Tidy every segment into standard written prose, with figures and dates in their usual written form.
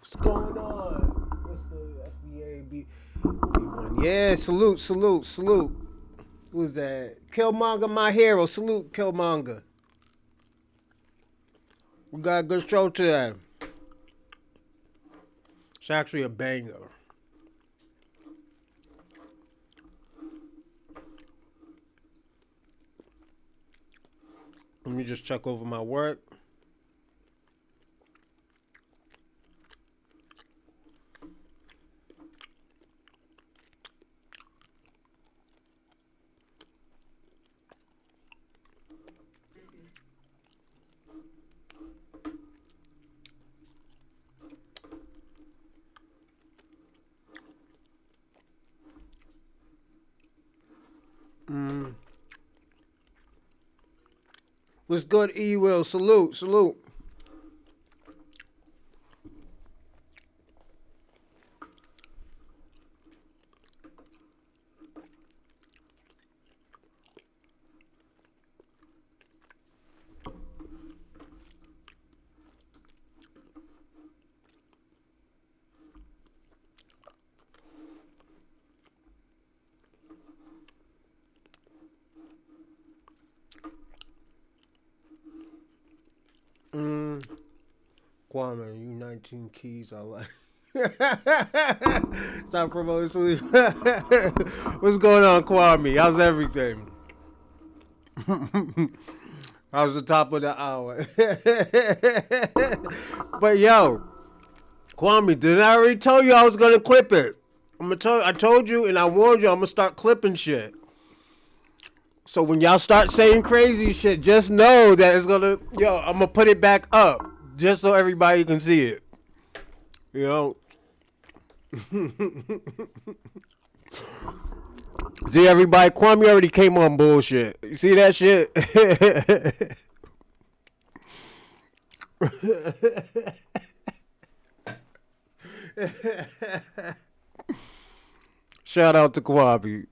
What's going on? What's the FBA B1? Yeah, salute. Who's that? Killmonger, my hero. Salute, Killmonger. We got a good show today. It's actually a banger. Let me just check over my work. What's good, E Will? Salute. Kwame, you 19 keys, I like. Stop promoting sleep. What's going on, Kwame? How's everything? How's the top of the hour? But yo, Kwame, didn't I already tell you I was gonna clip it? I told you and I warned you I'm gonna start clipping shit. So when y'all start saying crazy shit, just know that it's gonna, I'm gonna put it back up. Just so everybody can see it. You know? See, everybody, Kwame already came on bullshit. You see that shit? Shout out to Kwame.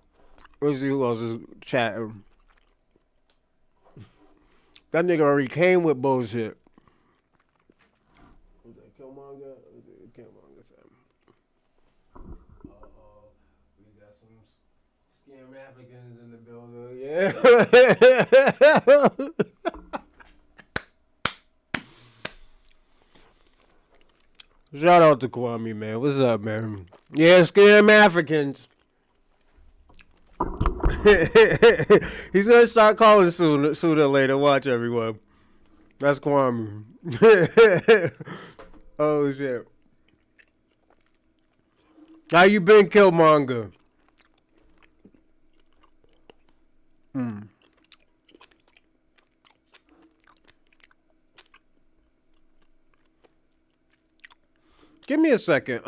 Let's see who else is chatting. That nigga already came with bullshit. Killmonger. We got some scam Africans in the building. Yeah. Shout out to Kwame, man. What's up, man? Yeah, scam Africans. He's gonna start calling sooner or later. Watch, everyone. That's Kwame. Oh shit. How you been, Killmonger? Give me a second.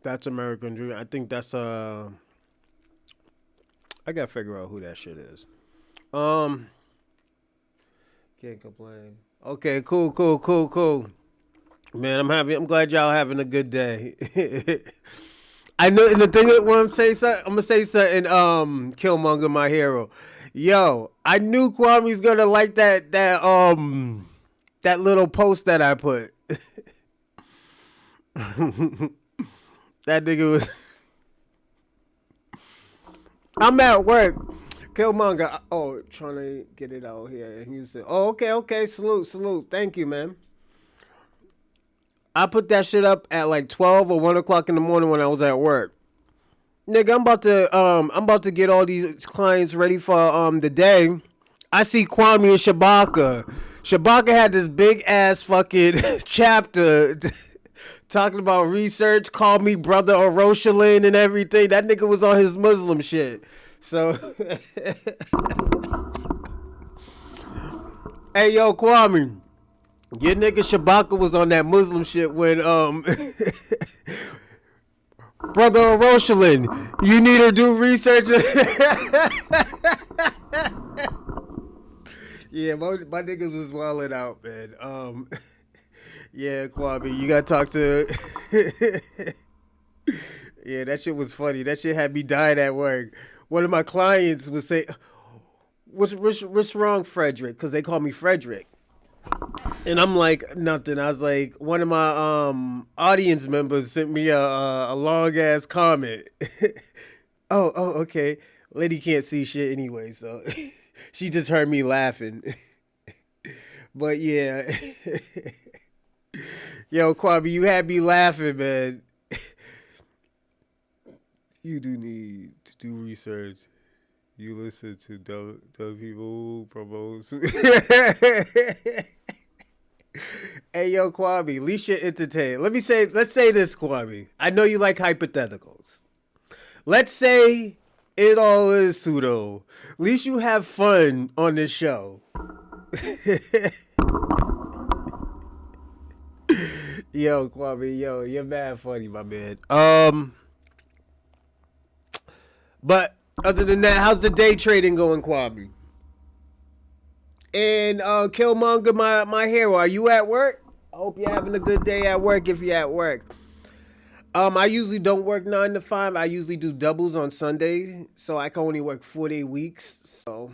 That's American Dream. I think that's I gotta figure out who that shit is. Can't complain. Okay, cool. Man, I'm happy. I'm glad y'all having a good day. I know, and the thing is, when I'm gonna say something. Killmonger, my hero. Yo, I knew Kwame's gonna like that little post that I put. That nigga was. I'm at work. Killmonger. Oh, trying to get it out here. And he said, "Oh, okay. Salute. Thank you, man." I put that shit up at like 12 or 1 o'clock in the morning when I was at work. Nigga, I'm about to get all these clients ready for the day. I see Kwame and Shabaka. Shabaka had this big ass fucking chapter talking about research, called me brother or Rosalind and everything. That nigga was on his Muslim shit. So hey yo, Kwame. Your nigga Shabaka was on that Muslim shit when brother or Rosalind, you need to do research. Yeah, my niggas was wilding out, man. Yeah, Kwame, you gotta talk to. Yeah, that shit was funny. That shit had me dying at work. One of my clients would say, what's wrong, Frederick?" Because they call me Frederick. And I'm like, nothing. I was like, one of my audience members sent me a long ass comment. Okay. Lady can't see shit anyway, so she just heard me laughing. But yeah. Yo, Kwame, you had me laughing, man. You do need to do research. You listen to dumb people who promote. Hey, yo, Kwame, at least you're entertained. Let's say this, Kwame. I know you like hypotheticals. Let's say it all is pseudo. At least you have fun on this show. Yo, Kwame, yo, you're mad funny, my man. But other than that, how's the day trading going, Kwame? And Killmonger, my hero, are you at work? I hope you're having a good day at work if you're at work. I usually don't work 9 to 5. I usually do doubles on Sunday, so I can only work 4-day weeks. So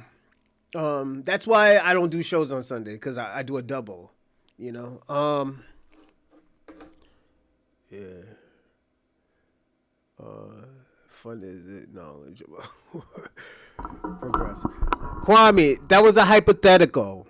that's why I don't do shows on Sunday, because I do a double. You know. Yeah. Fun is it knowledgeable? Progress. Kwame, that was a hypothetical.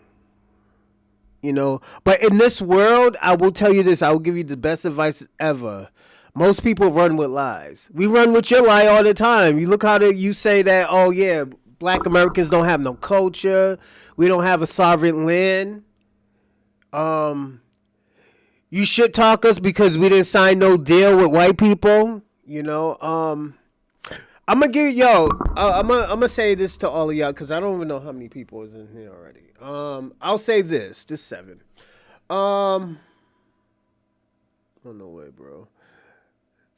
You know, but in this world, I will tell you this. I will give you the best advice ever. Most people run with lies. We run with your lie all the time. You look how you say that, oh yeah, black Americans don't have no culture. We don't have a sovereign land. You shit talk us because we didn't sign no deal with white people. You know, I'm gonna give I'm gonna say this to all of y'all because I don't even know how many people is in here already. I'll say this 7. Oh no way, bro.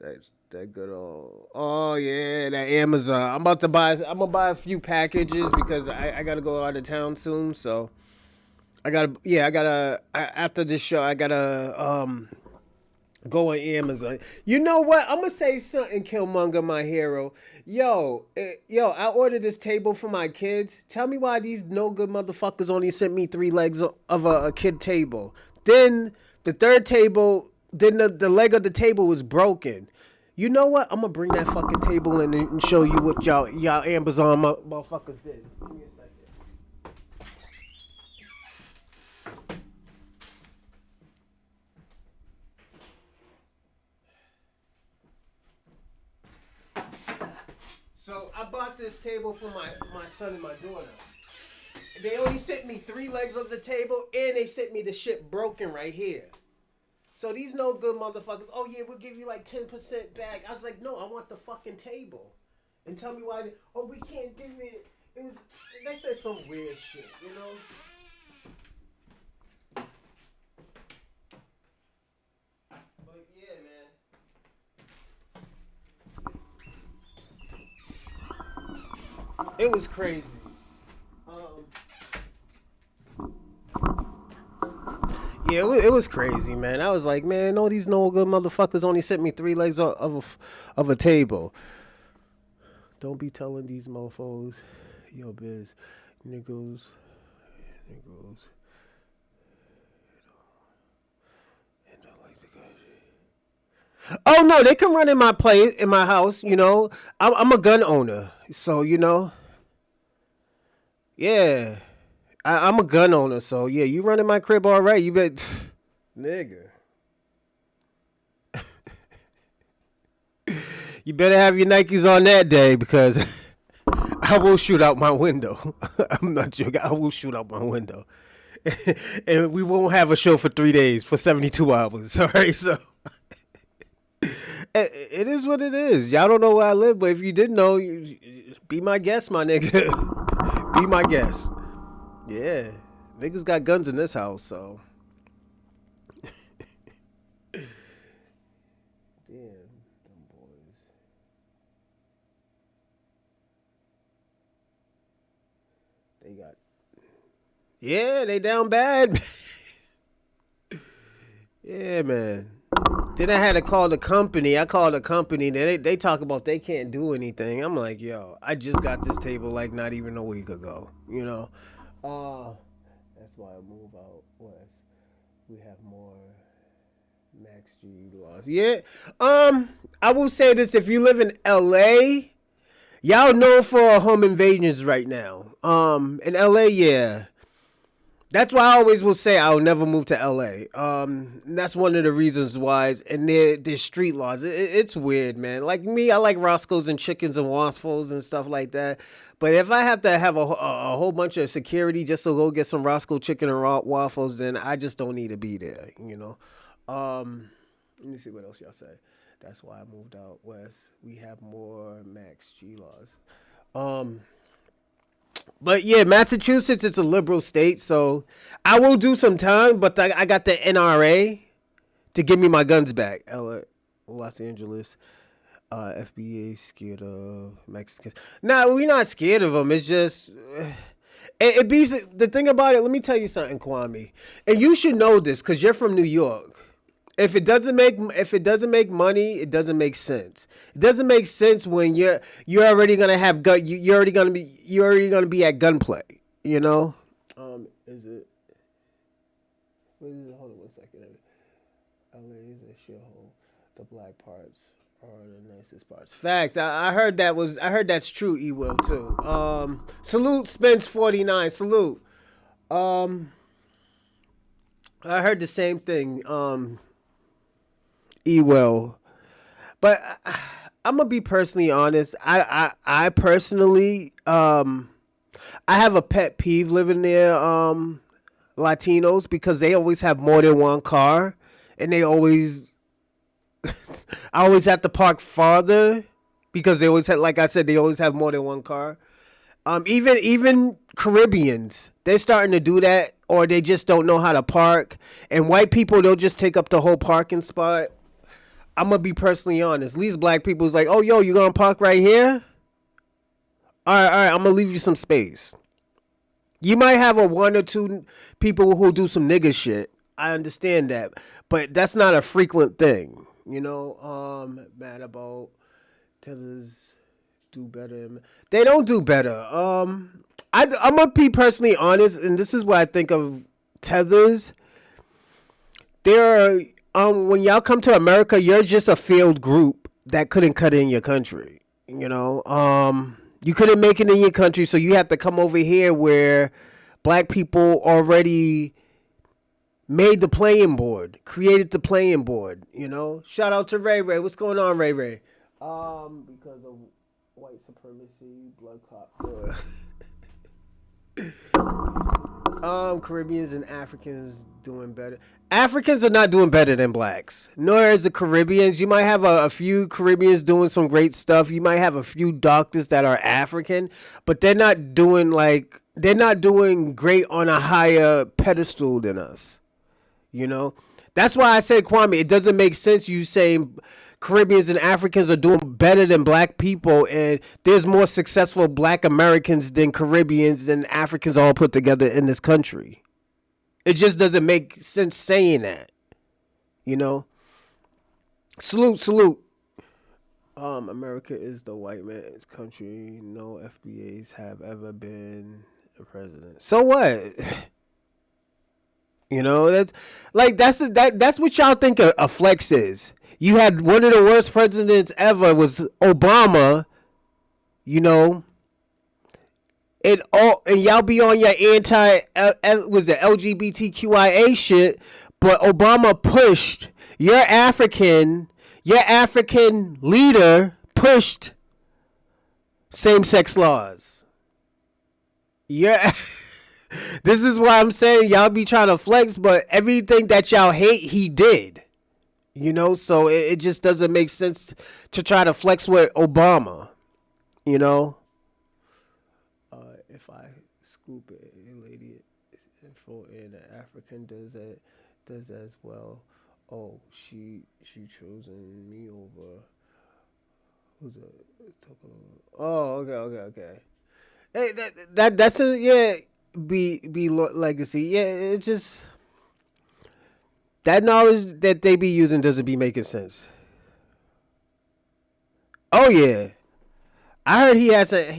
That's that good old. Oh yeah, that Amazon. I'm gonna buy a few packages because I gotta go out of town soon. So after this show I gotta go on Amazon. You know what? I'm gonna say something, Killmonger, my hero. Yo, I ordered this table for my kids. Tell me why these no good motherfuckers only sent me 3 legs of a kid table. Then the third table, then the leg of the table was broken. You know what? I'm gonna bring that fucking table in and show you what y'all Amazon motherfuckers did. Give me a second. So I bought this table for my son and my daughter. They only sent me 3 legs of the table, and they sent me the shit broken right here. So these no good motherfuckers, oh yeah, we'll give you like 10% back. I was like, no, I want the fucking table. And tell me why, we can't do it. They said some weird shit, you know? But yeah, man. It was crazy. Yeah, it was crazy, man. I was like, man, all these no good motherfuckers only sent me 3 legs of a table. Don't be telling these mofos, yo, biz, niggles. Oh no, they can run in my place, in my house. You know, I'm a gun owner, so you know, yeah, I'm a gun owner, so yeah, you run in my crib, all right? You bet, nigga. You better have your Nikes on that day because I will shoot out my window. I'm not joking. I will shoot out my window, and we won't have a show for 3 days for 72 hours. All right, so. It is what it is. Y'all don't know where I live, but if you didn't know, be my guest, my nigga. Be my guest. Yeah. Niggas got guns in this house, so. Damn, them boys. They got. Yeah, they down bad. Yeah, man. Then I had to call the company. I called the company. They talk about they can't do anything. I'm like, yo, I just got this table like not even a week ago. You know, uh, that's why I move out west. We have more max G laws. Yeah. I will say this: if you live in LA, y'all known for home invasions right now. In LA, yeah. That's why I always will say I'll never move to LA. That's one of the reasons why. And their street laws, it's weird, man. Like me, I like Roscoe's and chickens and waffles and stuff like that. But if I have to have a whole bunch of security just to go get some Roscoe chicken and waffles, then I just don't need to be there, you know. Let me see what else y'all say. That's why I moved out west. We have more max G laws. Um, but yeah, Massachusetts, it's a liberal state, so I will do some time, but I got the NRA to give me my guns back. LA, Los Angeles, FBA scared of Mexicans. No, we're not scared of them. It's just it be the thing about it. Let me tell you something, Kwame, and you should know this because you're from New York. If it doesn't make money, it doesn't make sense. It doesn't make sense when you're already gonna have gun. You're already gonna be at gunplay. You know. Is it? What is it? Hold on one second. LA is a shithole. The black parts are the nicest parts. Facts. I heard that was. I heard that's true. E will too. Salute Spence 49. Salute. Um. I heard the same thing. Ewell. But I'm gonna be personally honest. I personally I have a pet peeve living near Latinos because they always have more than one car, and they always I always have to park farther because they always have, like I said, they always have more than one car. Even Caribbeans, they're starting to do that, or they just don't know how to park. And white people, they'll just take up the whole parking spot. I'm gonna be personally honest. These black people's like, oh, yo, you gonna park right here? All right, I'm gonna leave you some space. You might have a one or two people who do some nigga shit. I understand that, but that's not a frequent thing. You know, mad about tellers do better. They don't do better. I'm gonna be personally honest, and this is what I think of tethers. There are when y'all come to America, you're just a failed group that couldn't cut in your country. You know, you couldn't make it in your country, so you have to come over here where black people already made the playing board, created the playing board. You know, shout out to Ray Ray. What's going on, Ray Ray? Because of white supremacy, blood clot. Caribbeans and Africans doing better. Africans are not doing better than blacks, nor is the Caribbeans. You might have a few Caribbeans doing some great stuff. You might have a few doctors that are African, but they're not doing great on a higher pedestal than us. You know, that's why I said, Kwame, it doesn't make sense you saying Caribbeans and Africans are doing better than black people, and there's more successful black Americans than Caribbeans and Africans all put together in this country. It just doesn't make sense saying that. You know? Salute, salute. America is the white man's country. No FBAs have ever been a president. So what? You know, that's what y'all think a flex is. You had one of the worst presidents ever was Obama. You know, and y'all be on your was it LGBTQIA shit, but Obama pushed your African leader pushed same-sex laws. Yeah. This is why I'm saying y'all be trying to flex, but everything that y'all hate, he did. You know, so it just doesn't make sense to try to flex with Obama. You know? If I scoop a lady info in an African does as well. Oh, she chosen me over. Who's it? Oh, okay. Hey, that's a yeah. Be legacy. Yeah, it just That knowledge that they be using doesn't be making sense. Oh yeah, I heard he had a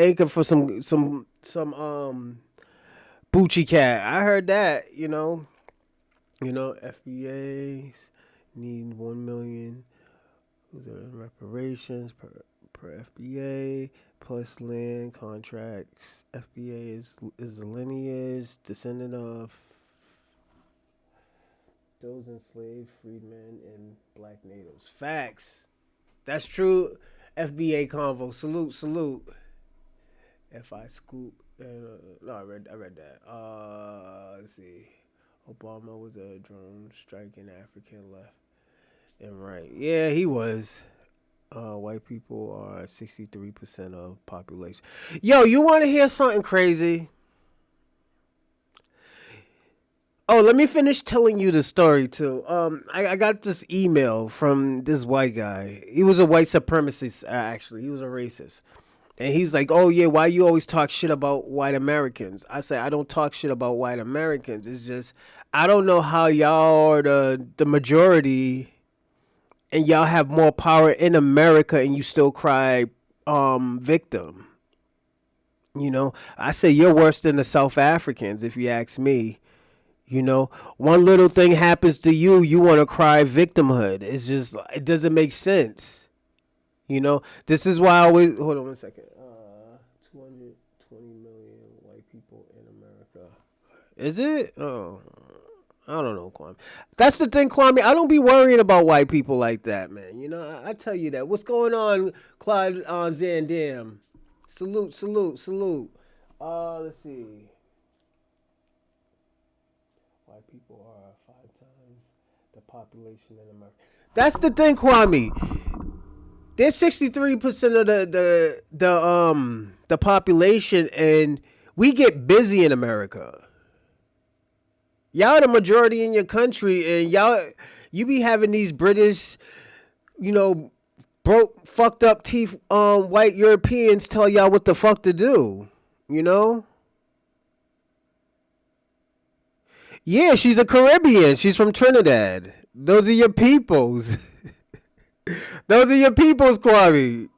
acre for some Bucci cat. I heard that. FBA's need 1 million. Who's there reparations per FBA plus land contracts. FBA is the lineage descendant of those enslaved freedmen and black natives. Facts. That's true. FBA convo. Salute. FI scoop. No, I read that. Let's see. Obama was a drone striking African left and right. Yeah, he was. White people are 63% of population. Yo, you want to hear something crazy? Oh, let me finish telling you the story too. I got this email from this white guy. He was a white supremacist. Actually, he was a racist. And he's like, "Oh yeah, why you always talk shit about white Americans?" I say, "I don't talk shit about white Americans. It's just I don't know how y'all are the majority, and y'all have more power in America, and you still cry victim. I say you're worse than the South Africans, if you ask me. One little thing happens to you, you want to cry victimhood. It's just it doesn't make sense. This is why I always hold on 1 second. 220 million white people in America. Is it? Oh, I don't know, Kwame. That's the thing, Kwame. I don't be worrying about white people like that, man. I tell you that. What's going on, Clyde Zandam? Salute. Let's see. White people are 5 times the population in America. That's the thing, Kwame. They're 63% of the population, and we get busy in America. Y'all the majority in your country, and you be having these British, broke, fucked up teeth, white Europeans tell y'all what the fuck to do. Yeah, she's a Caribbean. She's from Trinidad. Those are your peoples. Those are your peoples, Kwame.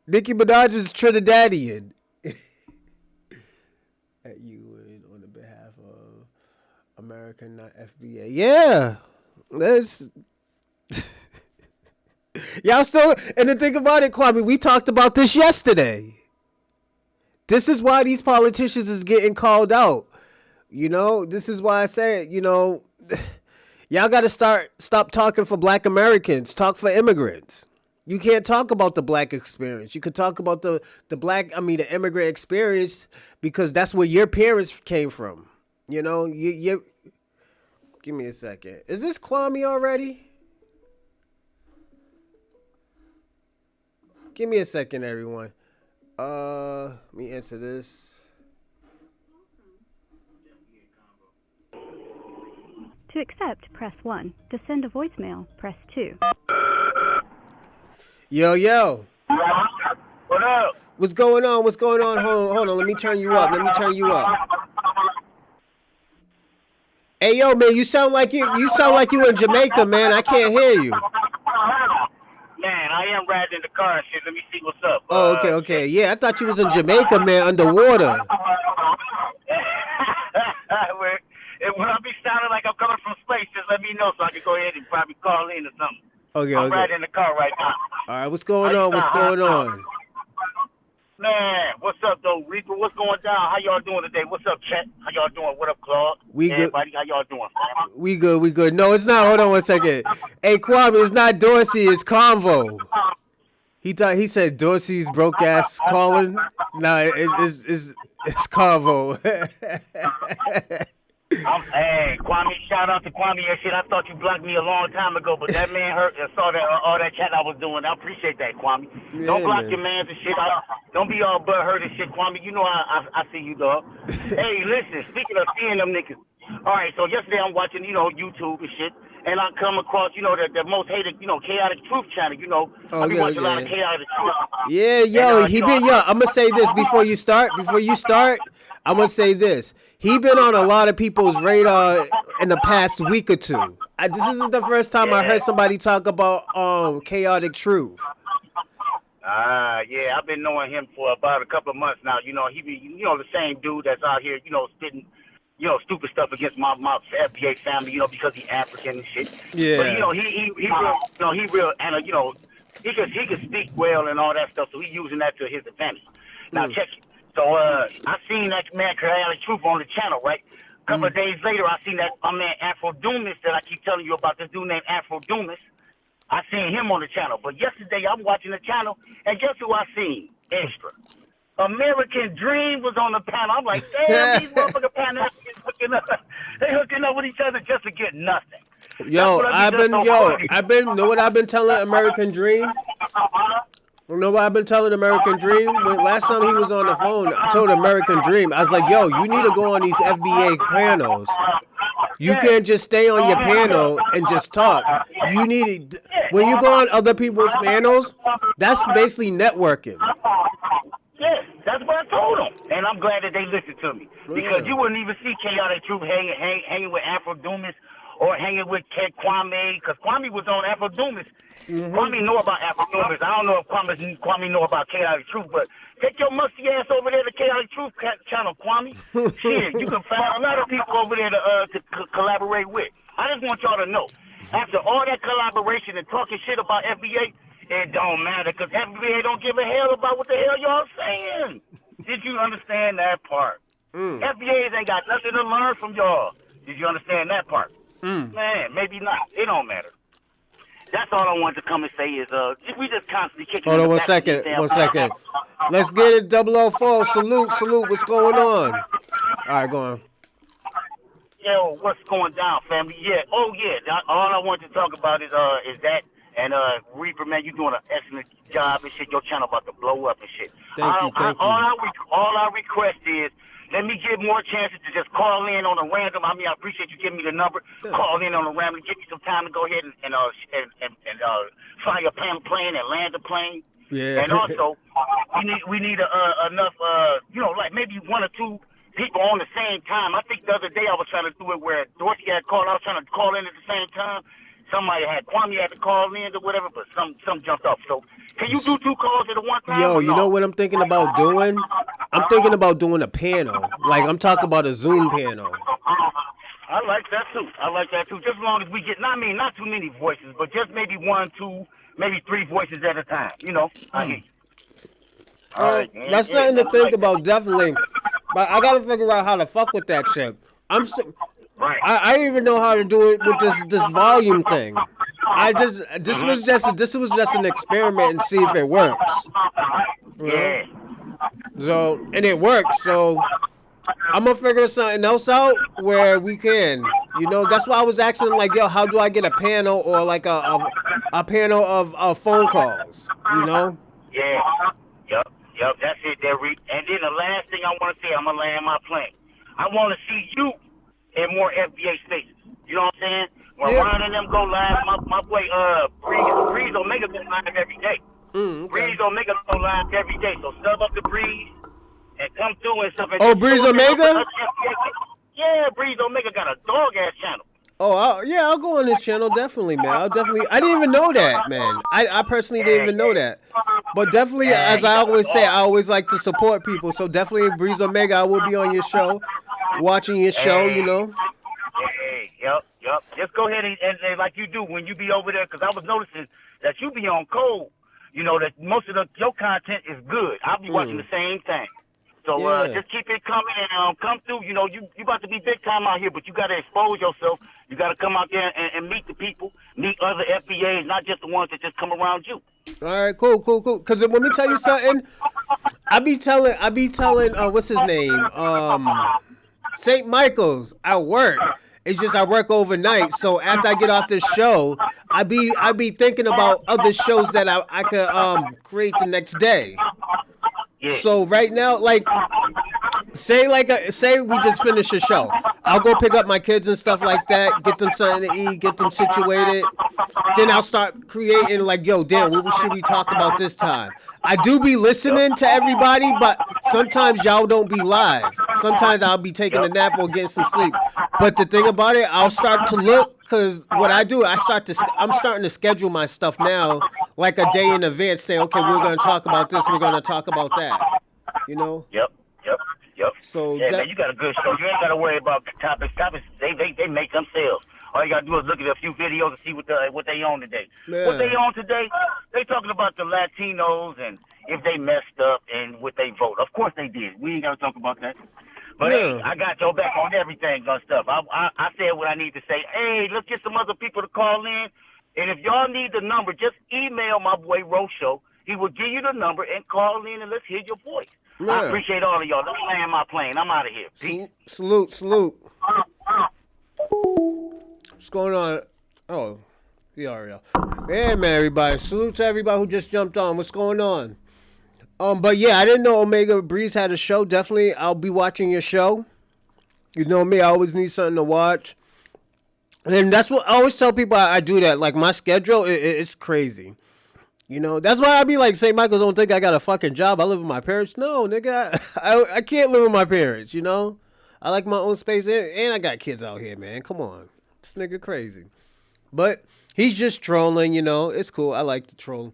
Nicki Minaj is Trinidadian. At you and on the behalf of America, not FBA. Yeah. That's y'all still, and the thing about it, Kwame, we talked about this yesterday. This is why these politicians is getting called out. This is why I said, y'all got to stop talking for black Americans. Talk for immigrants. You can't talk about the black experience. You could talk about the immigrant experience because that's where your parents came from. You give me a second. Is this Kwame already? Give me a second, everyone. Let me answer this. To accept, press 1. To send a voicemail, press 2. Yo. What up? What's going on? Hold on. Let me turn you up. Hey, yo, man, you sound like you in Jamaica, man. I can't hear you. Man, I am riding in the car and shit. Let me see what's up. Oh, okay. Yeah, I thought you was in Jamaica, man, underwater. When I be sounding like I'm coming from space, just let me know so I can go ahead and probably call in or something. Okay. I'm riding in the car right now. All right, what's going on? Man, what's up, though, Reaper? What's going down? How y'all doing today? What's up, chat? How y'all doing? What up, Claude? We good. Everybody, how y'all doing? We good. No, it's not. Hold on 1 second. Hey, Kwame, it's not Dorsey. It's Convo. He said Dorsey's broke ass calling. Nah, it's Convo. Hey, Kwame, shout out to Kwame and shit. I thought you blocked me a long time ago, but that man hurt and saw that all that chat I was doing. I appreciate that, Kwame. Yeah, don't block man. your mans and shit. Don't be all butthurt and shit, Kwame. You know I see you, dog. Hey, listen, speaking of seeing them niggas. All right, so yesterday I'm watching, YouTube and shit, and I come across, the most hated, Chaotic Truth channel, I be watching a lot of Chaotic Truth. Yeah, yo, I'm going to say this before you start, I'm going to say this. He been on a lot of people's radar in the past week or two. This isn't the first time I heard somebody talk about Chaotic Truth. Yeah, I've been knowing him for about a couple of months now. You know, he be, you know, the same dude that's out here, you know, spitting, you know, stupid stuff against my FBA family, you know, because he's African and shit. Yeah. But you know, he real, and you know, he could speak well and all that stuff. So he's using that to his advantage. Now check it. So I seen that man Chaotic Truth on the channel, right? A couple of days later, I seen that my man Afro Doomis that I keep telling you about. This dude named Afro Doomis. I seen him on the channel. But yesterday, I'm watching the channel, and guess who I seen? Extra. American Dream was on the panel. I'm like, damn, these motherfucking Pan-Africans hooking up. They hooking up with each other just to get nothing. Know what I've been telling American Dream? You know what I've been telling American Dream? Last time he was on the phone, I told American Dream, I was like, yo, you need to go on these FBA panels. You can't just stay on your panel and just talk. You need to, when you go on other people's panels, that's basically networking. Yes, that's what I told them. And I'm glad that they listened to me. Because you wouldn't even see Chaotic Truth hanging with Afro Doomis or hanging with Kwame, because Kwame was on Afro Doomis. Kwame know about Afro Doomis. I don't know if Kwame know about Chaotic Truth, but take your musty ass over there to Chaotic Truth channel, Kwame. Shit, you can find a lot of people over there to collaborate with. I just want y'all to know, after all that collaboration and talking shit about FBA, it don't matter, because FBA don't give a hell about what the hell y'all saying. Did you understand that part? FBA ain't got nothing to learn from y'all. Did you understand that part? Man, maybe not. It don't matter. That's all I wanted to come and say is we just constantly kicking. Hold on one second. Let's get it. 004. Salute. What's going on? All right, go on. Yo, what's going down, family? Yeah. Oh yeah. All I wanted to talk about is that. And Reaper, man, you doing an excellent job and shit. Your channel about to blow up and shit. Thank you. All I request is, let me get more chances to just call in on a random. I mean, I appreciate you giving me the number. Call in on a random. Give me some time to go ahead and fly a plane and land a plane. Yeah. And also, we need enough, you know, like maybe one or two people on the same time. I think the other day I was trying to do it where Dorsey had called. I was trying to call in at the same time. Kwame had to call in or whatever, but some jumped off. So can you do two calls at one time? Yo, you know what I'm thinking about doing? I'm thinking about doing a panel. Like, I'm talking about a Zoom panel. I like that too. Just as long as we get, not too many voices, but just maybe one, two, maybe three voices at a time. You know, I hear you. All right, man. That's something to think about, definitely. But I gotta figure out how to fuck with that shit. Right. I didn't even know how to do it with this volume thing. This was just an experiment and see if it works. Yeah. So, and it worked. So I'm gonna figure something else out where we can. You know, that's why I was asking, like, yo, how do I get a panel or like a panel of phone calls? You know? Yeah. Yep. That's it, there, Reed. And then the last thing I want to say, I'm gonna land my plane. I want to see you in more FBA spaces. You know what I'm saying? When Ron and them go live, my boy Breeze Omega go live every day. Okay. Breeze Omega go live every day. So sub up the Breeze and come through and stuff. Oh, Breeze Omega? Yeah, Breeze Omega got a dog ass channel. Oh, I'll go on this channel, definitely, man. I didn't even know that, man. I personally didn't even know that. But definitely, as I always say, I always like to support people. So definitely, Breeze Omega, I will be on your show, watching your show, you know. Yep. Just go ahead and like you do when you be over there, because I was noticing that you be on cold. You know, that most of your content is good. I'll be watching the same thing. So just keep it coming and come through. You know, you about to be big time out here, but you got to expose yourself. You got to come out there and meet the people, meet other FBAs, not just the ones that just come around you. All right, cool. Because let me tell you something. I be telling, what's his name? St. Michael's at work. It's just I work overnight, so after I get off this show, I be thinking about other shows that I could create the next day. Yeah. So right now, like, say we just finished a show. I'll go pick up my kids and stuff like that, get them something to eat, get them situated. Then I'll start creating, like, yo, damn, what should we talk about this time? I do be listening to everybody, but sometimes y'all don't be live. Sometimes I'll be taking a nap or getting some sleep. But the thing about it, I'll start to look because what I do, I'm starting to schedule my stuff now, like a day in advance, saying, okay, we're going to talk about this, we're going to talk about that, you know. Yep, yep, yep. So Yeah, man, that you got a good show. You ain't got to worry about topics. Topics, they make themselves. All you got to do is look at a few videos and see what they own today. What they yeah. own today, they talking about the Latinos and if they messed up and what they vote. Of course they did. We ain't got to talk about that. But hey, Yeah. I got your back on everything on stuff. I said what I need to say. Hey, let's get some other people to call in. And if y'all need the number, just email my boy Rosho. He will give you the number and call in and let's hear your voice. I Yeah. appreciate all of y'all. Let me land my plane. I'm out of here. Peace. Salute. What's going on? Oh, we are, yeah. Hey, man, everybody. Salute to everybody who just jumped on. What's going on? But yeah, I didn't know Omega Breeze had a show. Definitely, I'll be watching your show. You know me, I always need something to watch. And that's what I always tell people I do that. Like, my schedule, it's crazy. You know, that's why I be like, St. Michael's don't think I got a fucking job. I live with my parents. No, nigga, I can't live with my parents, you know? I like my own space, and I got kids out here, man. Come on. This nigga crazy. But he's just trolling, you know? It's cool. I like to troll.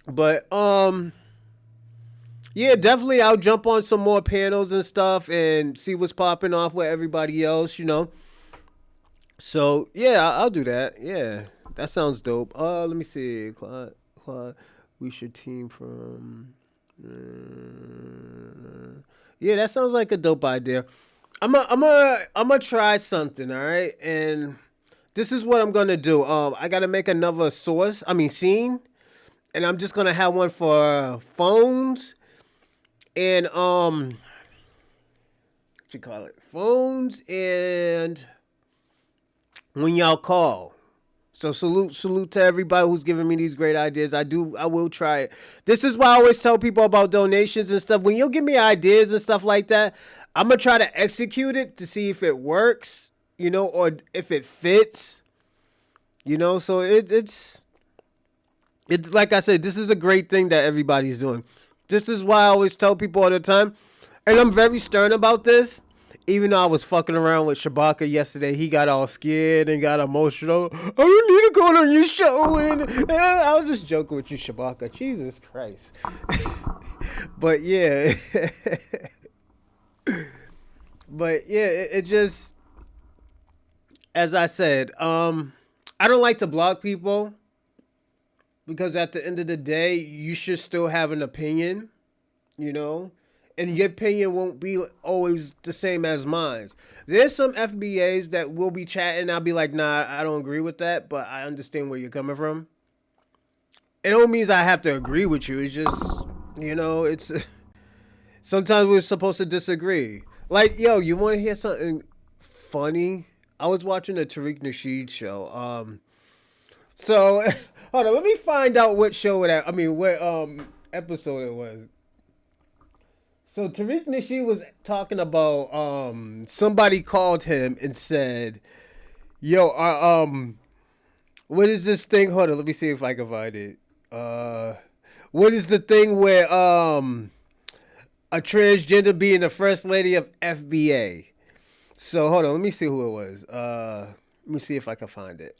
But, yeah, definitely I'll jump on some more panels and stuff and see what's popping off with everybody else, you know? So, yeah, I'll do that. Yeah, that sounds dope. Let me see. Claude, we should team from... yeah, that sounds like a dope idea. I'm gonna try something, all right? And this is what I'm gonna do. I gotta make another scene, and I'm just gonna have one for phones and what you call it? Phones and when y'all call. So salute to everybody who's giving me these great ideas. I will try it. This is why I always tell people about donations and stuff. When you'll give me ideas and stuff like that, I'm gonna try to execute it to see if it works, you know, or if it fits, you know. So it's like I said, this is a great thing that everybody's doing. This is why I always tell people all the time, and I'm very stern about this. Even though I was fucking around with Shabaka yesterday, he got all scared and got emotional. I don't need to go on your show. And I was just joking with you, Shabaka. Jesus Christ. But yeah. But yeah, it just, as I said, I don't like to block people because at the end of the day, you should still have an opinion, you know? And your opinion won't be always the same as mine. There's some FBAs that will be chatting. I'll be like, nah, I don't agree with that, but I understand where you're coming from. It don't mean I have to agree with you. It's just, you know, it's sometimes we're supposed to disagree. Like, yo, you want to hear something funny? I was watching the Tariq Nasheed show. So hold on, let me find out what show what episode it was. So Tariq Nasheed was talking about somebody called him and said, "Yo, what is this thing? Hold on, let me see if I can find it. What is the thing where a transgender being the first lady of FBA?" So hold on, let me see who it was. Let me see if I can find it,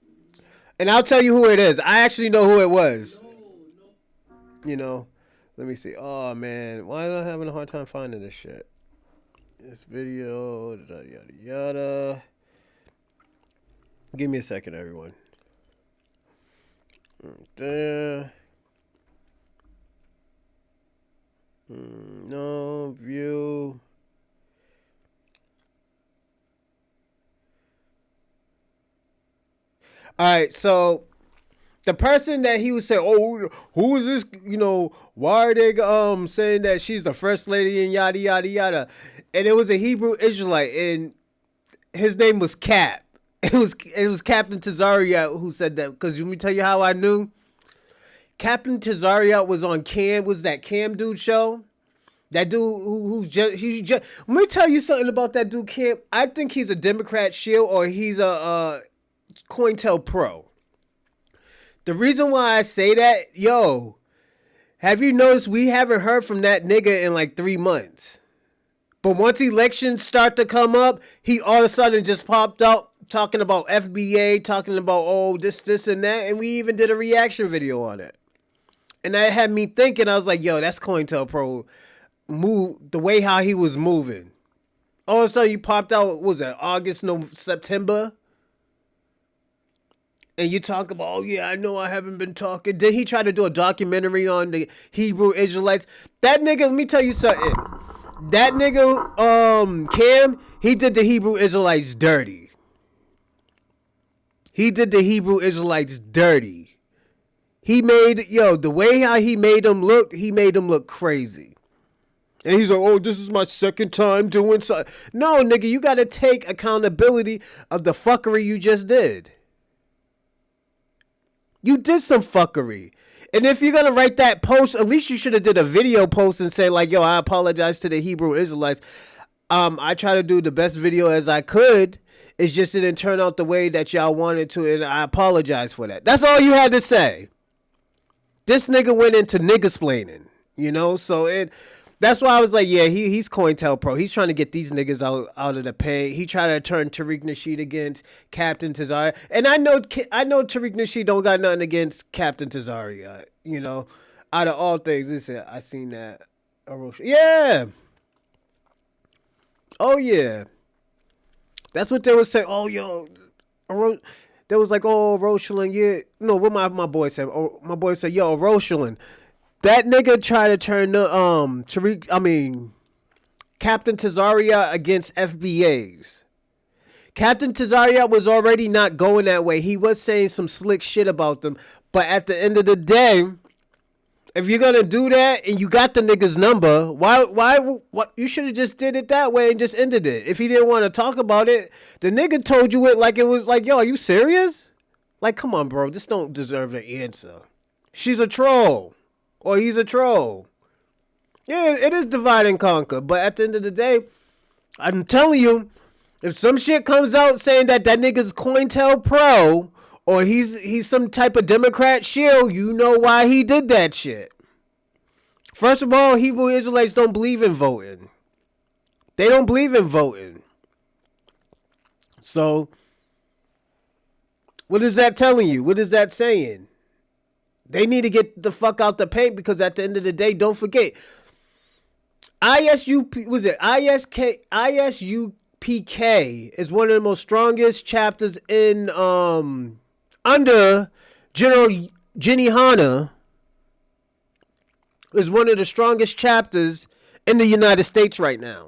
and I'll tell you who it is. I actually know who it was. You know. Let me see. Oh, man. Why am I having a hard time finding this shit? This video, yada, yada. Give me a second, everyone. Right there. No, view. All right, so the person that he was saying, oh, who is this? You know, why are they saying that she's the first lady and yada yada yada? And it was a Hebrew Israelite, and his name was Cap. It was Captain Tazariot who said that. Because let me tell you how I knew. Captain Tazariot was on that Cam dude show. That dude let me tell you something about that dude Cam. I think he's a Democrat shield or he's a COINTELPRO. The reason why I say that, yo, have you noticed we haven't heard from that nigga in like 3 months? But once elections start to come up, he all of a sudden just popped up talking about FBA, talking about, oh, this, and that. And we even did a reaction video on it. And that had me thinking, I was like, yo, that's COINTELPRO move, the way how he was moving. All of a sudden, you popped out, what was that, August, no, September? And you talk about, oh, yeah, I know I haven't been talking. Did he try to do a documentary on the Hebrew Israelites? That nigga, let me tell you something. That nigga, Cam, he did the Hebrew Israelites dirty. He did the Hebrew Israelites dirty. He made, the way how he made them look crazy. And he's like, oh, this is my second time doing something. No, nigga, you got to take accountability of the fuckery you just did. You did some fuckery. And if you're going to write that post, at least you should have did a video post and say, like, yo, I apologize to the Hebrew Israelites. I try to do the best video as I could. It's just it didn't turn out the way that y'all wanted to, and I apologize for that. That's all you had to say. This nigga went into niggasplaining, so that's why I was like, yeah, he's COINTELPRO. He's trying to get these niggas out of the paint. He tried to turn Tariq Nasheed against Captain Tazaria. And I know Tariq Nasheed don't got nothing against Captain Tazaria. Out of all things, listen, I seen that. Yeah. Oh, yeah. That's what they were saying. Oh, yo. They was like, oh, Rosalind, yeah. No, what my boy said. Oh, my boy said, yo, Rosalind. That nigga tried to turn the Captain Tazaria against FBAs. Captain Tazaria was already not going that way. He was saying some slick shit about them. But at the end of the day, if you're gonna do that and you got the nigga's number, what you should have just did it that way and just ended it. If he didn't want to talk about it, the nigga told you it like it was like, yo, are you serious? Like, come on, bro. This don't deserve an answer. She's a troll. Or he's a troll. Yeah, it is divide and conquer. But at the end of the day, I'm telling you, if some shit comes out saying that nigga's COINTELPRO or he's some type of Democrat shield, you know why he did that shit. First of all, Hebrew Israelites don't believe in voting. They don't believe in voting. So, what is that telling you? What is that saying? They need to get the fuck out the paint because at the end of the day, don't forget, ISUPK is one of the most strongest chapters in under General Jenny Hanna, is one of the strongest chapters in the United States right now.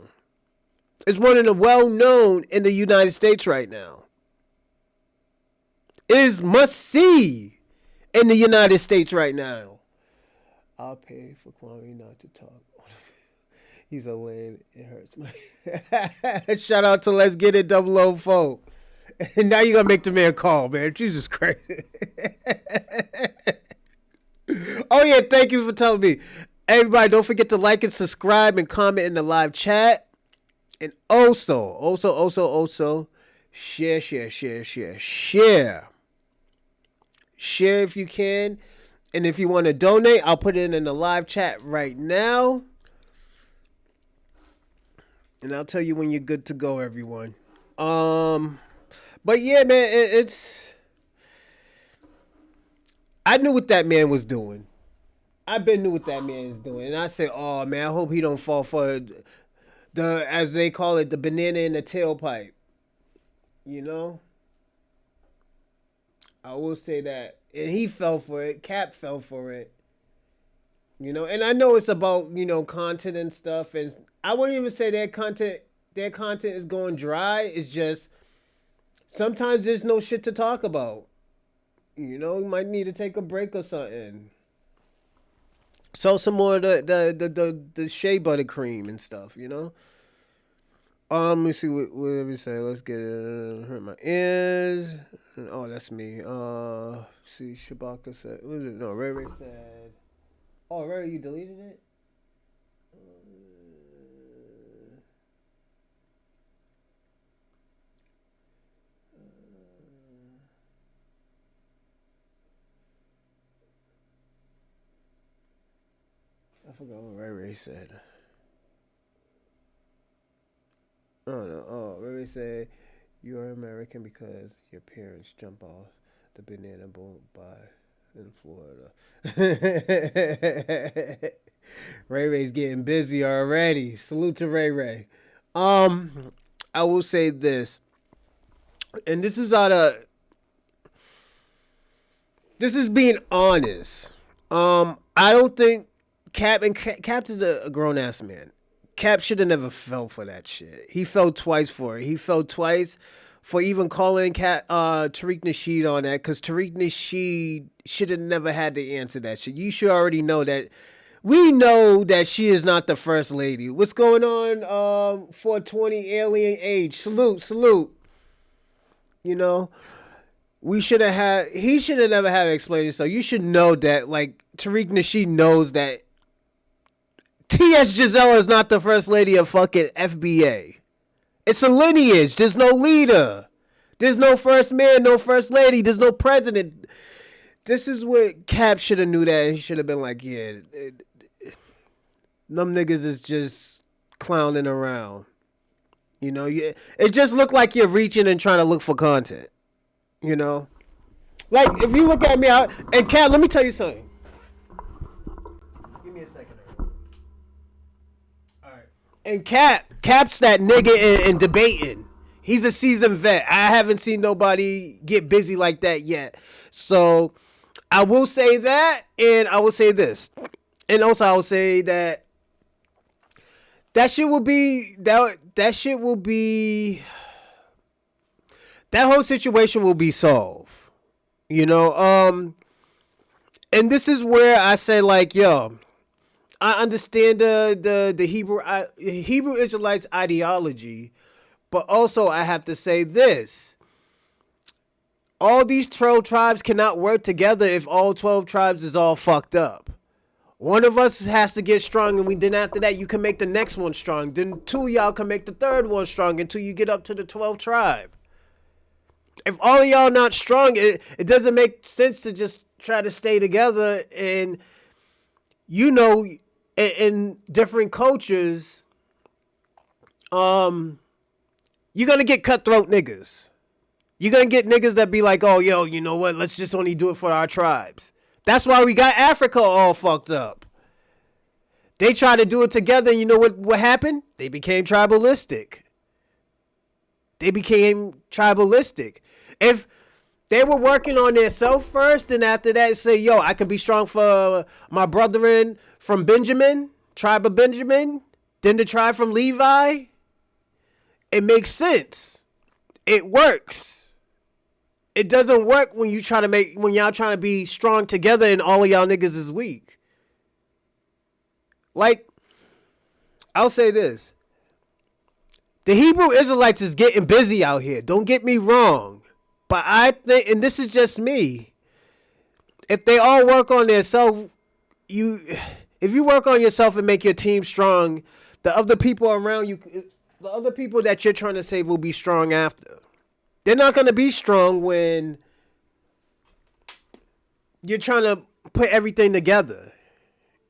It's one of the well-known in the United States right now. It is must-see in the United States right now. I'll pay for Kwame not to talk. He's a lame. It hurts my. Shout out to Let's Get It 004. And now you're going to make the man call, man. Jesus Christ. Oh, yeah. Thank you for telling me. Everybody, don't forget to like and subscribe and comment in the live chat. And also, share. Share if you can. And if you want to donate, I'll put it in the live chat right now. And I'll tell you when you're good to go, everyone. But yeah, man, it's... I knew what that man was doing. I knew what that man is doing. And I said, oh, man, I hope he don't fall for the, as they call it, the banana in the tailpipe. You know? I will say that. And he fell for it. Cap fell for it. You know? And I know it's about, content and stuff. And I wouldn't even say their content is going dry. It's just sometimes there's no shit to talk about. You might need to take a break or something. Sell some more of the shea butter cream and stuff, let me see what we say. Let's get it. Hurt my ears. Oh, that's me. See, Shabaka said. What is it? No, Ray said. Oh, Ray, you deleted it? I forgot what Ray said. I don't know. Oh, let me say you are American because your parents jump off the banana boat by in Florida. Ray Ray's getting busy already. Salute to Ray Ray. Um, I will say this, and this is out of this is being honest. I don't think Cap is a grown ass man. Cap should have never fell for that shit. He fell twice for it. He fell twice for even calling Tariq Nasheed on that, because Tariq Nasheed should have never had to answer that shit. You should already know that. We know that she is not the first lady. What's going on? 420 alien age. Salute, salute. You know, we should have had. He should have never had to explain himself. You should know that, like, Tariq Nasheed knows that T.S. Giselle is not the first lady of fucking FBA. It's a lineage. There's no leader. There's no first man, no first lady. There's no president. This is what Cap should have knew that. He should have been like, yeah, them niggas is just clowning around. You know, it just looked like you're reaching and trying to look for content. You know? Like, if you look at me out, and Cap, let me tell you something. Give me a second. All right. And Cap's that nigga in debating. He's a seasoned vet. I haven't seen nobody get busy like that yet. So, I will say that, and I will say this. And also, I will say that shit will be, that shit will be, that whole situation will be solved. You know, and this is where I say, like, yo, I understand the Hebrew Israelites ideology, but also I have to say this. All these 12 tribes cannot work together if all 12 tribes is all fucked up. One of us has to get strong, and then after that, you can make the next one strong. Then two of y'all can make the third one strong until you get up to the 12th tribe. If all of y'all not strong, it doesn't make sense to just try to stay together. And, you know, in different cultures, you're going to get cutthroat niggas. You're going to get niggas that be like, oh, yo, you know what? Let's just only do it for our tribes. That's why we got Africa all fucked up. They tried to do it together, and you know what happened? They became tribalistic. If they were working on their self first, and after that say, yo, I can be strong for my brethren from Benjamin, tribe of Benjamin, then the tribe from Levi, it makes sense. It works. It doesn't work when y'all trying to be strong together and all of y'all niggas is weak. Like, I'll say this. The Hebrew Israelites is getting busy out here. Don't get me wrong. But I think, and this is just me, if they all work on themselves, if you work on yourself and make your team strong, the other people around you, the other people that you're trying to save will be strong after. They're not going to be strong when you're trying to put everything together.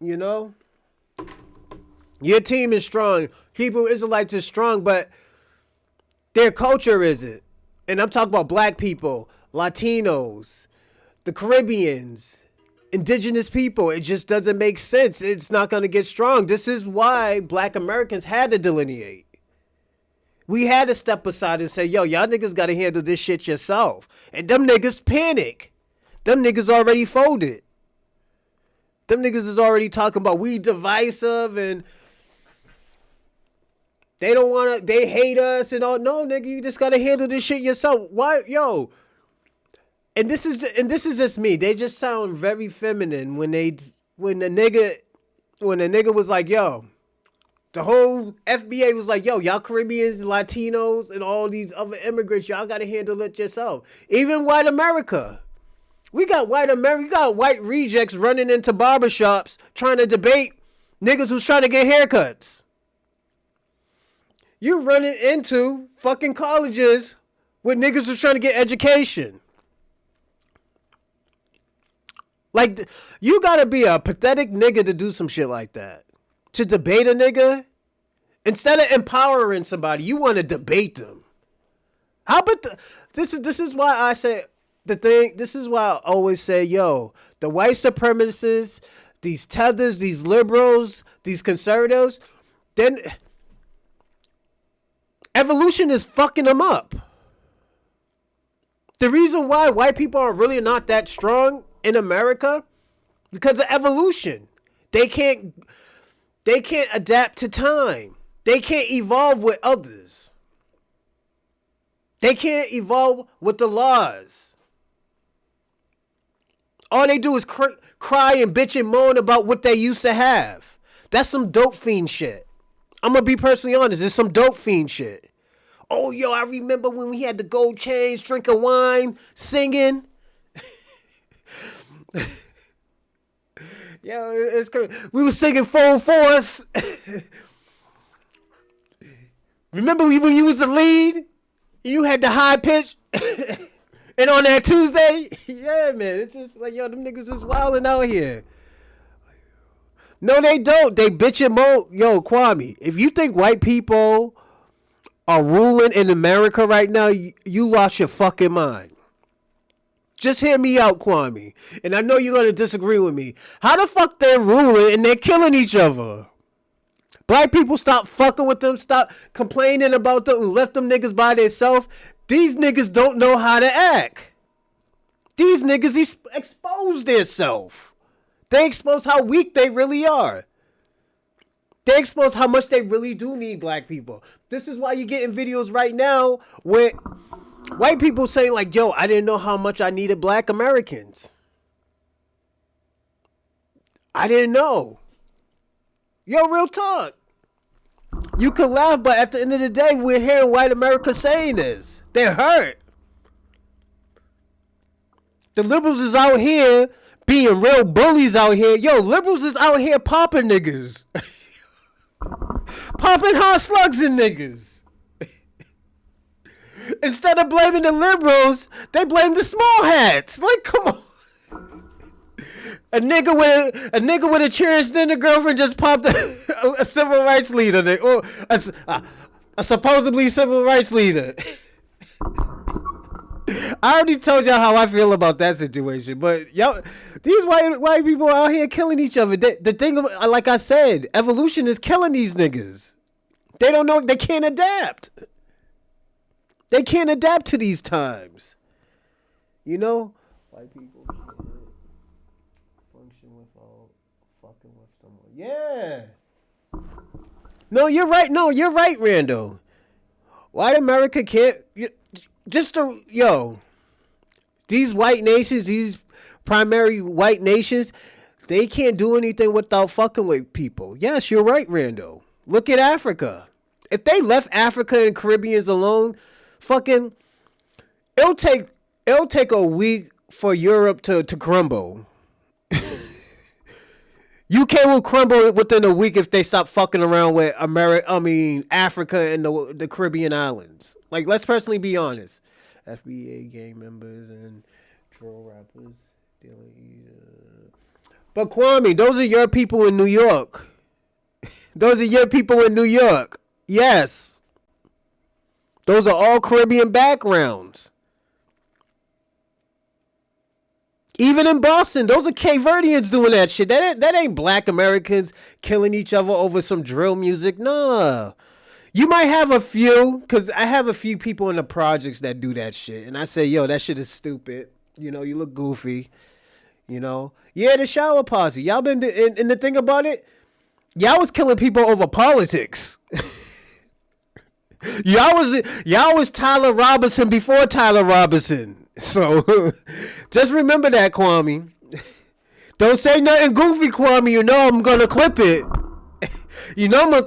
You know? Your team is strong. Hebrew Israelites is strong, but their culture isn't. And I'm talking about black people, Latinos, the Caribbeans, indigenous people. It just doesn't make sense. It's not going to get strong. This is why black Americans had to delineate. We had to step aside and say, yo, y'all niggas got to handle this shit yourself. And them niggas panic. Them niggas already folded. Them niggas is already talking about we divisive and they don't want to, they hate us and all. No, nigga, you just got to handle this shit yourself. Why, yo? And this is just me. They just sound very feminine when the nigga was like, yo, the whole FBA was like, yo, y'all Caribbeans, Latinos, and all these other immigrants, y'all got to handle it yourself. Even white America. We got white rejects running into barbershops trying to debate niggas who's trying to get haircuts. You running into fucking colleges with niggas who's trying to get education. Like, you gotta be a pathetic nigga to do some shit like that. To debate a nigga Instead of empowering somebody, you want to debate them. How about this is why I say this is why I always say, yo, the white supremacists, these tethers, these liberals, these conservatives, then evolution is fucking them up. The reason why white people are really not that strong in America, because of evolution. They can't adapt to time. They can't evolve with others. They can't evolve with the laws. All they do is cry and bitch and moan about what they used to have. That's some dope fiend shit. I'm going to be personally honest. It's some dope fiend shit. Oh, yo, I remember when we had the gold chains, drinking wine, singing. Yo, it's crazy. We were singing Full Force. Remember when you was the lead? You had the high pitch? And on that Tuesday? Yeah, man. It's just like, yo, them niggas is wilding out here. No, they don't. They bitch and moan. Yo, Kwame, if you think white people are ruling in America right now, you lost your fucking mind. Just hear me out, Kwame. And I know you're going to disagree with me. How the fuck they're ruling and they're killing each other? Black people stop fucking with them, stop complaining about them, and left them niggas by themselves. These niggas don't know how to act. These niggas expose themselves. They expose how weak they really are. They expose how much they really do need black people. This is why you're getting videos right now where white people saying like, yo, I didn't know how much I needed black Americans. I didn't know. Yo, real talk. You can laugh, but at the end of the day, we're hearing white America saying this. They're hurt. The liberals is out here being real bullies out here. Yo, liberals is out here popping niggas. Popping hot slugs in niggas. Instead of blaming the liberals, they blame the small hats. Like, come on. A nigga with a transgender girlfriend just popped a civil rights leader, or a supposedly civil rights leader. I already told y'all how I feel about that situation, but y'all, these white people out here killing each other. The thing, like I said, evolution is killing these niggas. They don't know. They can't adapt. They can't adapt to these times. You know, white people can't function without fucking with someone. Yeah. No, you're right. No, you're right, Rando. White America can't. These white nations, these primary white nations, they can't do anything without fucking with people. Yes, you're right, Rando. Look at Africa. If they left Africa and Caribbeans alone, fucking, it'll take a week for Europe to crumble. UK will crumble within a week if they stop fucking around with Africa and the Caribbean islands. Like, let's personally be honest. FBA gang members and troll rappers. But Kwame, those are your people in New York. Those are your people in New York. Yes. Those are all Caribbean backgrounds. Even in Boston, those are Cape Verdeans doing that shit. That ain't black Americans killing each other over some drill music. Nah. You might have a few, because I have a few people in the projects that do that shit. And I say, yo, that shit is stupid. You know, you look goofy. You know? Yeah, the shower posse. Y'all been, and the thing about it, y'all was killing people over politics. Y'all was Tyler Robinson before Tyler Robinson. So, just remember that, Kwame. Don't say nothing goofy, Kwame. You know I'm gonna clip it. You know I'm gonna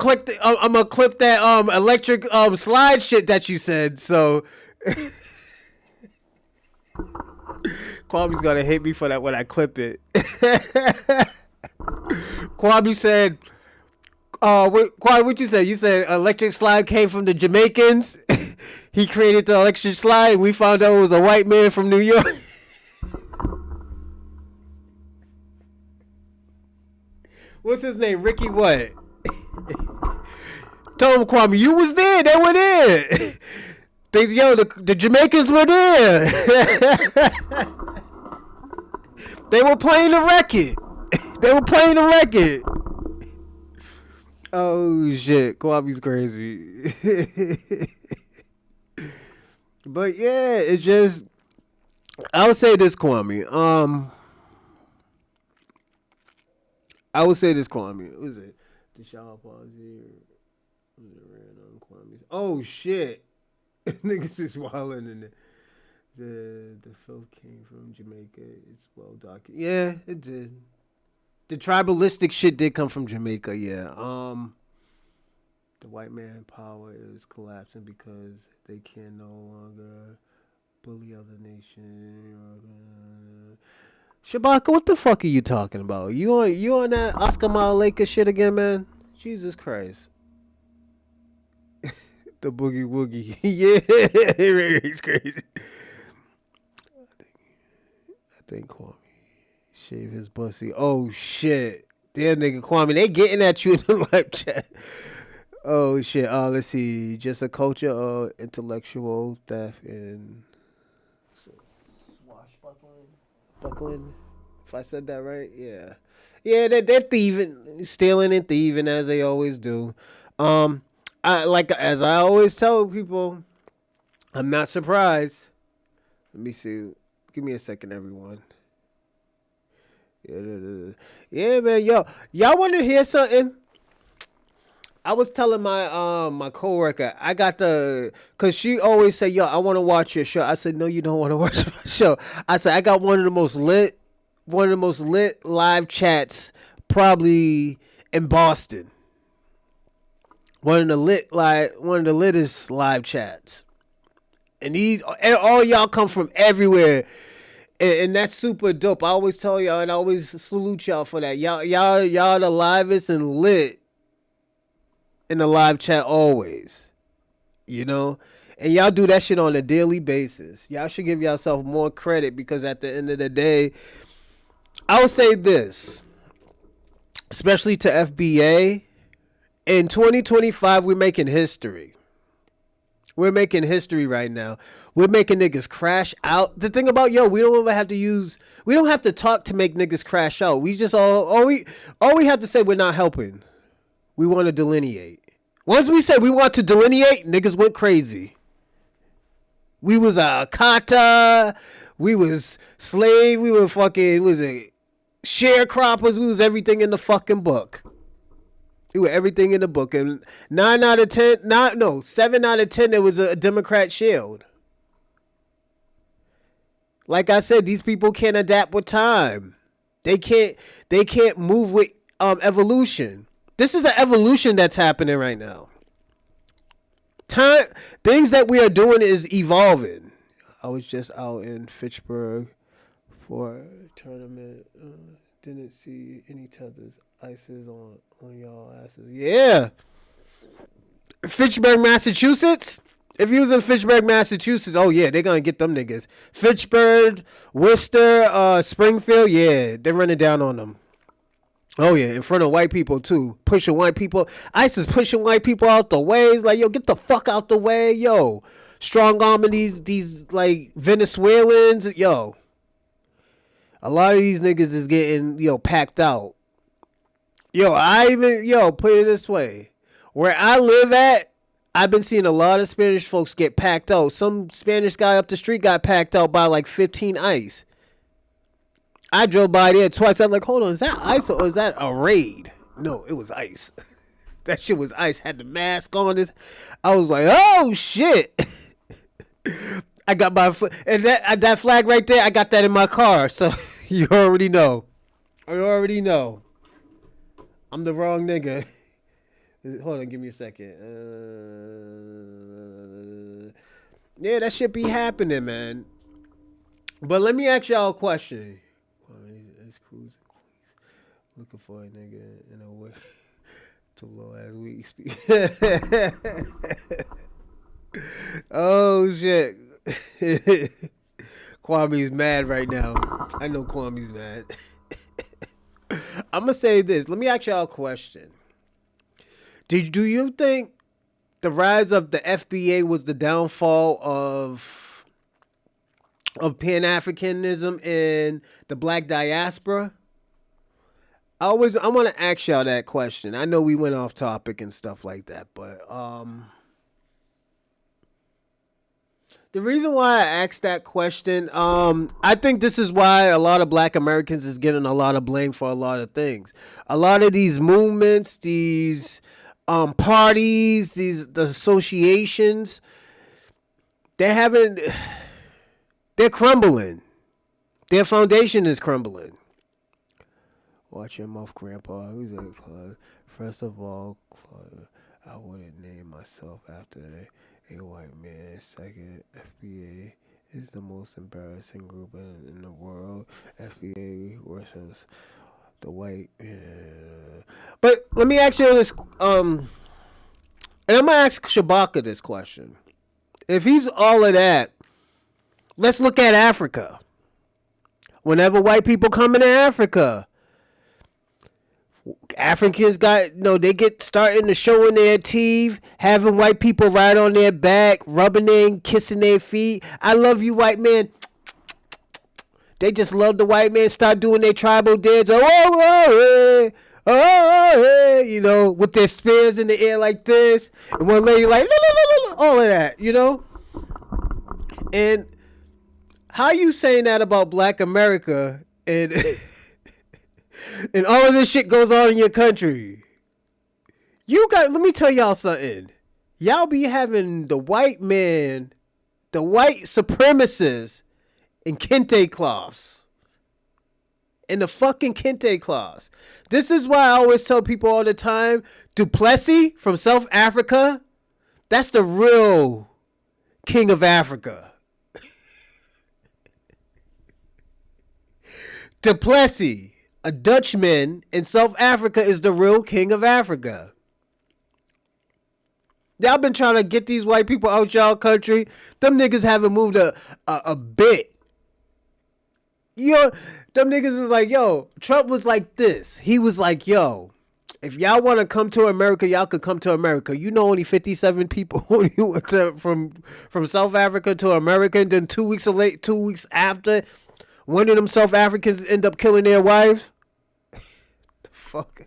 clip that electric slide shit that you said. So Kwame's gonna hate me for that when I clip it. Kwame said, Kwame, what you said? You said electric slide came from the Jamaicans. He created the electric slide, and we found out it was a white man from New York. What's his name? Ricky what? Tell them, Kwame, you was there. They were there. The Jamaicans were there. They were playing the record. They were playing the record. Oh shit, Kwame's crazy. But yeah, it's just I would say this, Kwame. I would say this, Kwame. What was it? The shower pause here. Oh shit. Niggas is wildin' in it. The filth came from Jamaica. It's well documented. Yeah, it did. The tribalistic shit did come from Jamaica, yeah. The white man power is collapsing because they can no longer bully other nations. Shabaka, what the fuck are you talking about? You on that Oscar Mayer shit again, man? Jesus Christ. The boogie woogie. Yeah, he's crazy. I think Kwame shave his bussy. Oh shit. Damn nigga Kwame, they getting at you in the live chat. Oh shit. Let's see. Just a culture of intellectual theft and buckling. If I said that right, yeah. Yeah, they're thieving, stealing and thieving as they always do. As I always tell people, I'm not surprised. Let me see. Give me a second, everyone. Yeah, man. Yo, y'all want to hear something? I was telling my coworker, I got cause she always say, yo, I want to watch your show. I said, no, you don't want to watch my show. I said, I got one of the most lit live chats probably in Boston. One of the littest live chats. And all y'all come from everywhere. And that's super dope. I always tell y'all and I always salute y'all for that. Y'all the livest and lit in the live chat always. You know? And y'all do that shit on a daily basis. Y'all should give yourself more credit because at the end of the day, I would say this, especially to FBA, in 2025, we're making history. We're making history right now. We're making niggas crash out. The thing about, we don't have to talk to make niggas crash out. We just all we have to say, we're not helping. We want to delineate. Once we said we want to delineate, niggas went crazy. We was a kata. We was slave. We were fucking, sharecroppers. We was everything in the fucking book. We were everything in the book. And 7 out of 10, there was a Democrat shield. Like I said, these people can't adapt with time. They can't move with evolution. This is an evolution that's happening right now. Things that we are doing is evolving. I was just out in Fitchburg for a tournament. Didn't see any tethers. ISIS on y'all asses. Yeah. Fitchburg, Massachusetts. If you was in Fitchburg, Massachusetts, oh yeah, they're gonna get them niggas. Fitchburg, Worcester, Springfield, yeah, they're running down on them. Oh yeah, in front of white people too. Pushing white people. ISIS pushing white people out the way. It's like, yo, get the fuck out the way, yo. Strong arming these like Venezuelans, yo. A lot of these niggas is getting, packed out. Put it this way. Where I live at, I've been seeing a lot of Spanish folks get packed out. Some Spanish guy up the street got packed out by like 15 ICE. I drove by there twice. I'm like, hold on, is that ICE or is that a raid? No, it was ICE. That shit was ICE. Had the mask on it. I was like, oh shit. I got my foot, and that flag right there, I got that in my car. So you already know. I'm the wrong nigga. Hold on, give me a second. Yeah, that shit be happening, man. But let me ask y'all a question. It's cruising. Looking for a nigga in a way to low as we speak. Oh shit. Kwame's mad right now. I know Kwame's mad. I'm gonna say this. Let me ask y'all a question. Do you think the rise of the FBA was the downfall of Pan-Africanism and the black diaspora? I want to ask y'all that question. I know we went off topic and stuff like that, but the reason why I asked that question, I think this is why a lot of black Americans is getting a lot of blame for a lot of things. A lot of these movements, these parties, the associations, they're crumbling. Their foundation is crumbling. Watch your mouth, Grandpa. Who's that, Claude? First of all, Claude, I wouldn't name myself after a white man. Second, FBA is the most embarrassing group in the world. FBA worships the white. But let me ask you this. And I'm gonna ask Shabaka this question. If he's all of that, let's look at Africa. Whenever white people come into Africa, Africans they get starting to showing their teeth, having white people ride on their back, rubbing them, kissing their feet. I love you, white man. They just love the white man, start doing their tribal dance. Oh, with their spears in the air like this. And one lady like, all of that, And how you saying that about black America and and all of this shit goes on in your country? Let me tell y'all something. Y'all be having the white man, the white supremacists in kente cloths. In the fucking kente cloths. This is why I always tell people all the time, Du Plessis from South Africa, that's the real king of Africa. Du Plessis, a Dutchman in South Africa, is the real king of Africa. Y'all been trying to get these white people out y'all country. Them niggas haven't moved a bit. Them niggas is like, yo, Trump was like this. He was like, yo, if y'all want to come to America, y'all could come to America. Only 57 people went from South Africa to America, and then 2 weeks after, one of them South Africans end up killing their wives. The fuck?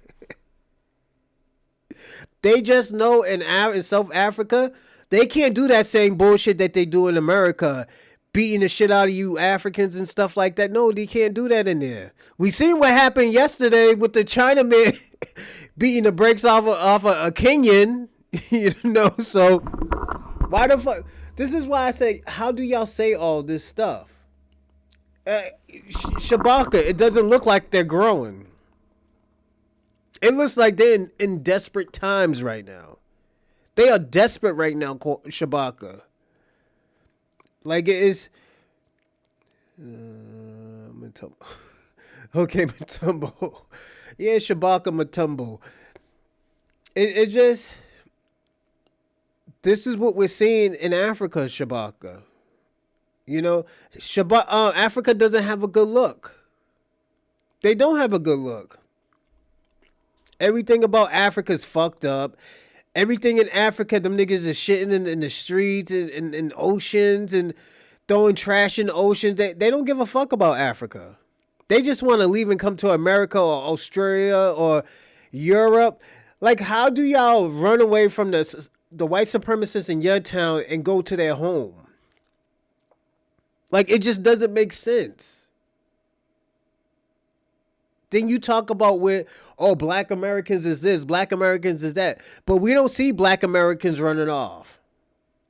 They just know in South Africa, they can't do that same bullshit that they do in America, beating the shit out of you Africans and stuff like that. No, they can't do that in there. We seen what happened yesterday with the Chinaman beating the brakes off a Kenyan, so why the fuck? This is why I say, how do y'all say all this stuff? Shabaka, it doesn't look like they're growing. It looks like they're in desperate times right now. They are desperate right now, Shabaka. Like it is. Matumbo. Okay, Matumbo. Yeah, Shabaka Matumbo. It just. This is what we're seeing in Africa, Shabaka. Africa doesn't have a good look. They don't have a good look. Everything about Africa is fucked up. Everything in Africa, them niggas are shitting in the streets and in oceans and throwing trash in the oceans. They don't give a fuck about Africa. They just want to leave and come to America or Australia or Europe. Like, how do y'all run away from the white supremacists in your town and go to their home? Like, it just doesn't make sense. Then you talk about black Americans is this, black Americans is that. But we don't see black Americans running off.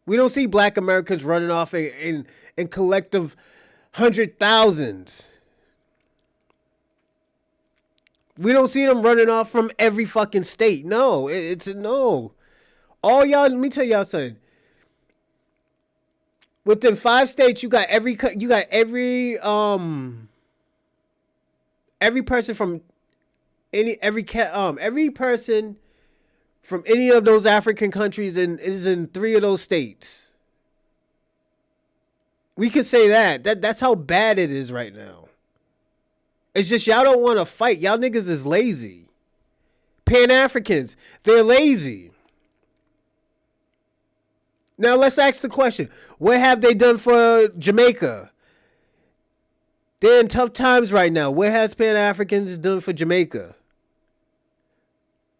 We don't see black Americans running off in collective 100,000s. We don't see them running off from every fucking state. No, it's no. All y'all, let me tell y'all something. Within 5 states, you got every person from every person from any of those African countries is in 3 of those states. We could say that's how bad it is right now. It's just y'all don't want to fight. Y'all niggas is lazy. Pan-Africans, they're lazy. Now let's ask the question: what have they done for Jamaica? They're in tough times right now. What has Pan-Africans done for Jamaica?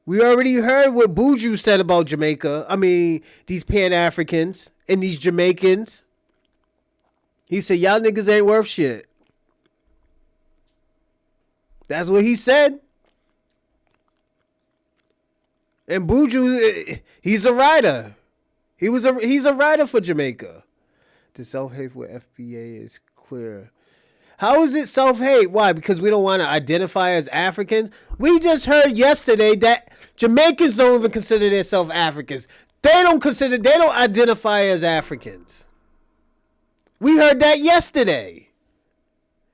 We already heard what Buju said about Jamaica. I mean, these Pan-Africans and these Jamaicans. He said, y'all niggas ain't worth shit. That's what he said. And Buju, he's a writer. He's a writer for Jamaica. The self-hate with FBA is clear. How is it self-hate? Why? Because we don't want to identify as Africans? We just heard yesterday that Jamaicans don't even consider themselves Africans. They don't identify as Africans. We heard that yesterday.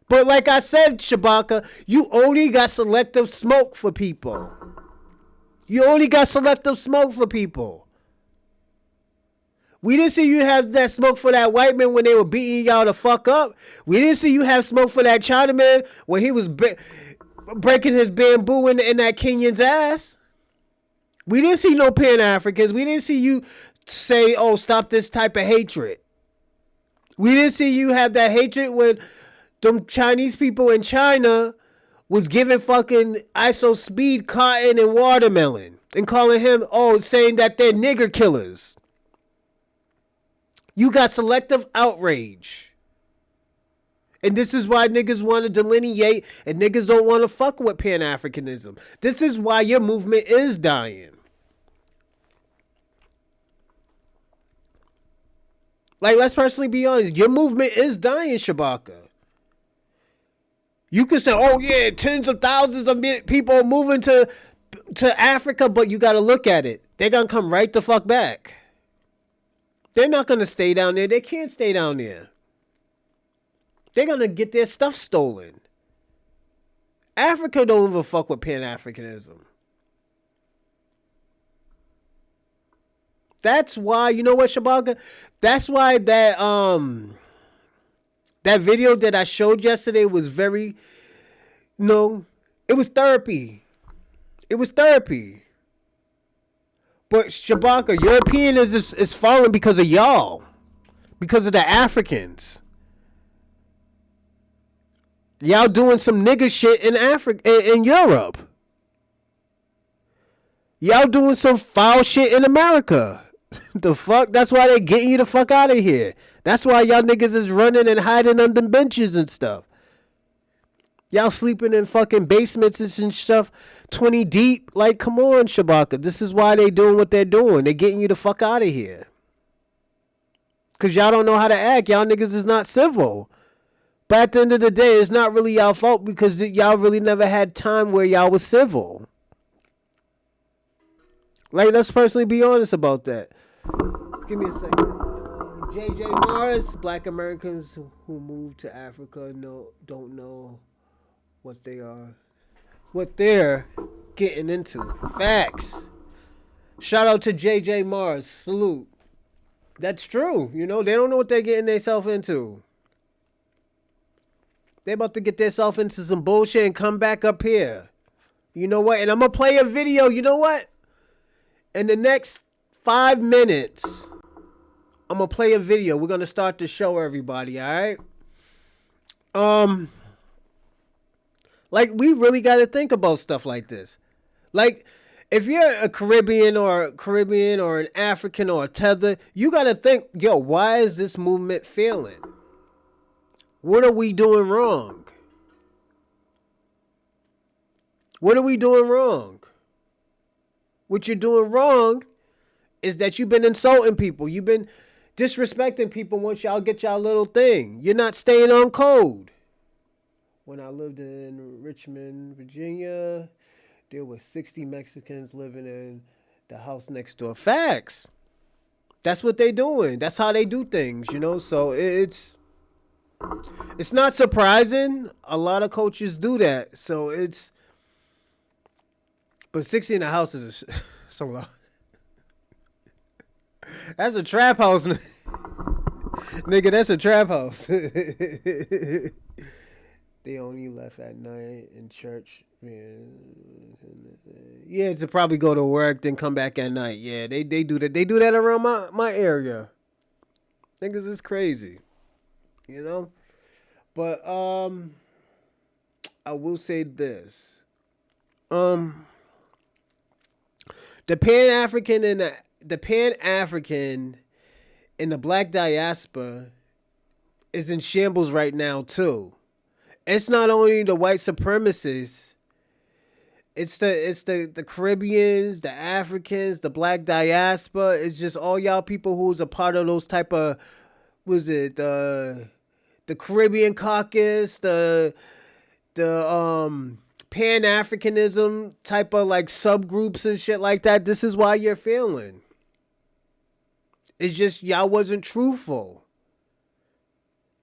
But like I said, Shabaka, you only got selective smoke for people. You only got selective smoke for people. We didn't see you have that smoke for that white man when they were beating y'all the fuck up. We didn't see you have smoke for that Chinaman when he was breaking his bamboo in that Kenyan's ass. We didn't see no Pan-Africans. We didn't see you say, oh, stop this type of hatred. We didn't see you have that hatred when them Chinese people in China was giving fucking ISO speed cotton and watermelon and calling him, saying that they're nigger killers. You got selective outrage. And this is why niggas want to delineate and niggas don't want to fuck with Pan-Africanism. This is why your movement is dying. Like, let's personally be honest. Your movement is dying, Shabaka. You could say, oh yeah, tens of thousands of people are moving to Africa, but you got to look at it. They're going to come right the fuck back. They're not going to stay down there. They can't stay down there. They're going to get their stuff stolen. Africa don't even fuck with Pan-Africanism. That's why, you know what, Shabaka? That's why that video that I showed yesterday was very, it was therapy. It was therapy. But Shabaka, Europeanism is falling because of y'all. Because of the Africans. Y'all doing some nigga shit in in Europe. Y'all doing some foul shit in America. The fuck? That's why they getting you the fuck out of here. That's why y'all niggas is running and hiding under benches and stuff. Y'all sleeping in fucking basements and stuff 20 deep. Like, come on, Shabaka. This is why they doing what they're doing. They getting you the fuck out of here. Because y'all don't know how to act. Y'all niggas is not civil. But at the end of the day, it's not really y'all fault because y'all really never had time where y'all was civil. Like, let's personally be honest about that. Give me a second. J.J. Morris, Black Americans who moved to Africa don't know what they're getting into. Facts. Shout out to J.J. Morris. Salute. That's true. They don't know what they're getting themselves into. They about to get themselves into some bullshit and come back up here. You know what? And I'm going to play a video. You know what? In the next 5 minutes, I'm going to play a video. We're going to start the show, everybody, all right? Like, we really got to think about stuff like this. Like, if you're a Caribbean or an African or a tether, you got to think, why is this movement failing? What are we doing wrong? What are we doing wrong? What you're doing wrong is that you've been insulting people. You've been disrespecting people once y'all get y'all little thing. You're not staying on code. When I lived in Richmond, Virginia, there were 60 Mexicans living in the house next door. Facts. That's what they doing. That's how they do things, So it's not surprising. A lot of cultures do that. So but 60 in the house is a lot. That's a trap house, man. Nigga, that's a trap house. They only left at night in church. Yeah, to probably go to work, then come back at night. Yeah, they do that. They do that around my area. Niggas is crazy, you know. But I will say this. Um, the Pan African and the Pan African and the Black Diaspora is in shambles right now too. It's not only the white supremacists. It's the Caribbeans, the Africans, the Black Diaspora. It's just all y'all people who's a part of those type of, was it the Caribbean caucus, the Pan Africanism type of like subgroups and shit like that. This is why you're feeling. It's just y'all wasn't truthful.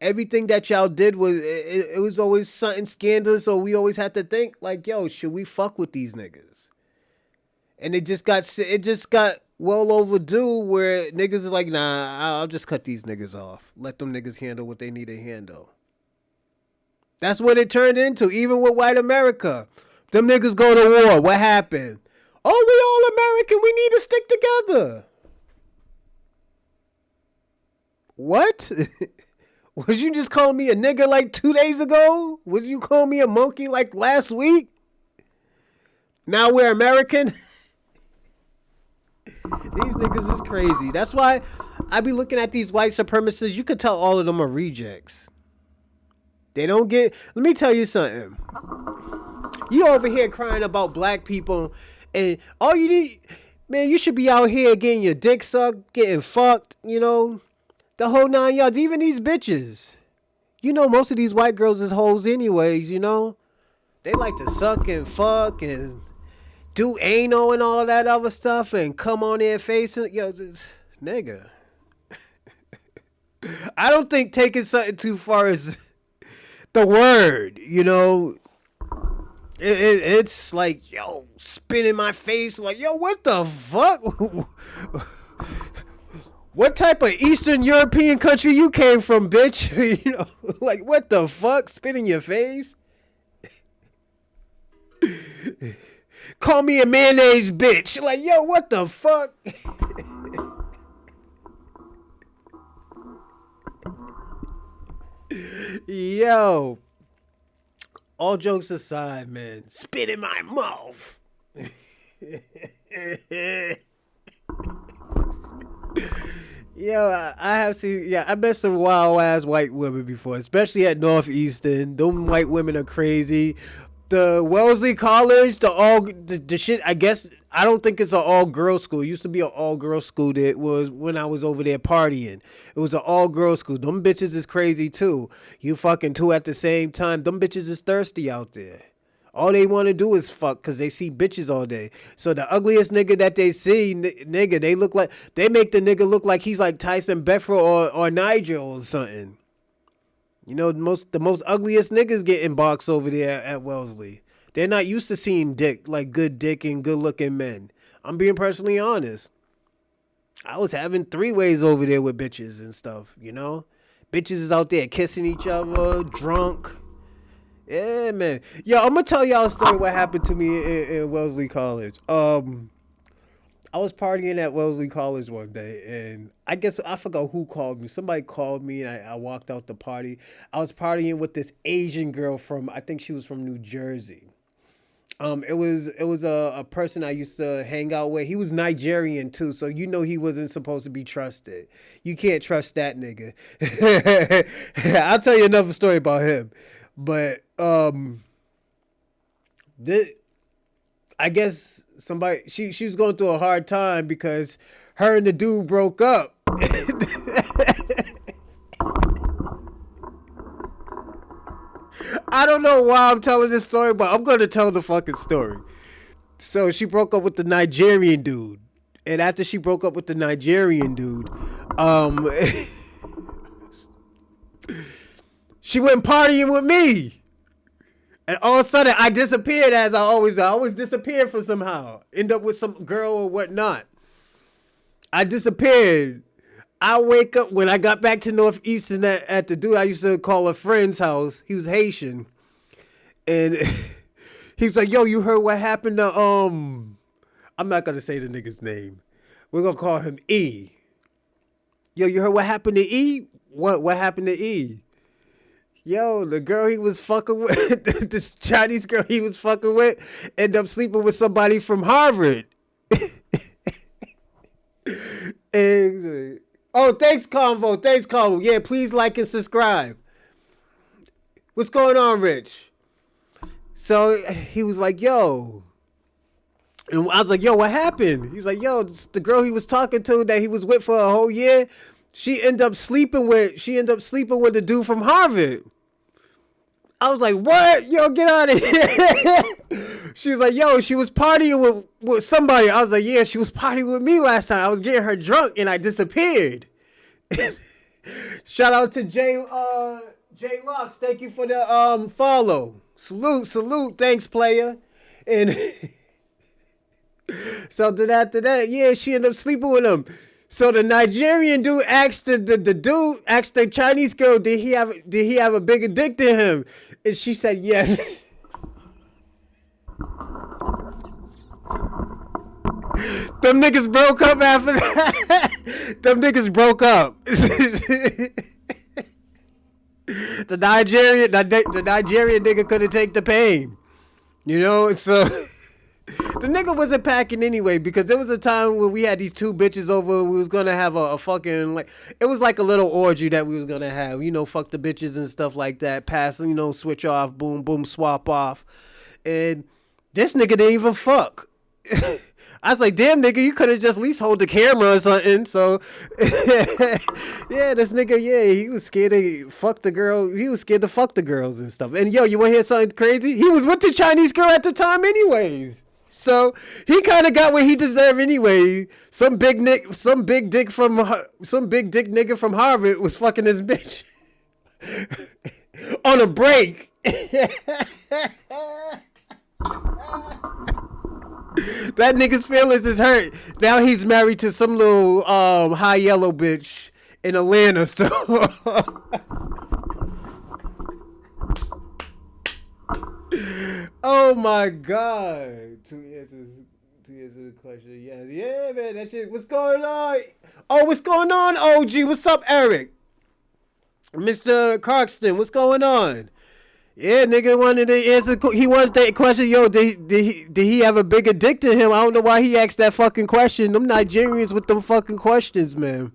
Everything that y'all did was it was always something scandalous, so we always had to think like, yo, should we fuck with these niggas? And it just got well overdue where niggas is like, nah, I'll just cut these niggas off. Let them niggas handle what they need to handle. That's what it turned into, even with white America. Them niggas go to war. What happened? Oh, we all American. We need to stick together. What? Was you just calling me a nigga like 2 days ago? Was you calling me a monkey like last week? Now we're American? These niggas is crazy. That's why I be looking at these white supremacists. You could tell all of them are rejects. They don't get... Let me tell you something. You over here crying about black people, and all you need... Man, you should be out here getting your dick sucked, getting fucked, you know... The whole 9 yards, even these bitches. You know, most of these white girls is hoes anyways, you know? They like to suck and fuck and do anal and all that other stuff and come on their face and, yo, this, nigga. I don't think taking something too far is the word, you know? It's like, yo, spit in my face, like, yo, what the fuck? What type of Eastern European country you came from, bitch? You know, like, what the fuck? Spit in your face? Call me a mayonnaise bitch. Like, yo, what the fuck? Yo. All jokes aside, man. Spit in my mouth. Yo, I have seen, yeah, I met some wild ass white women before, especially at Northeastern. Them white women are crazy. The Wellesley College, the shit, I guess, I don't think it's an all girls school. It used to be an all girls school that was when I was over there partying. It was an all girls school. Them bitches is crazy too. You fucking two at the same time. Them bitches is thirsty out there. All they want to do is fuck because they see bitches all day. So the ugliest nigga that they see, nigga, they make the nigga look like he's like Tyson Beckford or Nigel or something. You know, the most ugliest niggas get in box over there at Wellesley. They're not used to seeing good dick and good looking men. I'm being personally honest. I was having 3-ways over there with bitches and stuff, you know? Bitches is out there kissing each other, drunk. Yeah, man. Yo, I'm gonna tell y'all a story what happened to me in Wellesley College. I was partying at Wellesley College one day, and I guess I forgot who called me. Somebody called me, and I walked out the party. I was partying with this Asian girl I think she was from New Jersey. It was a person I used to hang out with. He was Nigerian too, so you know he wasn't supposed to be trusted. You can't trust that nigga. I'll tell you another story about him. But I guess she was going through a hard time because her and the dude broke up. I don't know why I'm telling this story, but I'm going to tell the fucking story. So she broke up with the Nigerian dude. And after she broke up with the Nigerian dude, she went partying with me. And all of a sudden, I disappeared as I always disappear from somehow. End up with some girl or whatnot. I disappeared. I wake up when I got back to Northeastern at the dude I used to call a friend's house. He was Haitian. And he's like, yo, you heard what happened to I'm not gonna say the nigga's name. We're gonna call him E. Yo, you heard what happened to E? What happened to E? Yo, the girl he was fucking with, this Chinese girl he was fucking with, ended up sleeping with somebody from Harvard. And, oh, thanks, Convo. Thanks, Convo. Yeah, please like and subscribe. What's going on, Rich? So he was like, yo. And I was like, yo, what happened? He's like, yo, the girl he was talking to that he was with for a whole year, she ended up sleeping with the dude from Harvard. I was like, what? Yo, get out of here. She was like, yo, she was partying with somebody. I was like, yeah, she was partying with me last time. I was getting her drunk and I disappeared. Shout out to Jay Locks. Thank you for the follow. Salute. Thanks, player. And so after that, yeah, she ended up sleeping with him. So the Nigerian dude asked the Chinese girl, did he have a bigger dick than him? And she said yes. Them niggas broke up after that. Them niggas broke up. The Nigerian nigga couldn't take the pain. You know, so the nigga wasn't packing anyway, because there was a time when we had these two bitches over. We was gonna have a fucking, like, it was like a little orgy that we was gonna have. You know, fuck the bitches and stuff like that. Pass, you know, switch off, boom, boom, swap off. And this nigga didn't even fuck. I was like, damn, nigga, you could have just at least hold the camera or something. So, yeah, this nigga, yeah, he was scared to fuck the girl. He was scared to fuck the girls and stuff. And yo, you want to hear something crazy? He was with the Chinese girl at the time anyways. So he kind of got what he deserved anyway. Some big dick nigga from Harvard was fucking his bitch on a break. That nigga's feelings is hurt. Now he's married to some little high yellow bitch in Atlanta. So oh my god. Two answers to the question. Yes. Yeah, man, that shit. What's going on? Oh, what's going on, OG? What's up, Eric? Mr. Clarkston, what's going on? Yeah, nigga wanted to answer. He wanted that question. Yo, did he have a bigger dick than him? I don't know why he asked that fucking question. Them Nigerians with them fucking questions, man.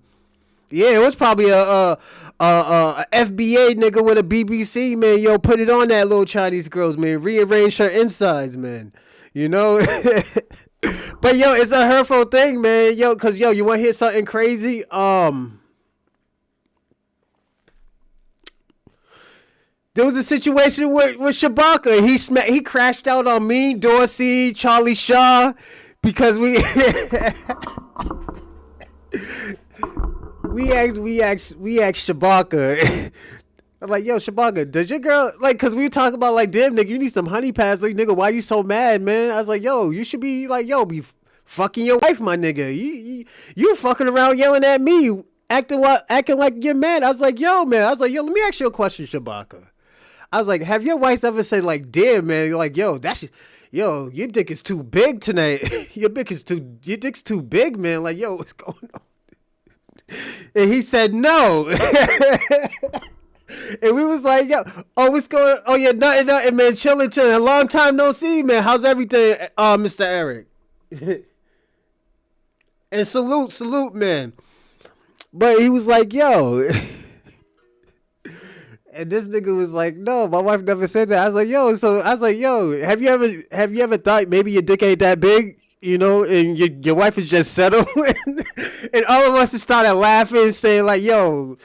Yeah, it was probably a FBA nigga with a BBC, man. Yo, put it on that little Chinese girls, man. Rearrange her insides, man. You know. But yo, it's a hurtful thing, man. Yo, cause yo, you want to hear something crazy? There was a situation with Shabaka. He crashed out on me, Dorsey, Charlie Shaw, because we asked Shabaka. I was like, yo, Shabaka, does your girl, like, cause we were talking about, like, damn, nigga, you need some honey pads. Like, nigga, why you so mad, man? I was like, yo, you should be like, yo, be fucking your wife, my nigga. You fucking around yelling at me, acting like you're mad. I was like, yo, man. Let me ask you a question, Shabaka. I was like, have your wife ever said, like, damn, man, like, yo, your dick is too big tonight. Your dick's too big, man. Like, yo, what's going on? And he said no. And we was like, yo, oh, what's going on? Oh, yeah, nothing, man. Chilling. A long time no see, man. How's everything, Mr. Eric? And salute, man. But he was like, yo. And this nigga was like, no, my wife never said that. I was like, yo, have you ever thought maybe your dick ain't that big, you know, and your wife is just settled? And all of us just started laughing, saying like, yo,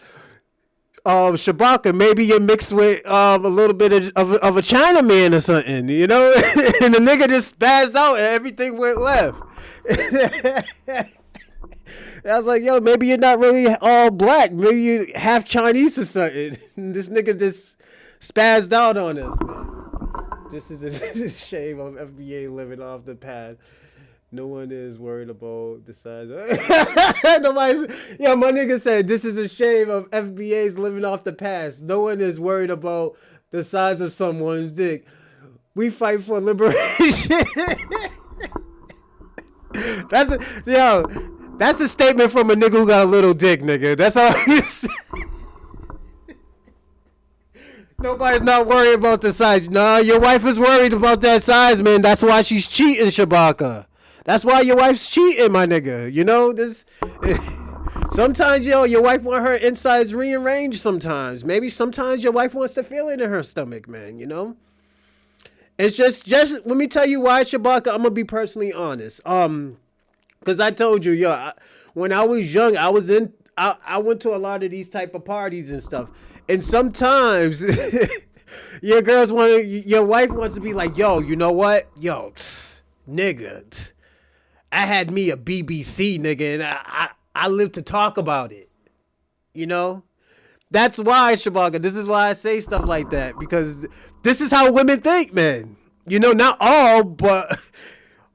Shabaka, maybe you're mixed with a little bit of a Chinaman or something, you know? And the nigga just spazzed out and everything went left. I was like, yo, maybe you're not really all black. Maybe you half Chinese or something. This nigga just spazzed out on us, man. This is a shame of FBA living off the past. No one is worried about the size of... Nobody's... Yo, my nigga said, this is a shame of FBA's living off the past. No one is worried about the size of someone's dick. We fight for liberation. That's a statement from a nigga who got a little dick, nigga. That's all he's. Nobody's not worried about the size. Nah, your wife is worried about that size, man. That's why she's cheating, Shabaka. That's why your wife's cheating, my nigga. You know, this. Sometimes, your wife want her insides rearranged sometimes. Maybe sometimes your wife wants to feel it in her stomach, man, you know? It's just let me tell you why, Shabaka. I'm gonna be personally honest. Cause I told you, when I was young, I went to a lot of these type of parties and stuff. And sometimes your wife wants to be like, yo, you know what? Yo, nigga, I had me a BBC, nigga, and I live to talk about it. You know? That's why, Shabaka, this is why I say stuff like that. Because this is how women think, man. You know, not all, but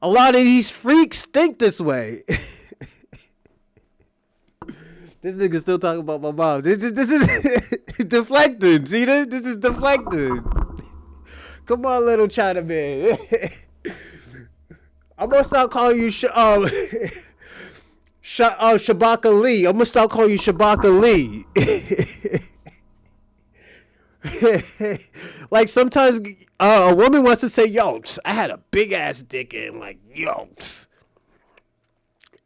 a lot of these freaks think this way. This nigga still talking about my mom. This is deflecting. See this? This is deflecting. Come on, little China man. I'm gonna start calling you Shabaka Lee. I'm gonna start calling you Shabaka Lee. Like sometimes a woman wants to say, yo, I had a big ass dick and like, yo,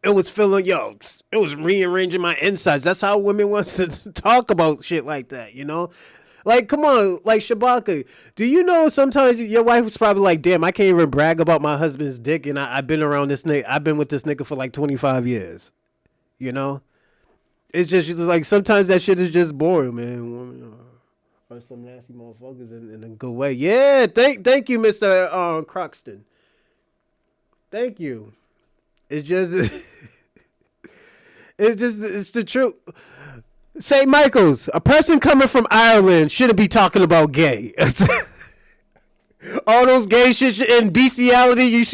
it was feeling, it was rearranging my insides. That's how women want to talk about shit like that, you know? Like, come on, like Shabaka, do you know sometimes your wife was probably like, damn, I can't even brag about my husband's dick and I've been around this nigga, I've been with this nigga for like 25 years, you know? It's just like sometimes that shit is just boring, man. Or some nasty motherfuckers in a good way. Yeah, thank you, Mr. Croxton. Thank you. It's just, it's the truth. St. Michael's, a person coming from Ireland shouldn't be talking about gay. All those gay shit and bestiality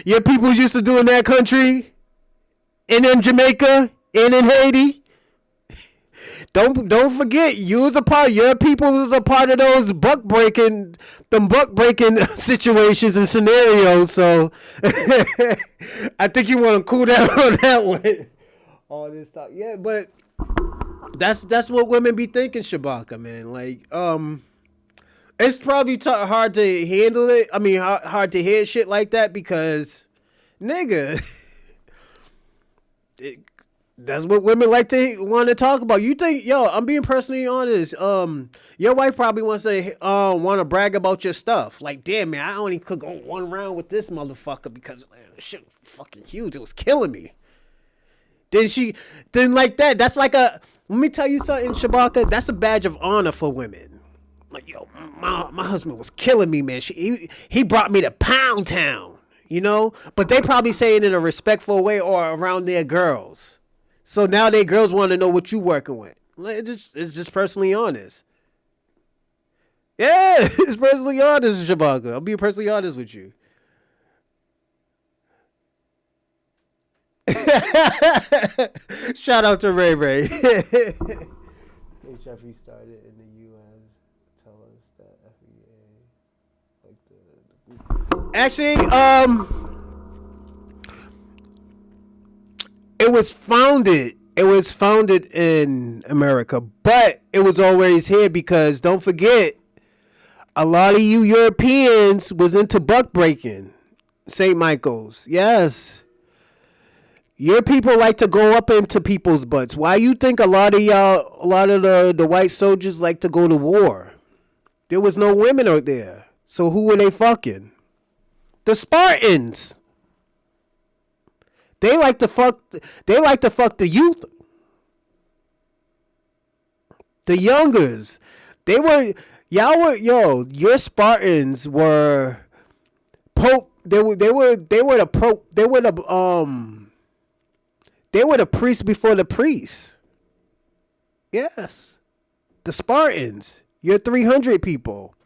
your people used to do in that country, and in Jamaica, and in Haiti. Don't forget, your people was a part of those buck breaking situations and scenarios. So I think you want to cool down on that one. All this stuff, yeah, but that's what women be thinking, Shabaka, man. Like, it's probably hard to handle it. I mean, hard to hear shit like that because, nigga. That's what women want to talk about. You think, I'm being personally honest. Your wife probably wants to want to brag about your stuff. Like, damn, man, I only could go one round with this motherfucker because shit was fucking huge. It was killing me. Then like that. That's like let me tell you something, Shabaka. That's a badge of honor for women. Like, my husband was killing me, man. He brought me to Pound Town, you know. But they probably say it in a respectful way or around their girls. So now they girls want to know what you working with. It's just personally honest. Yeah, it's personally honest, Shabaka. I'll be personally honest with you. Shout out to Ray Ray. HFE started in the U.S. Tell us that FBA actually, It was founded in America, but it was always here because don't forget, a lot of you Europeans was into buck breaking. St. Michael's, yes. Your people like to go up into people's butts. Why you think a lot of the white soldiers like to go to war? There was no women out there. So who were they fucking? The Spartans. They like to fuck the youth. The youngers. Your Spartans were Pope. They were the priests before the priests. Yes. The Spartans. You're 300 people.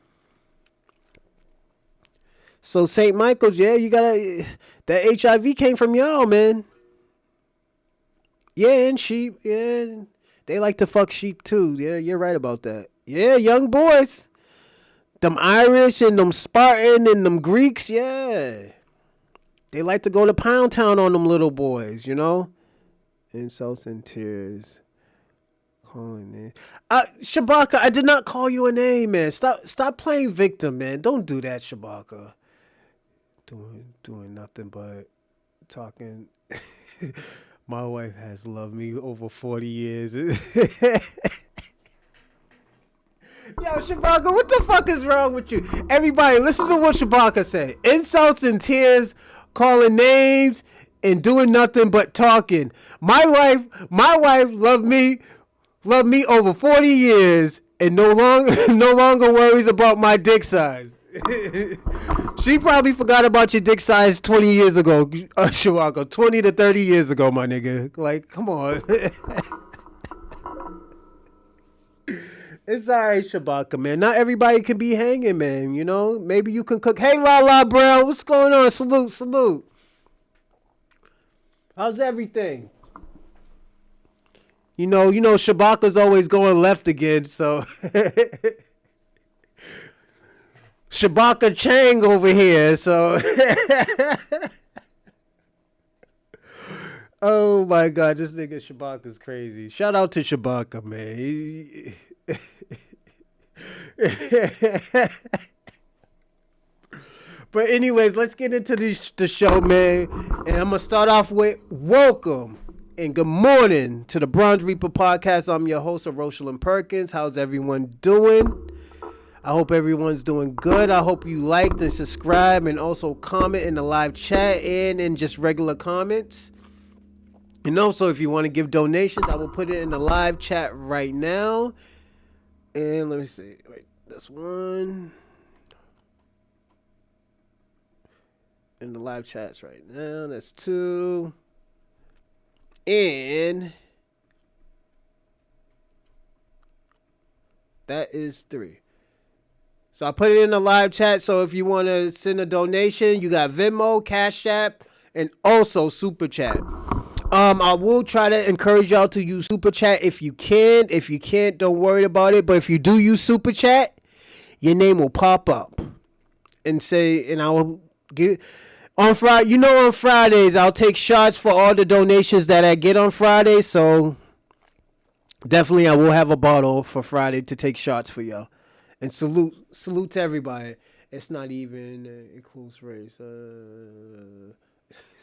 So St. Michael's, yeah, you gotta. That HIV came from y'all, man. Yeah, and sheep. Yeah, they like to fuck sheep too. Yeah, you're right about that. Yeah, young boys. Them Irish and them Spartan and them Greeks, yeah. They like to go to Pound Town on them little boys, you know? Insults and tears. Calling name. Shabaka, I did not call you a name, man. Stop playing victim, man. Don't do that, Shabaka. Doing nothing but talking. My wife has loved me over 40 years. Yo, Shabaka, what the fuck is wrong with you? Everybody, listen to what Shabaka said. Insults and tears, calling names, and doing nothing but talking. My wife loved me over 40 years and no longer worries about my dick size. She probably forgot about your dick size 20 years ago, Shabaka. 20 to 30 years ago, my nigga. Like, come on. It's alright, Shabaka, man. Not everybody can be hanging, man. You know, maybe you can cook. Hey, La Brown, what's going on? Salute. How's everything? You know, Shabaka's always going left again, so Shabaka Chang over here, so oh my God, this nigga Shabaka's crazy. Shout out to Shabaka, man. But anyways, let's get into the show, man. And I'm gonna start off with welcome and good morning to the Bronze Reaper Podcast. I'm your host, Rosalind Perkins. How's everyone doing? I hope everyone's doing good. I hope you liked and subscribe and also comment in the live chat and in just regular comments. And also, if you want to give donations, I will put it in the live chat right now. And let me see. Wait, that's one. In the live chats right now. That's two. And that is three. So I put it in the live chat. So if you want to send a donation, you got Venmo, Cash App, and also Super Chat. I will try to encourage y'all to use Super Chat if you can. If you can't, don't worry about it. But if you do use Super Chat, your name will pop up and say, and I will give on Friday. You know, on Fridays I'll take shots for all the donations that I get on Friday. So definitely, I will have a bottle for Friday to take shots for y'all. And salute to everybody. It's not even a close race.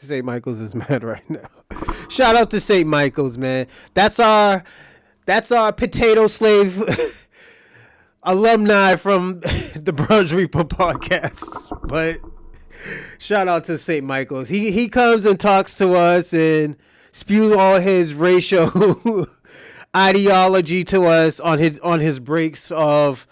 St. Michael's is mad right now. Shout out to St. Michael's, man. That's our potato slave alumni from the Bronze Reaper podcast. But shout out to St. Michael's. He comes and talks to us and spews all his racial ideology to us on his breaks of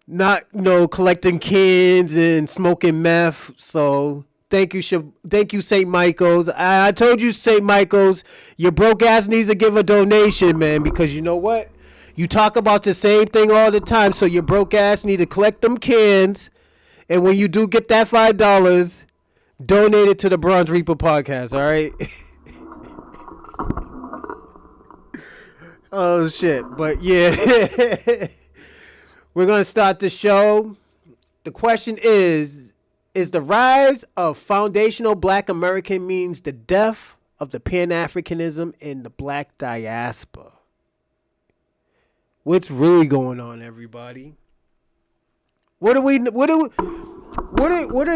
not collecting cans and smoking meth. So thank you St. Michael's. I told you, St. Michael's, your broke ass needs to give a donation, man, because you know what? You talk about the same thing all the time, so your broke ass need to collect them cans, and when you do get that $5, donate it to the Bronze Reaper podcast, all right? Oh shit, but yeah. We're going to start the show. The question is the rise of foundational Black American means the death of the Pan-Africanism in the Black diaspora? What's really going on, everybody? What are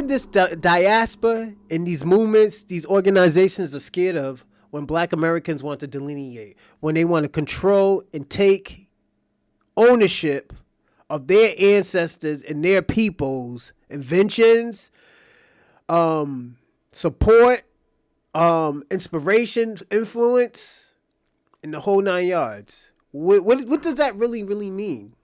this diaspora and these movements, these organizations are scared of when Black Americans want to delineate, when they want to control and take ownership of their ancestors and their people's inventions, support, inspiration, influence, and the whole 9 yards. What does that really mean?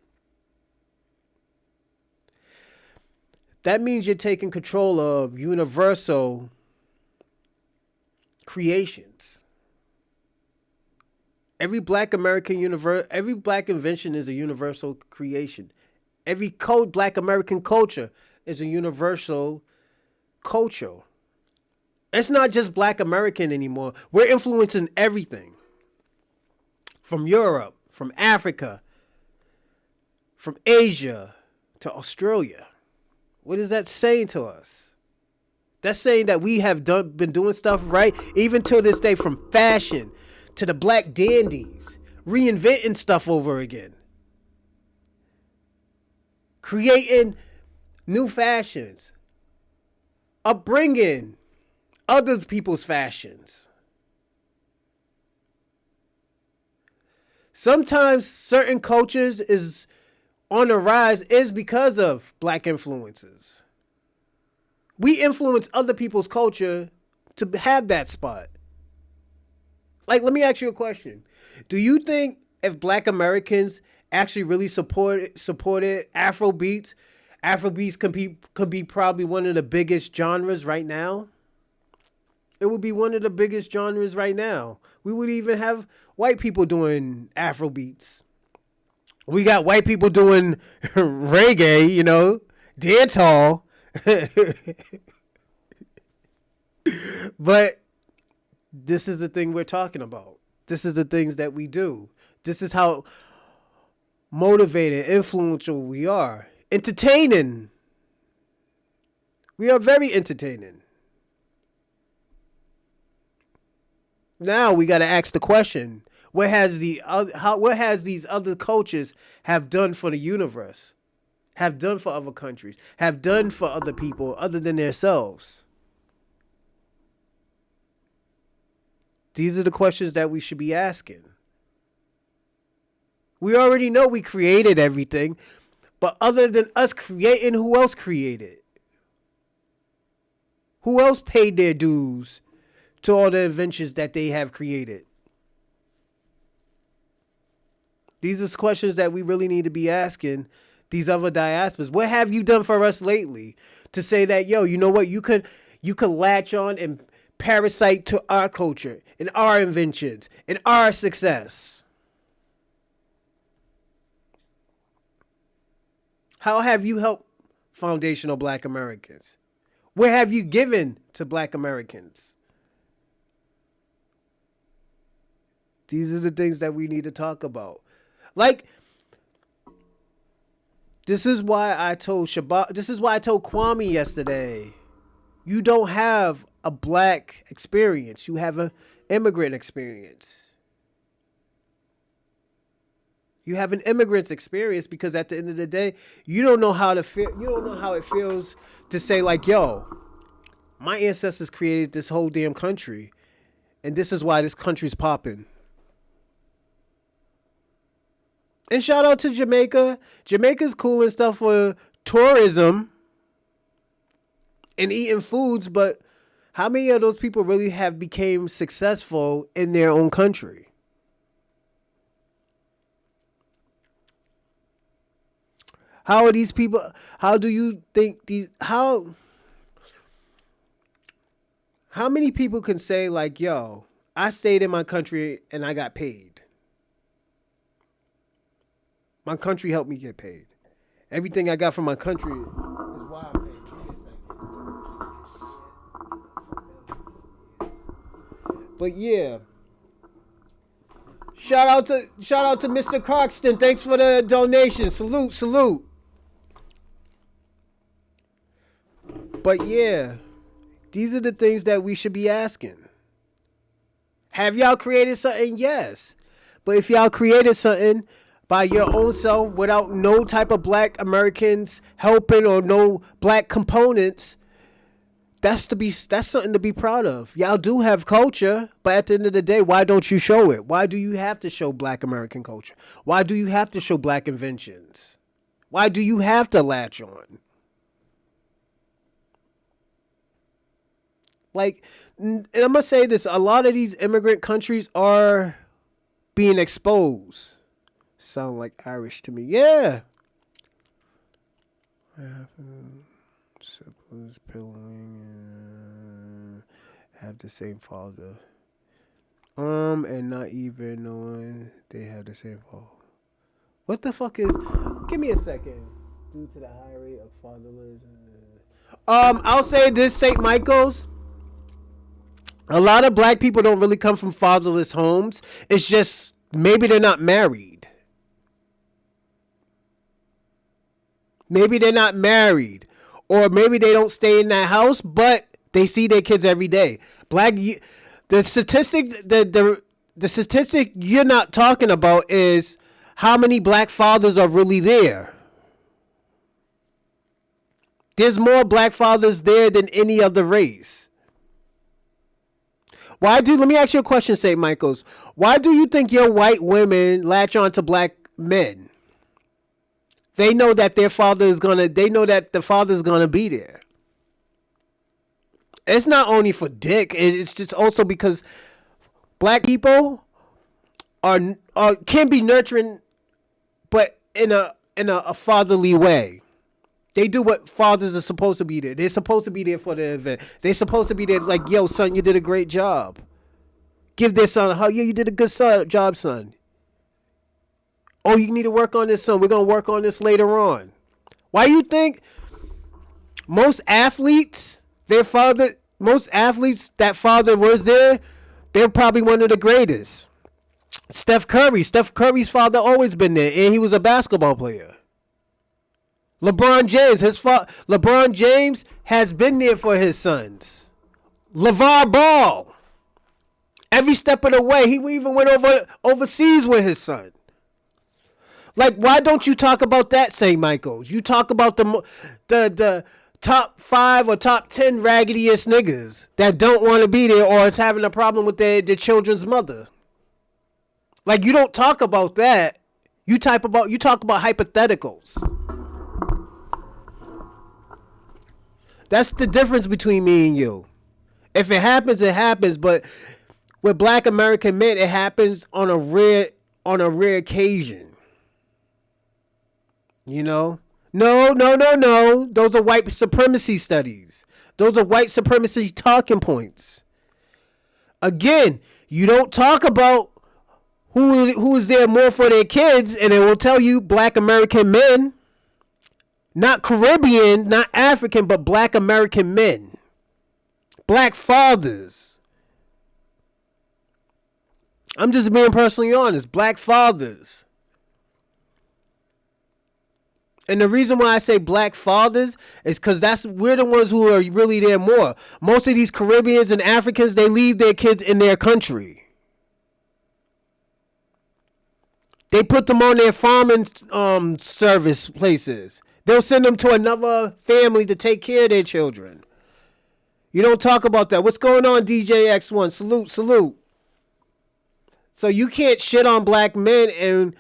That means you're taking control of universal creations. Every Black invention is a universal creation. Every Black American culture is a universal culture. It's not just Black American anymore. We're influencing everything. From Europe, from Africa, from Asia to Australia. What is that saying to us? That's saying that we have been doing stuff right, even till this day, from fashion to the black dandies, reinventing stuff over again, creating new fashions, upbringing other people's fashions. Sometimes certain cultures is on the rise is because of black influences. We influence other people's culture to have that spot. Like, let me ask you a question. Do you think if black Americans actually really supported Afrobeats could be probably one of the biggest genres right now? It would be one of the biggest genres right now. We would even have white people doing Afrobeats. We got white people doing reggae, dancehall. But this is the thing we're talking about. This is the things that we do. This is how motivated, influential we are. Entertaining. We are very entertaining. Now we got to ask the question: what has these other cultures have done for the universe, have done for other countries, have done for other people other than themselves? These are the questions that we should be asking. We already know we created everything, but other than us creating, who else created? Who else paid their dues to all the inventions that they have created? These are questions that we really need to be asking these other diasporas. What have you done for us lately to say that, yo, you know what, you could latch on and parasite to our culture and our inventions and our success? How have you helped foundational black Americans? What have you given to black Americans? These are the things that we need to talk about. Like, this is why I told Kwame yesterday, you don't have a black experience. You have an immigrant experience. You have an immigrant's experience because at the end of the day, you don't know how to feel. You don't know how it feels to say like, yo, my ancestors created this whole damn country, and this is why this country's popping. And shout out to Jamaica. Jamaica's cool and stuff for tourism and eating foods, but how many of those people really have became successful in their own country? How are these people, how do you think how many people can say like, yo, I stayed in my country and I got paid. My country helped me get paid. Everything I got from my country is why I'm paid. But yeah. Shout out to Mr. Croxton. Thanks for the donation. Salute. But yeah, these are the things that we should be asking. Have y'all created something? Yes. But if y'all created something by your own self without no type of black Americans helping or no black components, that's something to be proud of. Y'all do have culture, but at the end of the day, why don't you show it? Why do you have to show black American culture? Why do you have to show black inventions? Why do you have to latch on? Like, and I'm going to say this, a lot of these immigrant countries are being exposed. Sound like Irish to me. Yeah. Siblings, pilling, have the same father. And not even knowing they have the same father. What the fuck is... Give me a second. Due to the high rate of fatherless... I'll say this, St. Michael's. A lot of black people don't really come from fatherless homes. It's just maybe they're not married. Maybe they're not married. or maybe they don't stay in that house, but they see their kids every day. The statistic you're not talking about is how many black fathers are really there. There's more black fathers there than any other race. Let me ask you a question, St. Michael's. Why do you think your white women latch on to black men? They know that the father's gonna be there. It's not only for dick, it's just also because black people can be nurturing, but in a fatherly way. They do what fathers are supposed to be there. They're supposed to be there for the event. They're supposed to be there like, yo, son, you did a great job. Give their son a hug. Yeah, you did a good job, son. Oh, you need to work on this, son. We're going to work on this later on. Why you think most athletes, that father was there, they're probably one of the greatest. Steph Curry's father always been there, and he was a basketball player. LeBron James has been there for his sons. LeVar Ball, every step of the way, he even went overseas with his son. Like, why don't you talk about that, St. Michael's? You talk about the top 5 or top 10 raggediest niggas that don't want to be there or is having a problem with their children's mother. Like, you don't talk about that. You talk about hypotheticals. That's the difference between me and you. If it happens, it happens. But with black American men, it happens on a rare occasion. You know? No. Those are white supremacy studies. Those are white supremacy talking points. Again, you don't talk about who is there more for their kids, and it will tell you black American men. Not Caribbean, not African, but black American men. Black fathers. I'm just being personally honest. Black fathers. And the reason why I say black fathers is because we're the ones who are really there more. Most of these Caribbeans and Africans, they leave their kids in their country. They put them on their farming service places. They'll send them to another family to take care of their children. You don't talk about that. What's going on, DJ X1? Salute. So you can't shit on black men, and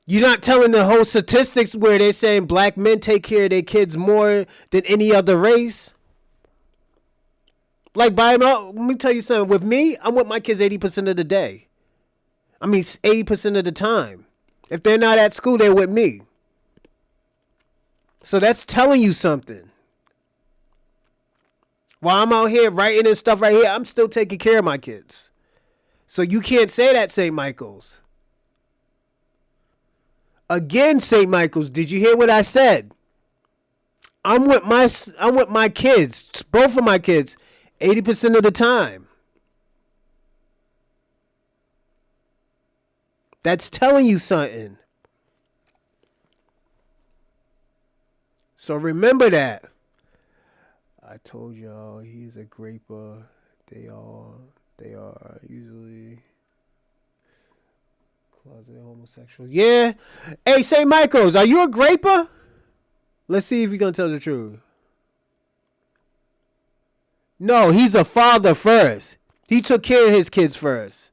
you're not telling the whole statistics where they're saying black men take care of their kids more than any other race. Like, let me tell you something. With me, I'm with my kids 80% of the day. 80% of the time. If they're not at school, they're with me. So that's telling you something. While I'm out here writing and stuff right here, I'm still taking care of my kids. So you can't say that, St. Michael's. Again, St. Michael's, did you hear what I said? I'm with my kids, both of my kids, 80% of the time. That's telling you something. So remember that. I told y'all he's a graper. They are usually closet homosexual. Yeah. Hey, St. Michael's, are you a graper? Let's see if you're going to tell the truth. No, he's a father first. He took care of his kids first.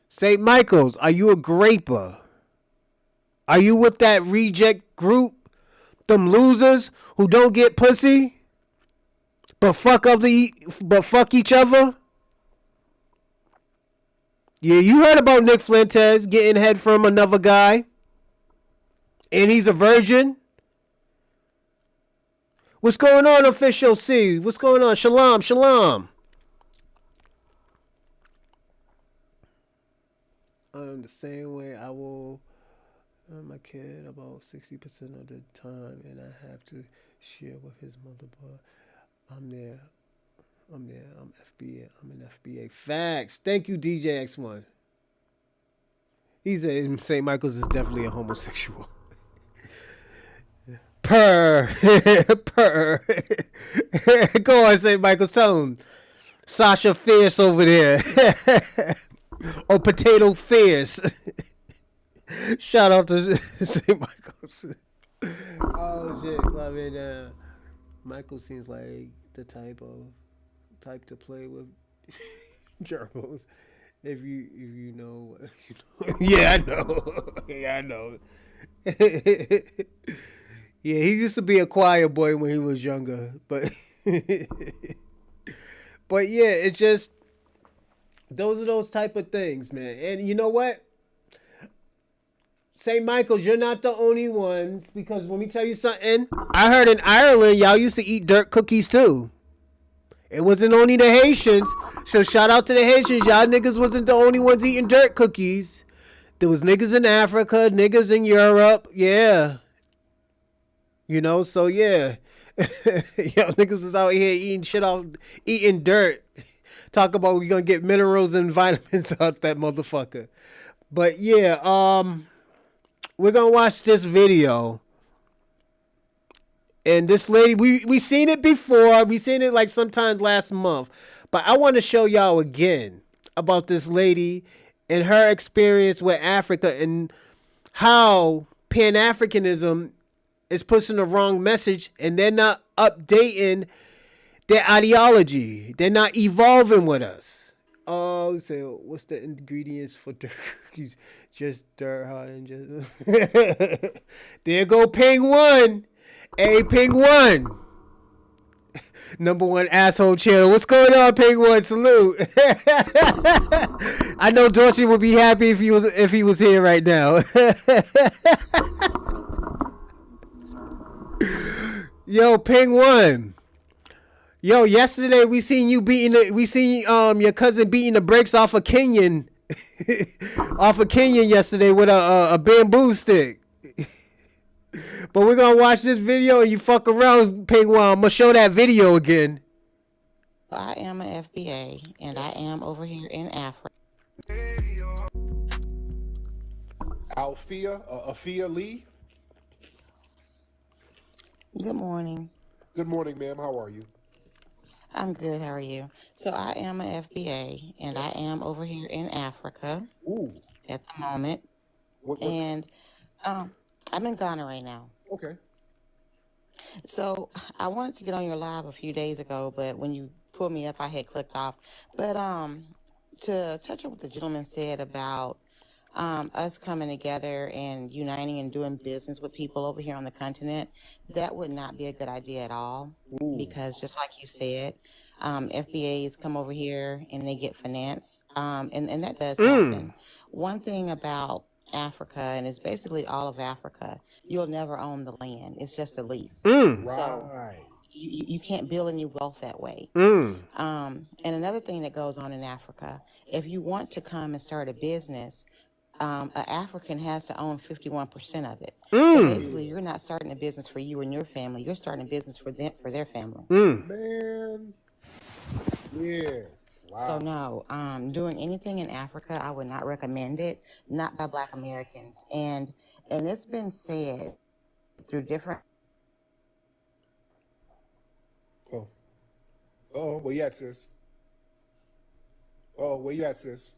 St. Michael's, are you a graper? Are you with that reject group? Them losers who don't get pussy, but fuck each other? Yeah, you heard about Nick Fuentes getting head from another guy, and he's a virgin. What's going on, Official C? What's going on? Shalom. I'm the same way. I will my kid about 60% of the time, and I have to share with his mother, but I'm there. I'm FBA. I'm an FBA. Facts. Thank you, DJ X1. He said St. Michael's is definitely a homosexual. Per. Per. Go on, St. Michael's. Tell him. Sasha Fierce over there. Or Potato Fierce. Shout out to St. Michael's. Oh, shit. I mean, Michael seems like the type to play with gerbils. If you know, yeah, I know. Yeah, I know. Yeah, he used to be a choir boy when he was younger, but but yeah, it's just those are those type of things, man. And you know what? St. Michael's, you're not the only ones, because let me tell you something. I heard in Ireland, y'all used to eat dirt cookies too. It wasn't only the Haitians. So shout out to the Haitians. Y'all niggas wasn't the only ones eating dirt cookies. There was niggas in Africa, niggas in Europe. Yeah. You know, so yeah. Y'all niggas was out here eating dirt. Talk about we gonna get minerals and vitamins out that motherfucker. But yeah, we're gonna watch this video. And this lady, we seen it before. We seen it like sometime last month. But I want to show y'all again about this lady and her experience with Africa and how Pan-Africanism is pushing the wrong message, and they're not updating their ideology. They're not evolving with us. Oh, so what's the ingredients for dirt cookies? Just dirt, hot, and just... There go Ping 1. Hey, Ping 1. Number 1 asshole channel. What's going on, Ping 1? Salute. I know Dorsey would be happy if he was here right now. Yo, Ping 1. Yo, yesterday we seen your cousin beating the brakes off of Kenyan yesterday with a bamboo stick. But we're gonna watch this video and you fuck around, Penguin. I'm gonna show that video again. I am an FBA and I am over here in Africa. Afia Lee. Good morning. Good morning, ma'am. How are you? I'm good. How are you? So I am an FBA and I am over here in Africa. Ooh. At the moment. And I'm in Ghana right now. Okay. So I wanted to get on your live a few days ago, but when you pulled me up, I had clicked off. But to touch on what the gentleman said about us coming together and uniting and doing business with people over here on the continent, that would not be a good idea at all. Ooh. Because just like you said, FBAs come over here and they get finance, and that does happen. One thing about Africa, and it's basically all of Africa, you'll never own the land. It's just a lease. So you can't build any wealth that way. And another thing that goes on in Africa, if you want to come and start a business, an African has to own 51% of it. So basically, you're not starting a business for you and your family. You're starting a business for their family. Man. Yeah. Wow. So no, doing anything in Africa, I would not recommend it. Not by Black Americans. And it's been said through different. Where you at, sis? Where you at, sis?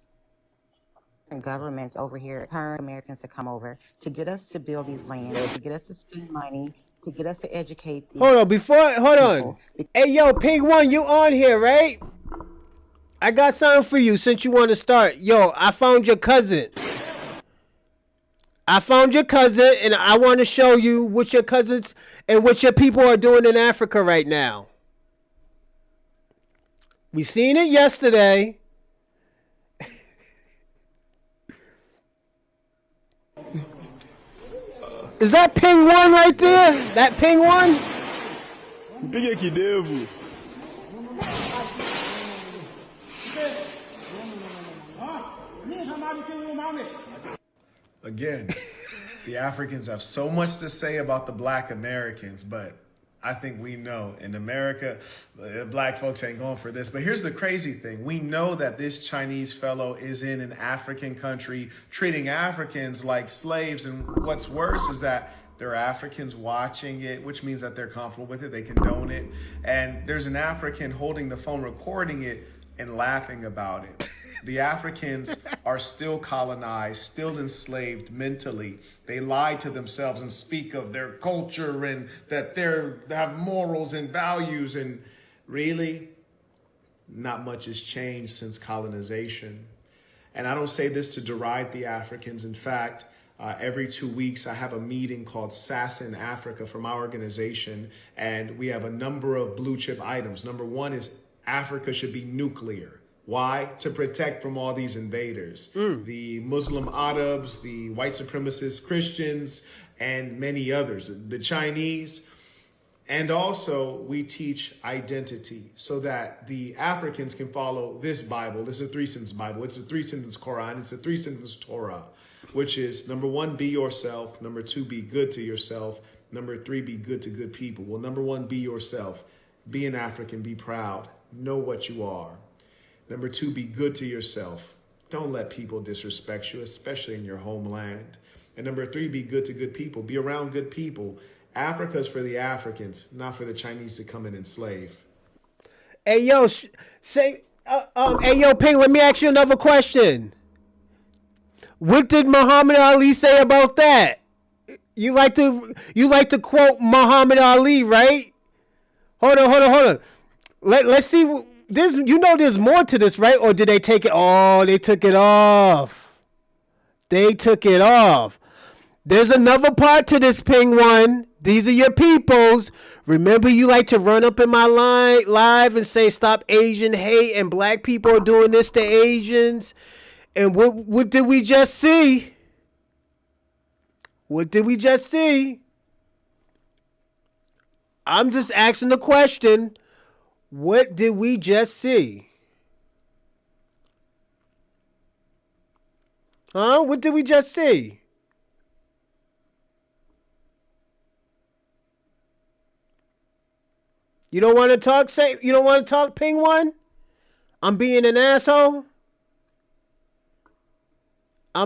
Governments over here, encourage Americans to come over to get us to build these lands, to get us to spend money, to get us to educate these Hold on. Hey, yo, Ping 1, you on here, right? I got something for you since you want to start. Yo, I found your cousin. And I want to show you what your cousins and what your people are doing in Africa right now. We seen it yesterday. Is that Ping 1 right there? That Ping 1? Again, the Africans have so much to say about the Black Americans, but I think we know in America, Black folks ain't going for this. But here's the crazy thing. We know that this Chinese fellow is in an African country treating Africans like slaves. And what's worse is that There are Africans watching it, which means that they're comfortable with it. They condone it. And there's an African holding the phone, recording it, and laughing about it. The Africans are still colonized, still enslaved mentally. They lie to themselves and speak of their culture and that they have morals and values. And really, not much has changed since colonization. And I don't say this to deride the Africans. In fact, every 2 weeks, I have a meeting called SAS in Africa from our organization. And we have a number of blue chip items. Number one is Africa should be nuclear. Why? To protect from all these invaders. The Muslim Arabs, the white supremacist Christians, and many others. The Chinese. And also, we teach identity so that the Africans can follow this Bible. This is a 3-sentence Bible. It's a 3-sentence Quran. It's a 3-sentence Torah, which is, number one, be yourself. Number two, be good to yourself. Number three, be good to good people. Well, number one, be yourself. Be an African. Be proud. Know what you are. Number two, be good to yourself. Don't let people disrespect you, especially in your homeland. And number three, be good to good people. Be around good people. Africa's for the Africans, not for the Chinese to come and enslave. Hey yo, hey yo, Ping. Let me ask you another question. What did Muhammad Ali say about that? You like to quote Muhammad Ali, right? Hold on. Let's see. There's more to this, right? Or did they take it? Oh, they took it off. There's another part to this, Ping One. These are your peoples. Remember, you like to run up in my live and say, stop Asian hate, and black people are doing this to Asians. And what did we just see? I'm just asking the question. What did we just see? Huh? What did we just see? You don't want to talk? You don't want to talk, Ping One? I'm being an asshole? I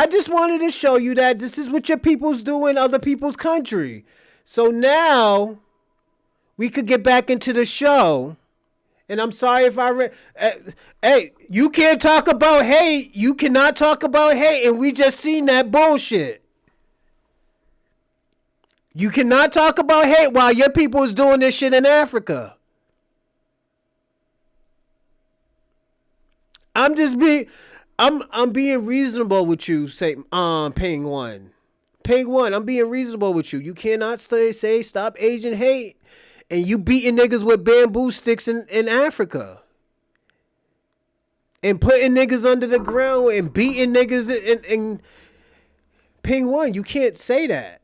just wanted to show you that this is what your people's do in other people's country. So now we could get back into the show. And I'm sorry if hey, you can't talk about hate. You cannot talk about hate. And we just seen that bullshit. You cannot talk about hate while your people is doing this shit in Africa. I'm being reasonable with you, Ping One. Ping One, I'm being reasonable with you. You cannot say stop Asian hate and you beating niggas with bamboo sticks in Africa. And putting niggas under the ground and beating niggas in Ping One, you can't say that.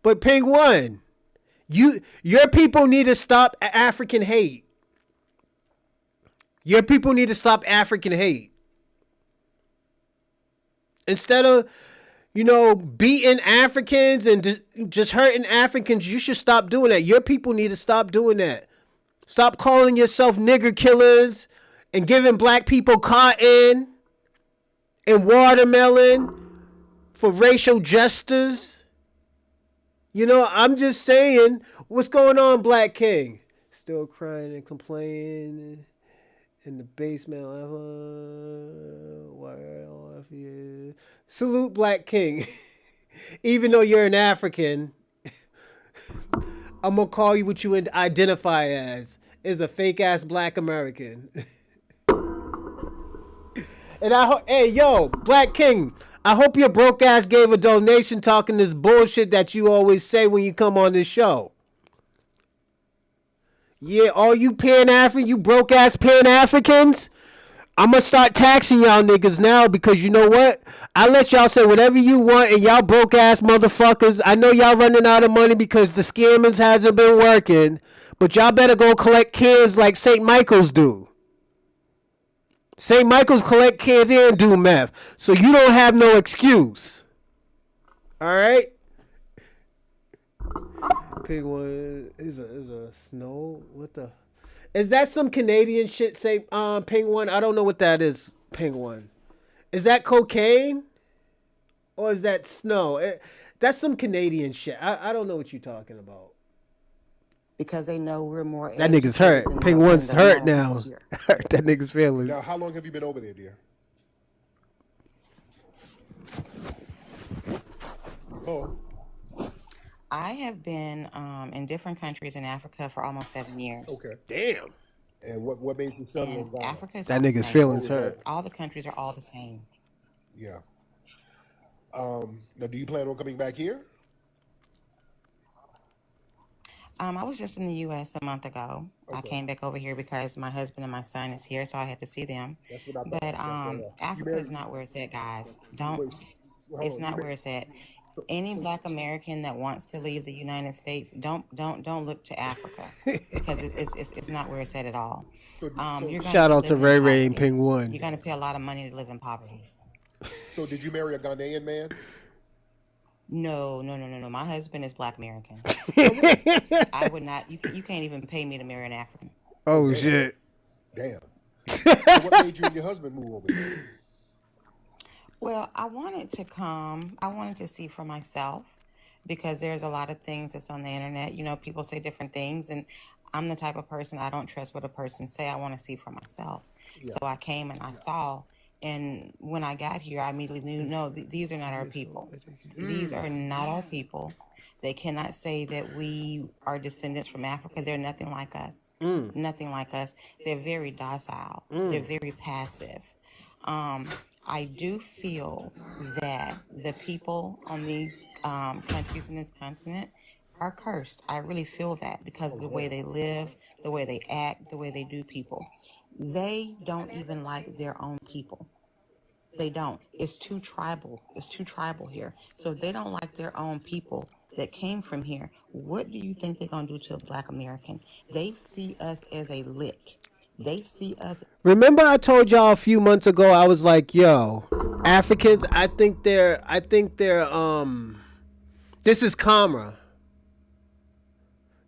But Ping One, your people need to stop African hate. Your people need to stop African hate. Instead of, beating Africans and just hurting Africans, you should stop doing that. Your people need to stop doing that. Stop calling yourself nigger killers and giving black people cotton and watermelon for racial justice. I'm just saying, what's going on, Black King? Still crying and complaining in the basement. Salute, Black King. Even though you're an African, I'm going to call you what you identify as. Is a fake-ass black American. And hey, yo, Black King, I hope your broke ass gave a donation talking this bullshit that you always say when you come on this show. Yeah, all you you broke ass Pan-Africans, I'm going to start taxing y'all niggas now because you know what? I let y'all say whatever you want and y'all broke ass motherfuckers. I know y'all running out of money because the scammers hasn't been working, but y'all better go collect kids like St. Michael's do. St. Michael's collect kids and do meth. So you don't have no excuse. All right? Pig one is a snow. What the? Is that some Canadian shit? Say, Ping One. I don't know what that is. Penguin. Is that cocaine or is that snow? That's some Canadian shit. I don't know what you're talking about. because they know we're more That nigga's educated hurt. than Penguin's the hurt normal people now. here. Hurt that nigga's feelings. Now, how long have you been over there, dear? Oh, I have been in different countries in Africa for almost 7 years. okay. Damn. And what made you settle in And Ghana? Africa is That all the nigga's same. feelings hurt. All the countries are all the same. Yeah. Now, do you plan on coming back here? I was just in the U.S. a month ago. I Okay. came back over here because my husband and my son is here, so I had to see them. That's what I thought. But That's what You Africa married? is not where it's at, guys. Don't. Wait, hold It's on. not where it's at. Any Black American that wants to leave the United States, don't look to Africa because it's not where it's at all. So, You're going Shout to out to live in Ray Ray and poverty. Penguin. You're going to pay a lot of money to live in poverty. so did you marry a Ghanaian man? No. My husband is Black American. I would not. You can't even pay me to marry an African. Oh Damn. shit. Damn. So what made you and your husband move over there? Well, I wanted to come. I wanted to see for myself because there's a lot of things that's on the internet. You know, people say different things, and I'm the type of person I don't trust what a person say. I want to see for myself. Yeah. So I came and I saw, and when I got here, I immediately knew, no, these are not our people. These are not our people. They cannot say that we are descendants from Africa. They're nothing like us. Nothing like us. They're very docile. They're very passive. I do feel that the people on these countries in this continent are cursed. I really feel that because of the way they live, the way they act, the way they do people. They don't even like their own people. They don't. It's too tribal. It's too tribal here. So if they don't like their own people that came from here, what do you think they're going to do to a Black American? They see us as a lick. They see us. Remember I told y'all a few months ago, I was like, yo, Africans, I think they're this is karma.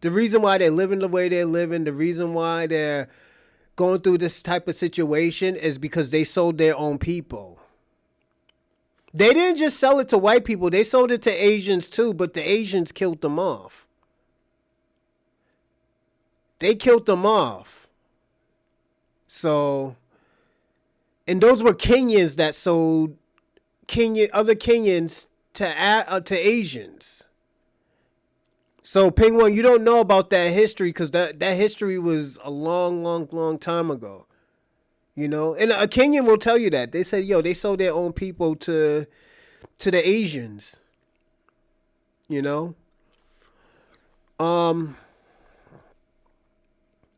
The reason why they're living the way they're living, the reason why they're going through this type of situation is because they sold their own people. They didn't just sell it to white people, they sold it to Asians too, but the Asians killed them off. They killed them off. So, and those were Kenyans that sold other Kenyans to Asians. So, Penguin, you don't know about that history because that history was a long time ago. You know, and a Kenyan will tell you that. They said, yo, they sold their own people to the Asians. You know?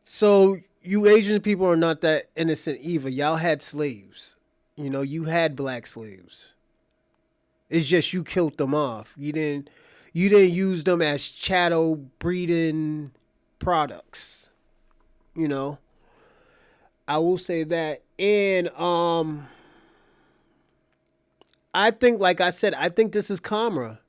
So you Asian people are not that innocent either. Y'all had slaves. You know, you had black slaves. It's just you killed them off. You didn't use them as chattel breeding products. You know? I will say that. And I think, like I said, I think this is karma.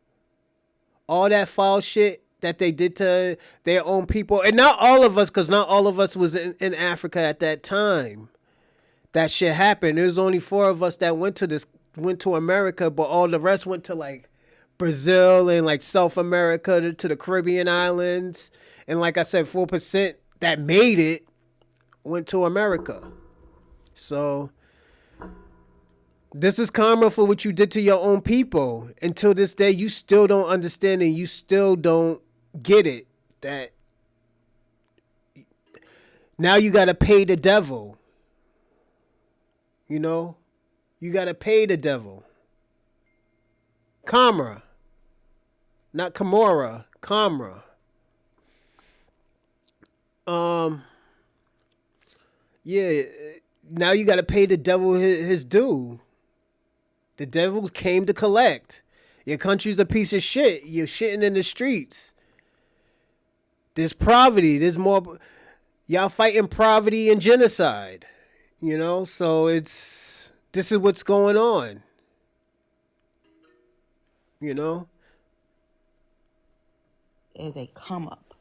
All that foul shit that they did to their own people. And not all of us, because not all of us was in Africa at that time. That shit happened. There was only 4 of us that went to America, but all the rest went to like Brazil and like South America to the Caribbean islands. And like I said, 4% that made it went to America. So this is karma for what you did to your own people. Until this day, you still don't understand and you still don't get it. That now you got to pay the devil. You know? You got to pay the devil. Karma. Not Kamora. Karma. Yeah, now you got to pay the devil his due. The devil came to collect. Your country's a piece of shit. You're shitting in the streets. There's poverty. There's more. Y'all fighting poverty and genocide. You know, so this is what's going on. You know? As a come up.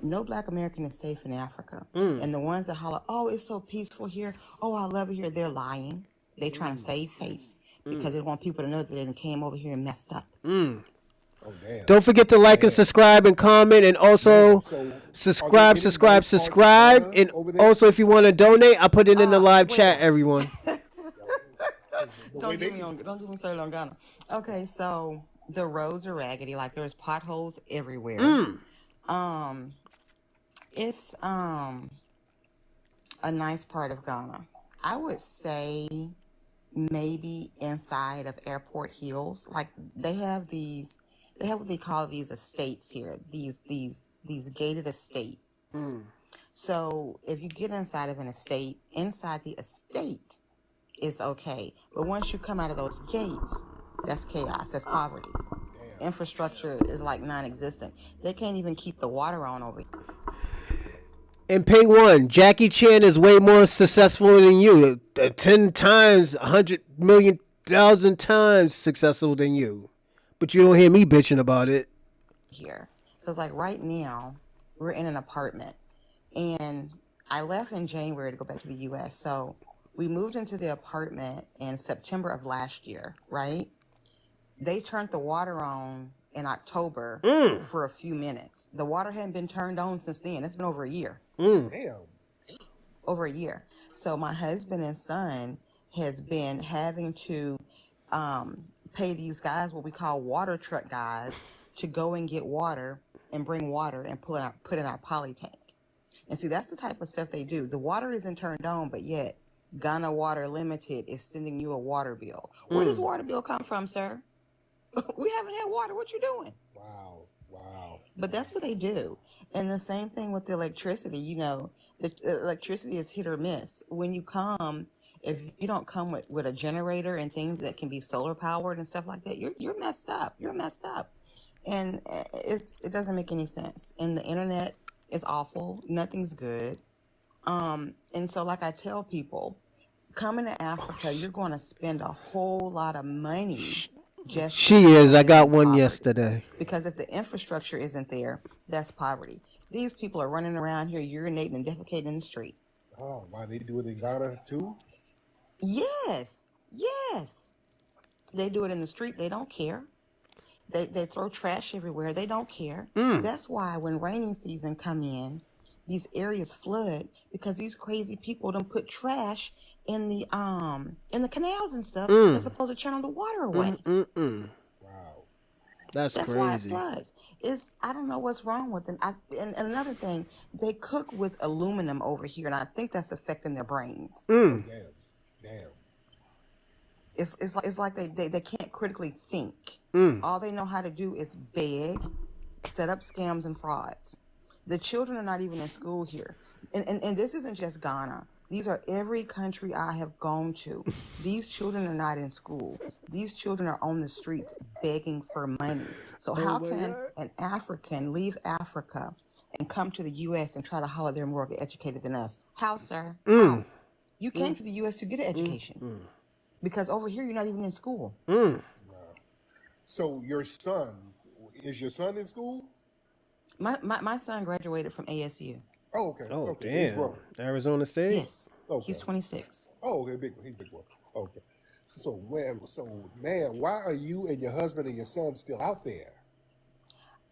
no Black American is safe in Africa. And the ones that holler, oh, it's so peaceful here. Oh, I love it here. They're lying. They trying to save face because they want people to know that they came over here and messed up. Oh, damn. Don't forget to like and subscribe and comment, and also So, subscribe. are there any nice parts of Ghana And over there? also, if you want to donate, I put it in the live wait. chat, everyone. Don't get me started on Ghana. Okay, so the roads are raggedy. Like there's potholes everywhere. It's a nice part of Ghana. I would say maybe inside of Airport Hills. Like they have what they call these estates here. These gated estates. So if you get inside of an estate, inside the estate is okay. But once you come out of those gates, that's chaos. That's poverty. Infrastructure is like non-existent. They can't even keep the water on over here. And pay one, Jackie Chan is way more successful than you. 10 times, 100 million, 1,000 times successful than you. But you don't hear me bitching about it. Here. Because like right now, we're in an apartment. And I left in January to go back to the U.S. So we moved into the apartment in September of last year, right? They turned the water on in October for a few minutes. The water hadn't been turned on since then. It's been over a year. Damn. Over a year. So my husband and son has been having to pay these guys, what we call water truck guys, to go and get water and bring water and put in our poly tank. And see, that's the type of stuff they do. The water isn't turned on, but yet Ghana Water Limited is sending you a water bill. Where does water bill come from, sir? We haven't had water. What you doing? Wow. But that's what they do. And the same thing with the electricity. You know, the electricity is hit or miss. When you come, if you don't come with a generator and things that can be solar powered and stuff like that, you're messed up. You're messed up. And it doesn't make any sense. And the internet is awful. Nothing's good. And so like I tell people, coming to Africa, you're going to spend a whole lot of money. She is. I got one yesterday. Because if the infrastructure isn't there, that's poverty. These people are running around here urinating and defecating in the street. Oh, why they do it in Ghana too? Yes. They do it in the street. They don't care. They throw trash everywhere. They don't care. That's why when rainy season come in, these areas flood because these crazy people don't put trash in the canals and stuff. They're supposed to channel the water away. Wow. That's crazy. Why it floods. I don't know what's wrong with them. And another thing, they cook with aluminum over here, and I think that's affecting their brains. Damn. It's like they can't critically think. All they know how to do is beg, set up scams and frauds. The children are not even in school here. And this isn't just Ghana. These are every country I have gone to. These children are not in school. These children are on the streets begging for money. So how can an African leave Africa and come to the U.S. and try to holler they're more educated than us? How, sir? How? You came to the U.S. to get an education. Because over here, you're not even in school. So is your son in school? My son graduated from ASU. Oh, okay. Oh, okay. So he's damn. grown. Arizona State? Yes. Okay. He's 26. Oh, okay, he's big one. Okay. So man, why are you and your husband and your son still out there?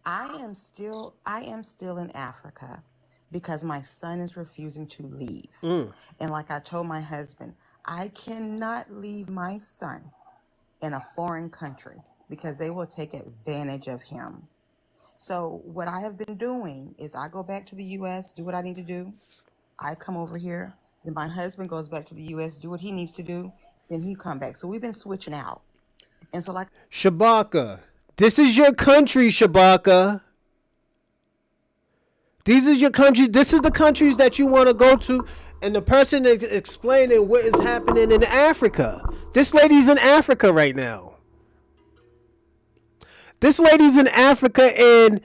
I am still in Africa because my son is refusing to leave. And like I told my husband, I cannot leave my son in a foreign country because they will take advantage of him. So what I have been doing is I go back to the U.S., do what I need to do. I come over here. Then my husband goes back to the U.S., do what he needs to do. Then he come back. So we've been switching out. And so like... Shabaka, this is your country, Shabaka. These are your country. This is the countries that you want to go to. And the person is explaining what is happening in Africa. This lady's in Africa right now. This lady's in Africa and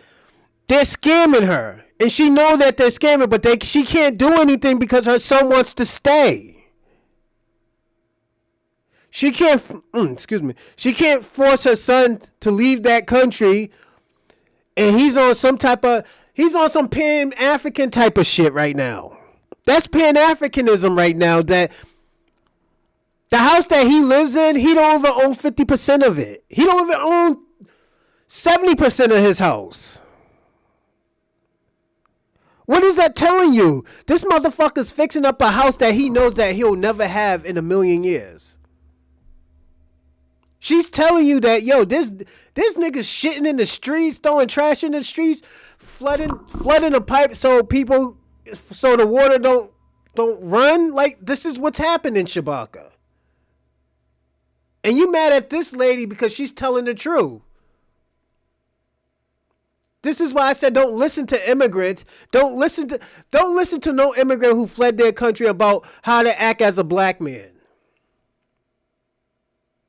they're scamming her. And she know that they're scamming, but she can't do anything because her son wants to stay. She can't, she can't force her son to leave that country. And he's on some type of, He's on some Pan-African type of shit right now. That's Pan-Africanism right now. That the house that he lives in, he don't even own 50% of it. He don't even own 70% of his house. What is that telling you? This motherfucker's fixing up a house that he knows that he'll never have in a million years. She's telling you that, yo, this nigga's shitting in the streets, throwing trash in the streets, flooding the pipe so the water don't run. Like, this is what's happening, Shabaka. And you mad at this lady because she's telling the truth. This is why I said don't listen to immigrants. Don't listen to no immigrant who fled their country about how to act as a black man.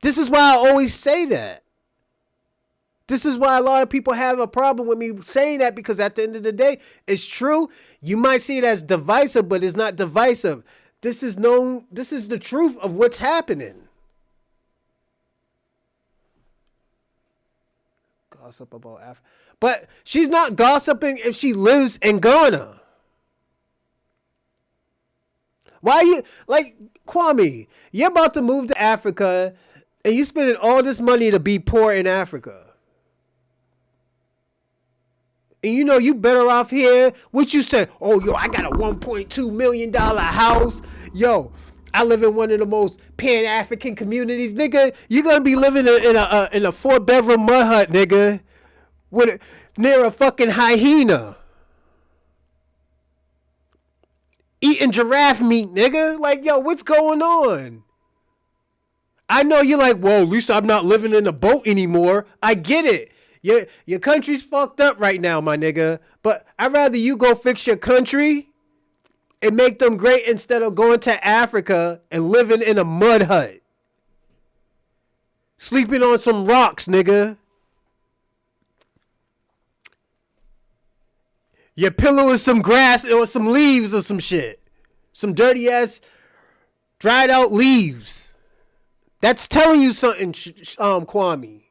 This is why I always say that. This is why a lot of people have a problem with me saying that, because at the end of the day, it's true. You might see it as divisive, but it's not divisive. This is the truth of what's happening. Gossip about Africa. But she's not gossiping if she lives in Ghana. Why are you, like, Kwame, you're about to move to Africa and you spending all this money to be poor in Africa. And you know you better off here. What you say? Oh, yo, I got a $1.2 million house. Yo, I live in one of the most Pan-African communities. Nigga, you're going to be living in a 4-bedroom mud hut, nigga. Near a fucking hyena. Eating giraffe meat, nigga. Like, yo, what's going on? I know you're like, well, at least I'm not living in a boat anymore. I get it. Your country's fucked up right now, my nigga. But I'd rather you go fix your country and make them great instead of going to Africa and living in a mud hut. Sleeping on some rocks, nigga. Your pillow is some grass or some leaves or some shit. Some dirty ass dried out leaves. That's telling you something, Kwame.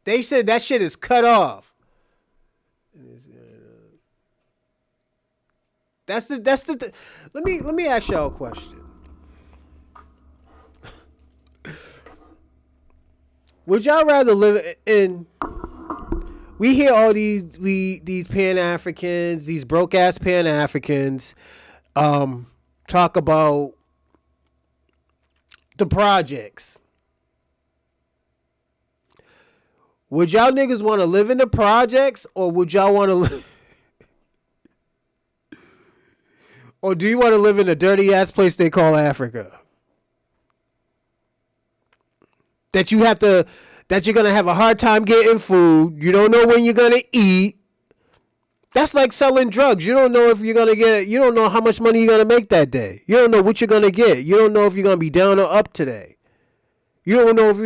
They said that shit is cut off. That's the. Let me ask y'all a question. Would y'all rather live in? We hear all these Pan-Africans, these broke ass Pan-Africans, talk about the projects. Would y'all niggas want to live in the projects, or would y'all want to live? Or do you want to live in a dirty ass place they call Africa? That you're gonna have a hard time getting food. You don't know when you're gonna eat. That's like selling drugs. You don't know if you're gonna get. You don't know how much money you're gonna make that day. You don't know what you're gonna get. You don't know if you're gonna be down or up today. You don't know if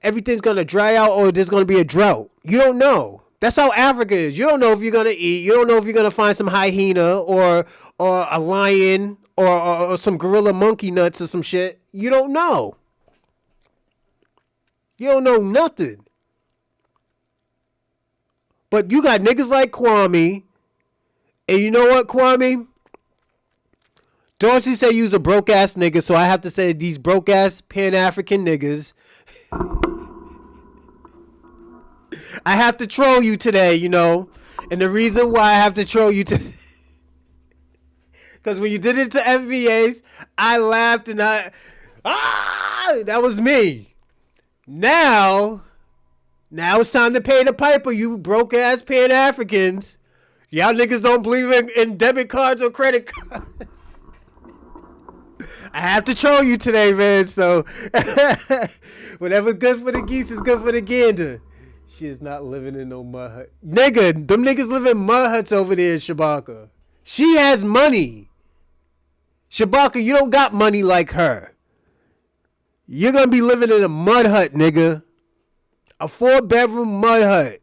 everything's gonna dry out or there's gonna be a drought. You don't know. That's how Africa is. You don't know if you're gonna eat. You don't know if you're gonna find some hyena or a lion or some gorilla monkey nuts or some shit. You don't know. You don't know nothing. But you got niggas like Kwame. And you know what, Kwame? Dorsey said you's a broke ass nigga, so I have to say these broke ass Pan-African niggas. I have to troll you today, you know. And the reason why I have to troll you today, because when you did it to FBAs, I laughed and that was me. Now it's time to pay the piper, you broke ass Pan-Africans. Y'all niggas don't believe in debit cards or credit cards. I have to troll you today, man. So whatever's good for the geese is good for the gander. She is not living in no mud hut. Nigga, them niggas live in mud huts over there, Shabaka. She has money. Shabaka, you don't got money like her. You're going to be living in a mud hut, nigga. A 4-bedroom mud hut.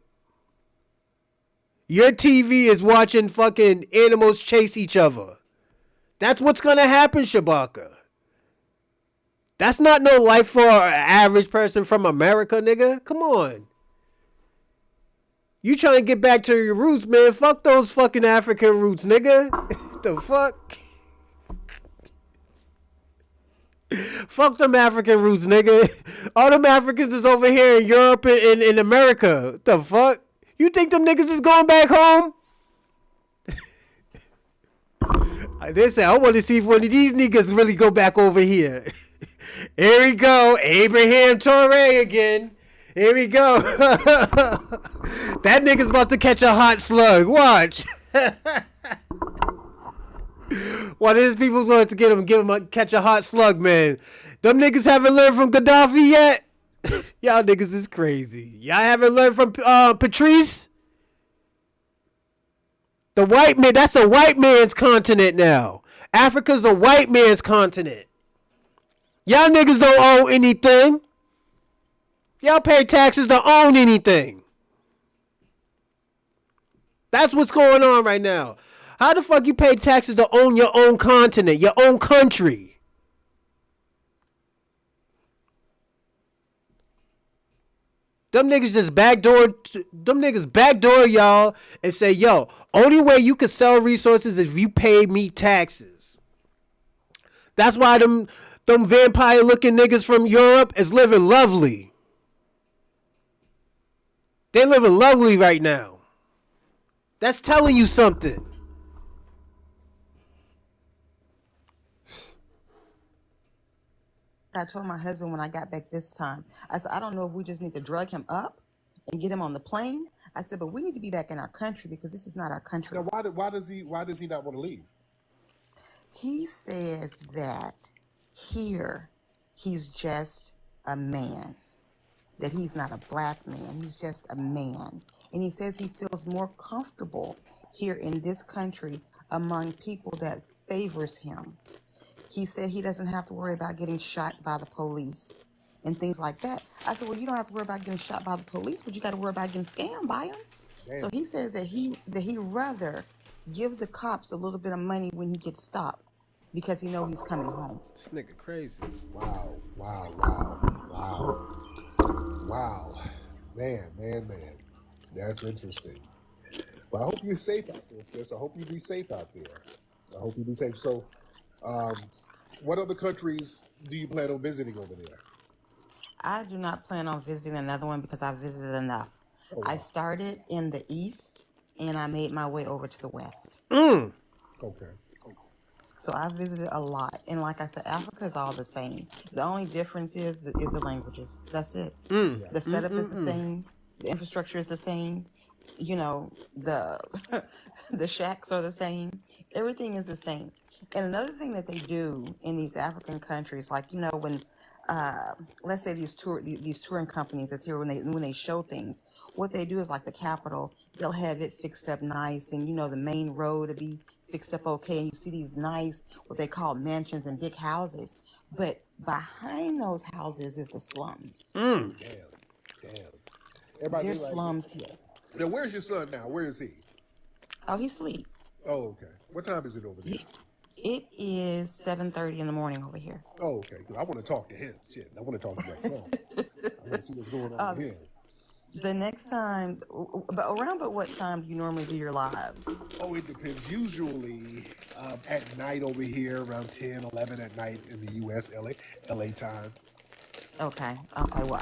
Your TV is watching fucking animals chase each other. That's what's going to happen, Shabaka. That's not no life for an average person from America, nigga. Come on. You trying to get back to your roots, man. Fuck those fucking African roots, nigga. The fuck? Fuck them African roots, nigga. All them Africans is over here in Europe and in America. The fuck? You think them niggas is going back home? They say, I want to see if one of these niggas really go back over here. Here we go. Abraham Torre again. Here we go. That nigga's about to catch a hot slug. Watch. One of his people's going to catch a hot slug, man. Them niggas haven't learned from Gaddafi yet. Y'all niggas is crazy. Y'all haven't learned from Patrice. The white man, that's a white man's continent now. Africa's a white man's continent. Y'all niggas don't own anything. Y'all pay taxes to own anything. That's what's going on right now. How the fuck you pay taxes to own your own continent, your own country? Them niggas just backdoor y'all and say, yo, only way you can sell resources is if you pay me taxes. That's why them vampire looking niggas from Europe is living lovely. They living lovely right now. That's telling you something. I told my husband when I got back this time, I said, I don't know if we just need to drug him up and get him on the plane. I said, but we need to be back in our country because this is not our country. Now, why does he not want to leave? He says that here he's just a man, that he's not a black man. He's just a man. And he says he feels more comfortable here in this country among people that favors him. He said he doesn't have to worry about getting shot by the police and things like that. I said, well, you don't have to worry about getting shot by the police, but you got to worry about getting scammed by them. Damn. So he says that he rather give the cops a little bit of money when he gets stopped because he know he's coming home. This nigga crazy. Wow. Man. That's interesting. Well, I hope you're safe out there, sis. I hope you be safe out there. I hope you be safe. So, what other countries do you plan on visiting over there? I do not plan on visiting another one because I've visited enough. Oh, I wow. started in the east and I made my way over to the west. Okay. So I visited a lot. And like I said, Africa is all the same. The only difference is the languages. That's it. The setup is the same. The infrastructure is the same. You know, the the shacks are the same. Everything is the same. And another thing that they do in these African countries, like, you know, when let's say these touring companies that's here when they show things, what they do is like the Capitol, they'll have it fixed up nice, and you know the main road to be fixed up okay, and you see these nice what they call mansions and big houses, but behind those houses is the slums. Damn. Everybody There's like slums here. Now, where's your son now? Where is he? Oh, he's asleep. Oh, okay. What time is it over there? It is 7:30 in the morning over here. Oh, okay. 'Cause I want to talk to him. Shit, I want to talk to my son. I want to see what's going on with him. The next time, but what time do you normally do your lives? Oh, it depends. Usually at night over here, around 10, 11 at night in the U.S., LA time. Okay. Well,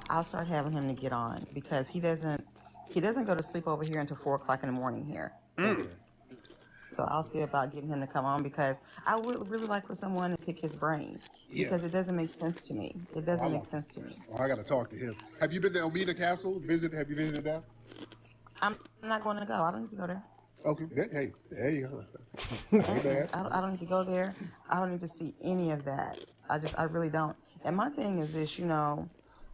I'll start having him to get on because he doesn't go to sleep over here until 4 o'clock in the morning here. Okay. So I'll see about getting him to come on because I would really like for someone to pick his brain because it doesn't make sense to me. It doesn't make sense to me. Oh, I got to talk to him. Have you been to Elmina Castle? Have you visited that? I'm not going to go. I don't need to go there. Okay. Hey, there you go. Ain't bad. I don't need to go there. I don't need to see any of that. I really don't. And my thing is this, you know,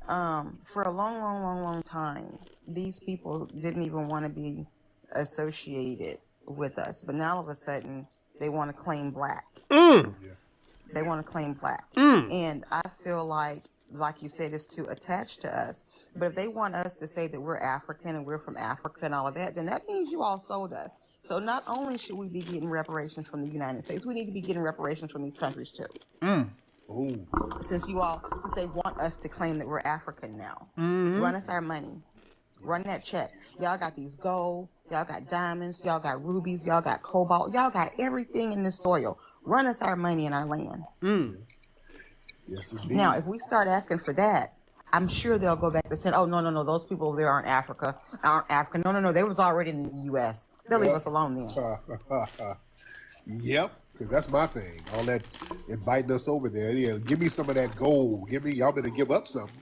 for a long time, these people didn't even want to be associated with us, but now all of a sudden they want to claim black. They want to claim black, and I feel like you said, is too attached to us. But if they want us to say that we're African and we're from Africa and all of that, then that means you all sold us. So not only should we be getting reparations from the United States, we need to be getting reparations from these countries too. Ooh. Since they want us to claim that we're African now, run us our money, run that check. Y'all got these gold, y'all got diamonds, y'all got rubies, y'all got cobalt, y'all got everything in this soil. Run us our money and our land. Yes, indeed. Now, if we start asking for that, I'm sure they'll go back to saying, "Oh, no, those people over there aren't African. No, they was already in the U.S. They'll leave us alone then." Yep, because that's my thing. All that inviting us over there. Yeah, give me some of that gold. Y'all better give up something.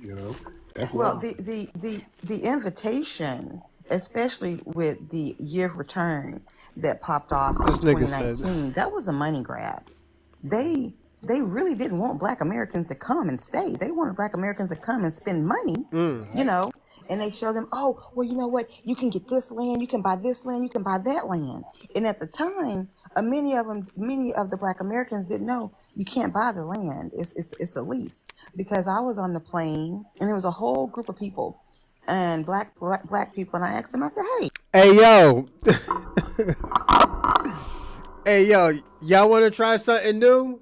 You know. That's Well, what the invitation, especially with the year of return that popped off in This nigga said 2019, that was a money grab. They really didn't want Black Americans to come and stay. They wanted Black Americans to come and spend money, you know, and they show them, oh, well, you know what? You can get this land, you can buy this land, you can buy that land. And at the time, many of the Black Americans didn't know you can't buy the land. It's a lease. Because I was on the plane and there was a whole group of people and black people, and I asked them, I said, Hey, yo. Hey, yo, y'all want to try something new?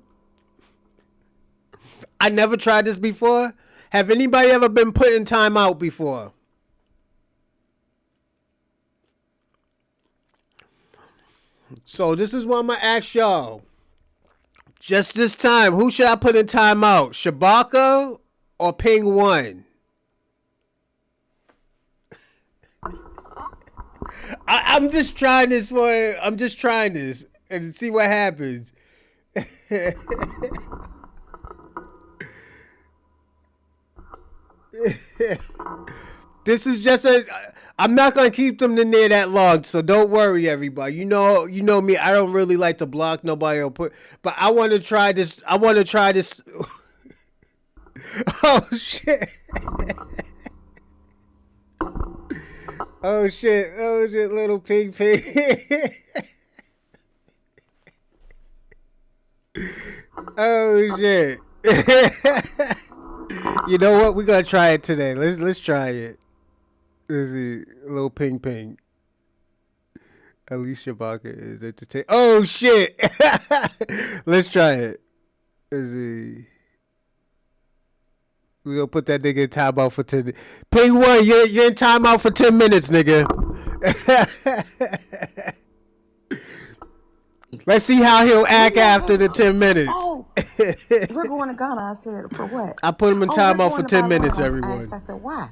I never tried this before. Have anybody ever been put in timeout before? So this is what I'm going to ask y'all. Just this time, who should I put in timeout? Shabaka or Ping 1? I'm just trying this and see what happens. This is just I'm not gonna keep them in there that long, so don't worry, everybody. You know me. I don't really like to block nobody but I want to try this. Oh shit! Oh shit! Little pig. Oh shit! You know what? We're gonna try it today. Let's try it. Let's see. A little ping. Alicia Baca is entertaining. Oh shit! Let's try it. Let's see. We're gonna put that nigga in timeout for 10. Ping 1, you're in timeout for 10 minutes, nigga. Let's see how he'll act after the 10 minutes. Oh, we're going to Ghana. I said, for what? I put him in timeout for 10 minutes, everyone. I said, why?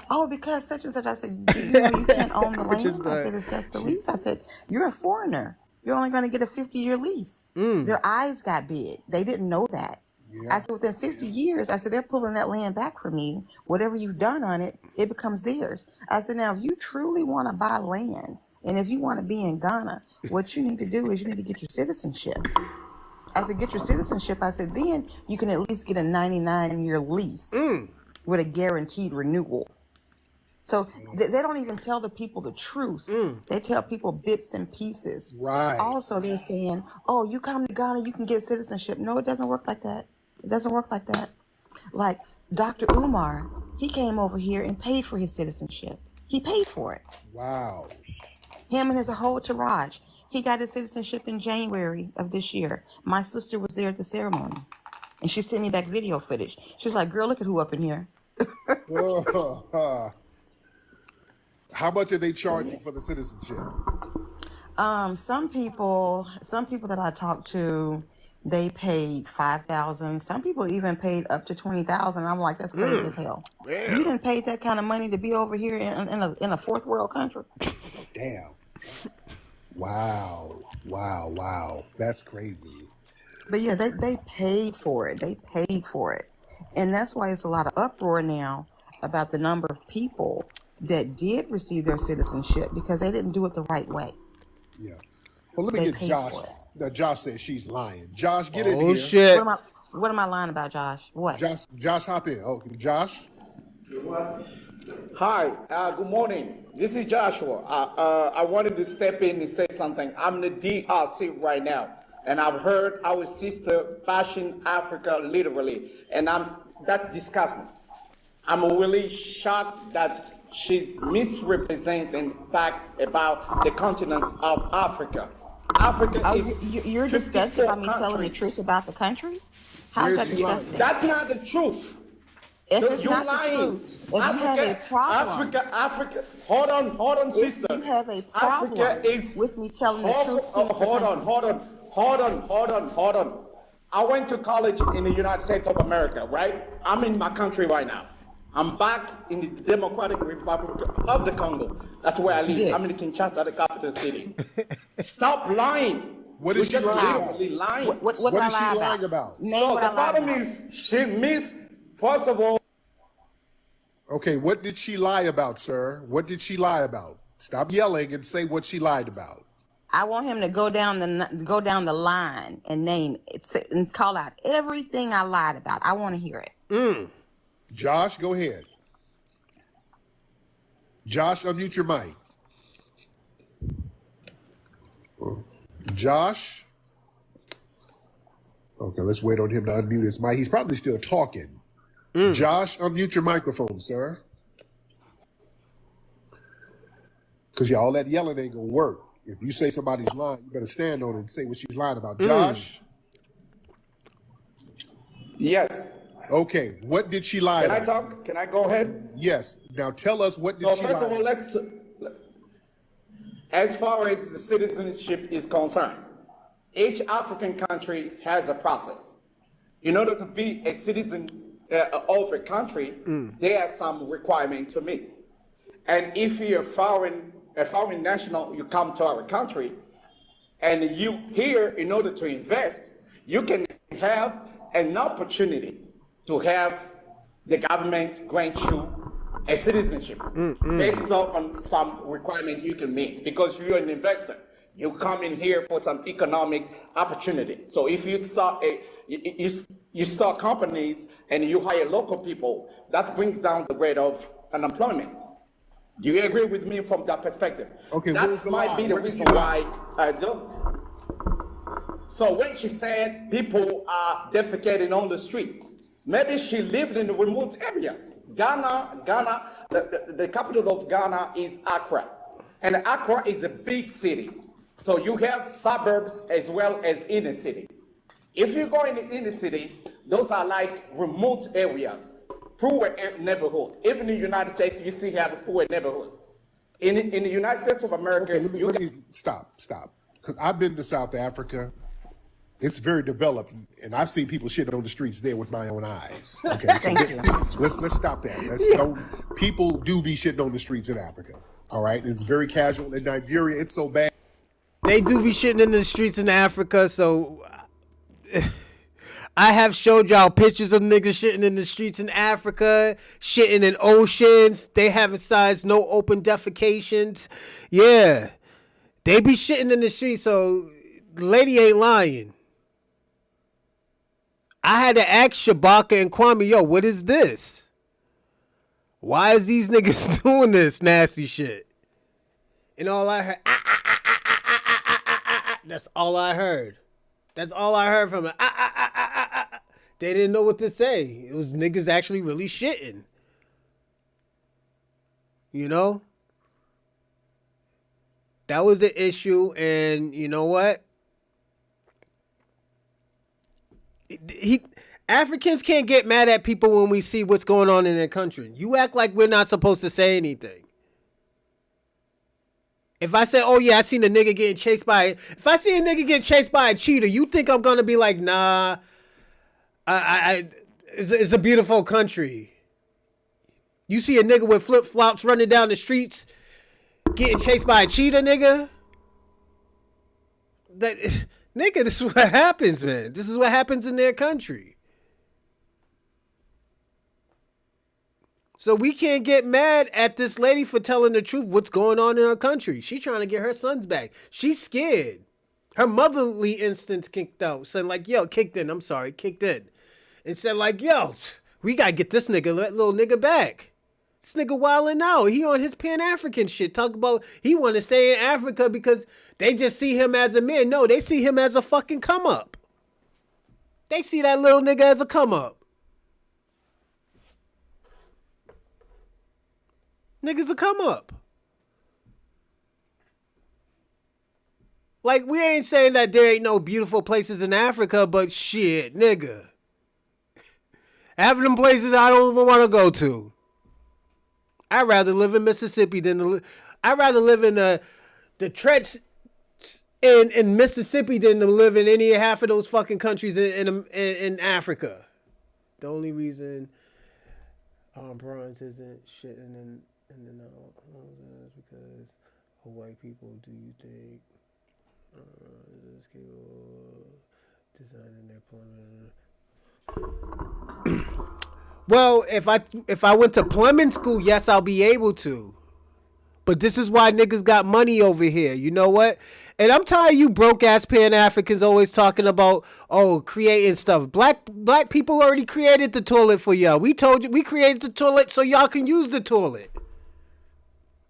Oh, because such and such. I said, you can't own the land. I said, it's just the lease. I said, you're a foreigner. You're only going to get a 50-year lease. Their eyes got big. They didn't know that. Yeah. I said, within 50 years, I said, they're pulling that land back from you. Whatever you've done on it, it becomes theirs. I said, now, if you truly want to buy land, and if you want to be in Ghana, what you need to do is you need to get your citizenship. I said, get your citizenship. I said, then you can at least get a 99-year lease with a guaranteed renewal. So they don't even tell the people the truth. They tell people bits and pieces. Right. Also, they're saying, oh, you come to Ghana, you can get citizenship. No, it doesn't work like that. It doesn't work like that. Like Dr. Umar, he came over here and paid for his citizenship. He paid for it. Wow. Him and his whole entourage. He got his citizenship in January of this year. My sister was there at the ceremony. And she sent me back video footage. She was like, girl, look at who up in here. How much are they charging for the citizenship? Some people that I talked to, they paid $5,000. Some people even paid up to $20,000. I'm like, that's crazy as hell. Damn. You didn't pay that kind of money to be over here in a fourth world country. Damn. Wow. That's crazy. But yeah, they paid for it. They paid for it. And that's why it's a lot of uproar now about the number of people that did receive their citizenship because they didn't do it the right way. Yeah. Well, let me get Josh. Now, Josh says she's lying. Josh, get in here. Oh, shit. What am I lying about, Josh? What? Josh, hop in. Oh, Josh? Hi, good morning. This is Joshua. I wanted to step in and say something. I'm in the DRC right now, and I've heard our sister bashing Africa literally, and that's disgusting. I'm really shocked that she's misrepresenting facts about the continent of Africa. Africa Oh, is you're disgusted 54 by me telling the countries. truth about the countries? How is Where's that he lying? disgusting? That's not the truth. If it's You're not the lying. truth, if you have a problem, Africa. Hold on, if sister. you have a Africa problem is. with me telling the truth to the Hold on. I went to college in the United States of America, right? I'm in my country right now. I'm back in the Democratic Republic of the Congo. That's where I live. Good. I'm in Kinshasa, the capital city. Stop lying. What You're is she just lying about? literally lying. What What did I is she lie lying about? about? Name So what the I lied problem about. is she missed, first of all, Okay, what did she lie about, sir? What did she lie about? Stop yelling and say what she lied about. I want him to go down the line and name it and call out everything I lied about. I want to hear it. Josh, go ahead. Josh, unmute your mic. Josh? Okay, let's wait on him to unmute his mic. He's probably still talking. Josh, unmute your microphone, sir. Because all that yelling ain't gonna work. If you say somebody's lying, you better stand on it and say what she's lying about. Josh? yes. Okay, what did she lie Can I about? talk? Can I go ahead? Yes. Now tell us what did So she first lie of all, about. as far as the citizenship is concerned, each African country has a process. In order to be a citizen of a country, there are some requirements to meet. And if you're a foreign national, you come to our country, and you here in order to invest, you can have an opportunity to have the government grant you a citizenship based on some requirement you can meet because you're an investor. You come in here for some economic opportunity. So if you start you start companies and you hire local people, that brings down the rate of unemployment. Do you agree with me from that perspective? Okay, where's That the might lie? be the Where does reason she why lie? I don't. So when she said people are defecating on the street, maybe she lived in the remote areas. Ghana, the capital of Ghana is Accra. And Accra is a big city. So you have suburbs as well as inner cities. If you go in the inner cities, those are like remote areas, poor neighborhood. Even in the United States, you still have a poor neighborhood. In the United States of America, Okay, let me stop. Because I've been to South Africa. It's very developed, and I've seen people shit on the streets there with my own eyes. Okay, so Thank you. let's stop that. People do be shitting on the streets in Africa. All right, it's very casual. In Nigeria, it's so bad. They do be shitting in the streets in Africa, so I have showed y'all pictures of niggas shitting in the streets in Africa, shitting in oceans. They having signs, no open defecations. Yeah, they be shitting in the streets, so the lady ain't lying. I had to ask Shabaka and Kwame, yo, what is this? Why is these niggas doing this nasty shit? And all I heard, that's all I heard. That's all I heard from it. They didn't know what to say. It was niggas actually really shitting. You know? That was the issue, and you know what? Africans can't get mad at people when we see what's going on in their country. You act like we're not supposed to say anything. If I say, oh yeah, I seen a nigga getting chased by, if I see a nigga getting chased by a cheetah, you think I'm gonna be like, nah, it's a beautiful country. You see a nigga with flip flops running down the streets, getting chased by a cheetah, nigga. Nigga, this is what happens, man. This is what happens in their country. So we can't get mad at this lady for telling the truth what's going on in her country. She's trying to get her sons back. She's scared. Her motherly instincts kicked out. Said like, yo, kicked in. And said like, yo, we got to get this nigga, that little nigga back. This nigga wilding out. He on his Pan-African shit. Talk about he want to stay in Africa because they just see him as a man. No, they see him as a fucking come up. They see that little nigga as a come up. Niggas a come up. Like, we ain't saying that there ain't no beautiful places in Africa, but shit, nigga. Half of them places I don't even want to go to. I'd rather live in Mississippi I'd rather live in the trench in Mississippi than to live in any half of those fucking countries in Africa. The only reason bronze isn't shit in the no is because of white people. Do you think designing their plumbing? Well, if I went to plumbing school, yes, I'll be able to. But this is why niggas got money over here. You know what? And I'm tired of you broke ass Pan-Africans always talking about, creating stuff. Black people already created the toilet for y'all. We told you we created the toilet so y'all can use the toilet.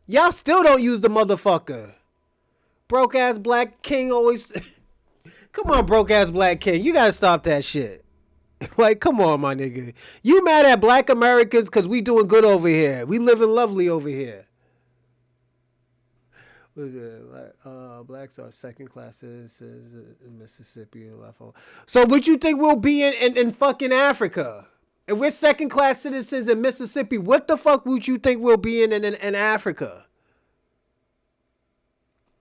Y'all still don't use the motherfucker. Broke ass black king always. Come on, broke ass black king. You gotta stop that shit. Like, come on, my nigga. You mad at black Americans because we doing good over here. We living lovely over here. What is it? Blacks are second class citizens in Mississippi and left. So what you think we'll be in fucking Africa? If we're second class citizens in Mississippi, what the fuck would you think we'll be in Africa?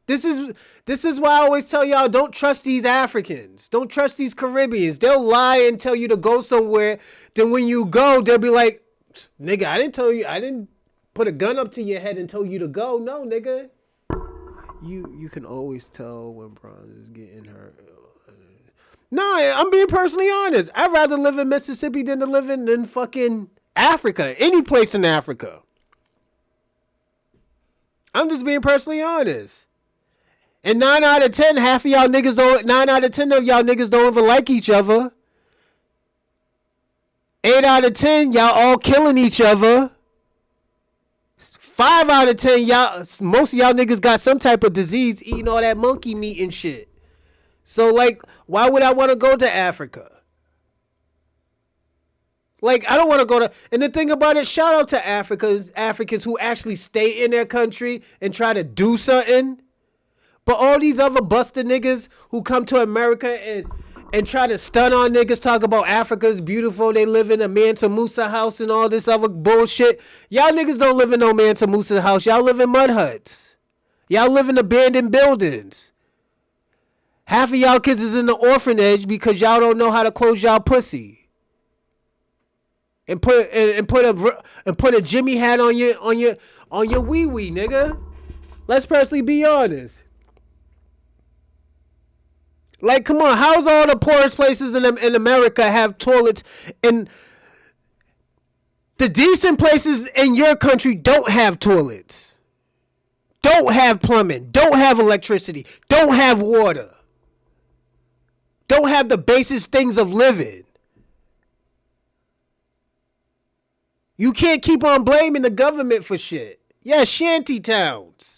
This is why I always tell y'all, don't trust these Africans. Don't trust these Caribbeans. They'll lie and tell you to go somewhere. Then when you go, they'll be like, nigga, I didn't put a gun up to your head and tell you to go. No, nigga. You can always tell when bronze is getting hurt. No, I'm being personally honest. I'd rather live in Mississippi than to live in fucking Africa. Any place in Africa. I'm just being personally honest. And 9 out of 10, 9 out of 10 of y'all niggas don't even like each other. 8 out of 10, y'all all killing each other. 5 out of 10, most of y'all niggas got some type of disease eating all that monkey meat and shit. So, like, why would I want to go to Africa? Like, I don't want to go to... And the thing about it, shout out to Africans who actually stay in their country and try to do something. But all these other buster niggas who come to America and try to stun on niggas, talk about Africa's beautiful, they live in a Mansa Musa house and all this other bullshit. Y'all niggas don't live in no Mansa Musa house. Y'all live in mud huts. Y'all live in abandoned buildings. Half of y'all kids is in the orphanage because y'all don't know how to close y'all pussy. And put a Jimmy hat on your wee wee, nigga. Let's personally be honest. Like, come on, how's all the poorest places in America have toilets and the decent places in your country don't have toilets, don't have plumbing, don't have electricity, don't have water, don't have the basic things of living? You can't keep on blaming the government for shit. Yeah, shanty towns.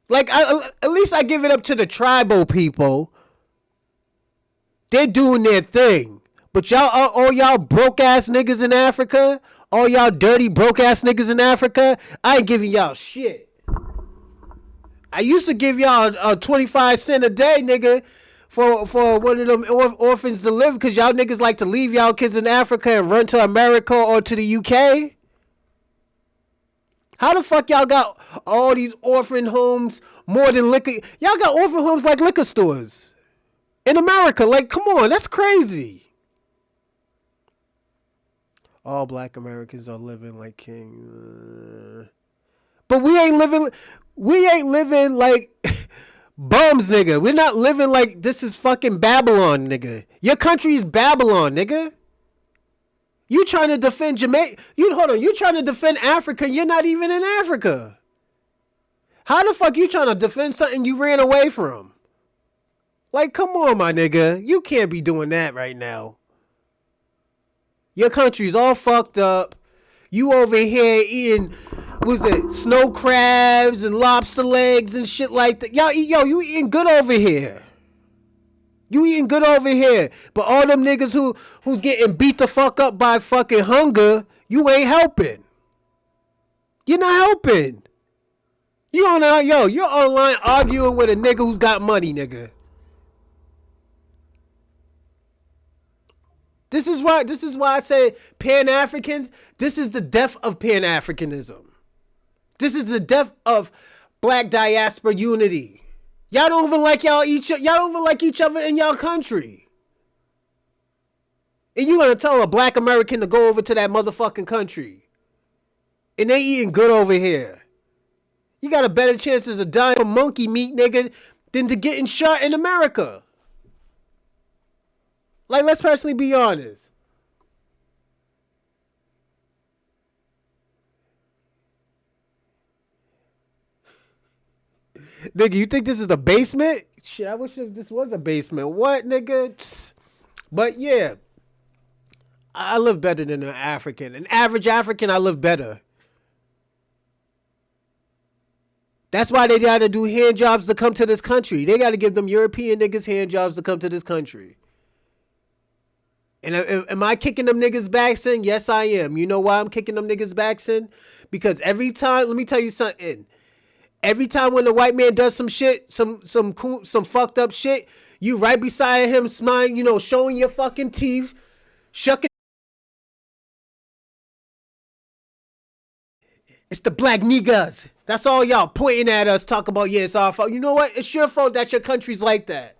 Like, at least I give it up to the tribal people. They're doing their thing. But y'all, all y'all broke ass niggas in Africa, all y'all dirty broke ass niggas in Africa, I ain't giving y'all shit. I used to give y'all 25 cents a day, nigga, for one of them orphans to live, because y'all niggas like to leave y'all kids in Africa and run to America or to the UK. How the fuck y'all got all these orphan homes more than liquor? Y'all got orphan homes like liquor stores in America. Like, come on, that's crazy. All black Americans are living like kings. But we ain't living like bums, nigga. We're not living like this is fucking Babylon, nigga. Your country is Babylon, nigga. You trying to defend Jamaica? You trying to defend Africa? You're not even in Africa. How the fuck you trying to defend something you ran away from? Like, come on, my nigga. You can't be doing that right now. Your country's all fucked up. You over here eating, snow crabs and lobster legs and shit like that. You eating good over here. You eating good over here. But all them niggas who's getting beat the fuck up by fucking hunger, you ain't helping. You're not helping. You're online arguing with a nigga who's got money, nigga. This is why I say Pan-Africans, this is the death of Pan-Africanism. This is the death of black diaspora unity. Y'all don't even like y'all don't even like each other in y'all country. And you gonna tell a black American to go over to that motherfucking country. And they eating good over here. You got a better chances of dying from monkey meat, nigga, than to getting shot in America. Like, let's personally be honest. Nigga, you think this is a basement? Shit, I wish this was a basement. What, nigga? But yeah, I live better than an African. An average African, I live better. That's why they got to do hand jobs to come to this country. They got to give them European niggas hand jobs to come to this country. And am I kicking them niggas backs in? Yes, I am. You know why I'm kicking them niggas backs in? Because every time, let me tell you something. Every time when the white man does some shit, some fucked up shit, you right beside him smiling, showing your fucking teeth, shucking. It's the black niggas. That's all y'all pointing at us, talking about, yeah, it's our fault. You know what? It's your fault that your country's like that.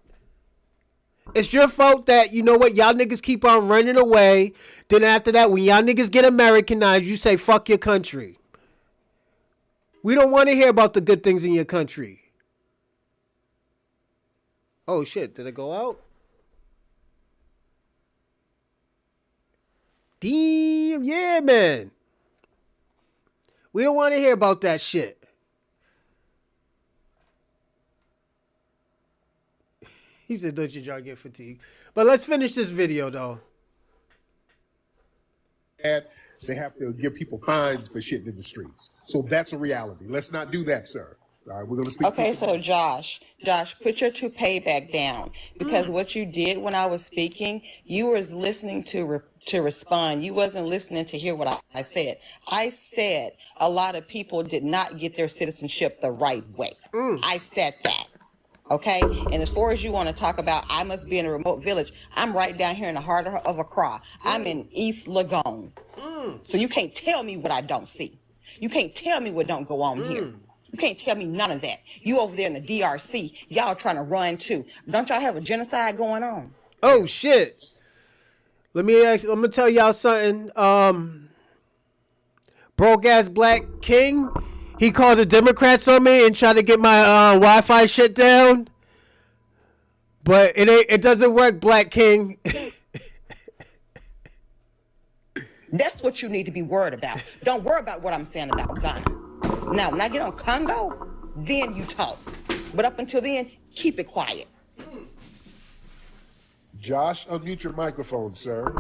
It's your fault that, you know what, y'all niggas keep on running away. Then after that, when y'all niggas get Americanized, you say, fuck your country. We don't want to hear about the good things in your country. Oh, shit. Did it go out? Damn. Yeah, man. We don't want to hear about that shit. He said, don't you try to get fatigued. But let's finish this video, though. And they have to give people fines for shitting in the streets. So that's a reality. Let's not do that, sir. All right, we're going to speak. Okay, so Josh, put your toupee back down, because what you did when I was speaking, you was listening to respond. You wasn't listening to hear what I said. I said a lot of people did not get their citizenship the right way. I said that. Okay, and as far as you want to talk about, I must be in a remote village. I'm right down here in the heart of Accra. I'm in East Legon. So you can't tell me what I don't see. You can't tell me what don't go on here. You can't tell me none of that. You over there in the DRC, y'all trying to run too. Don't y'all have a genocide going on? Oh shit. I'm gonna tell y'all something. Broke ass black king. He called the Democrats on me and tried to get my Wi-Fi shit down. But it doesn't work, Black King. That's what you need to be worried about. Don't worry about what I'm saying about Ghana. Now, when I get on Congo, then you talk. But up until then, keep it quiet. Josh, unmute your microphone, sir.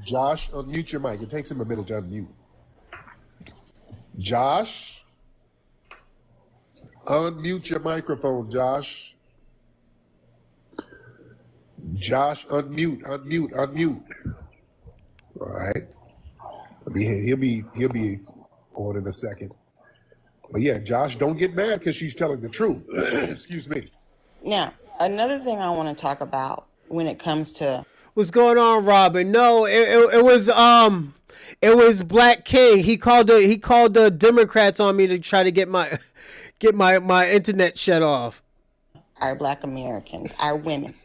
Josh, unmute your mic. It takes him a minute to unmute. Josh, unmute your microphone, Josh. Josh, unmute. All right. He'll be on in a second. But yeah, Josh, don't get mad because she's telling the truth. Excuse me. Now, another thing I want to talk about when it comes to what's going on, Robin? No, it was Black King. He called the Democrats on me to try to get my internet shut off. Our black Americans, our women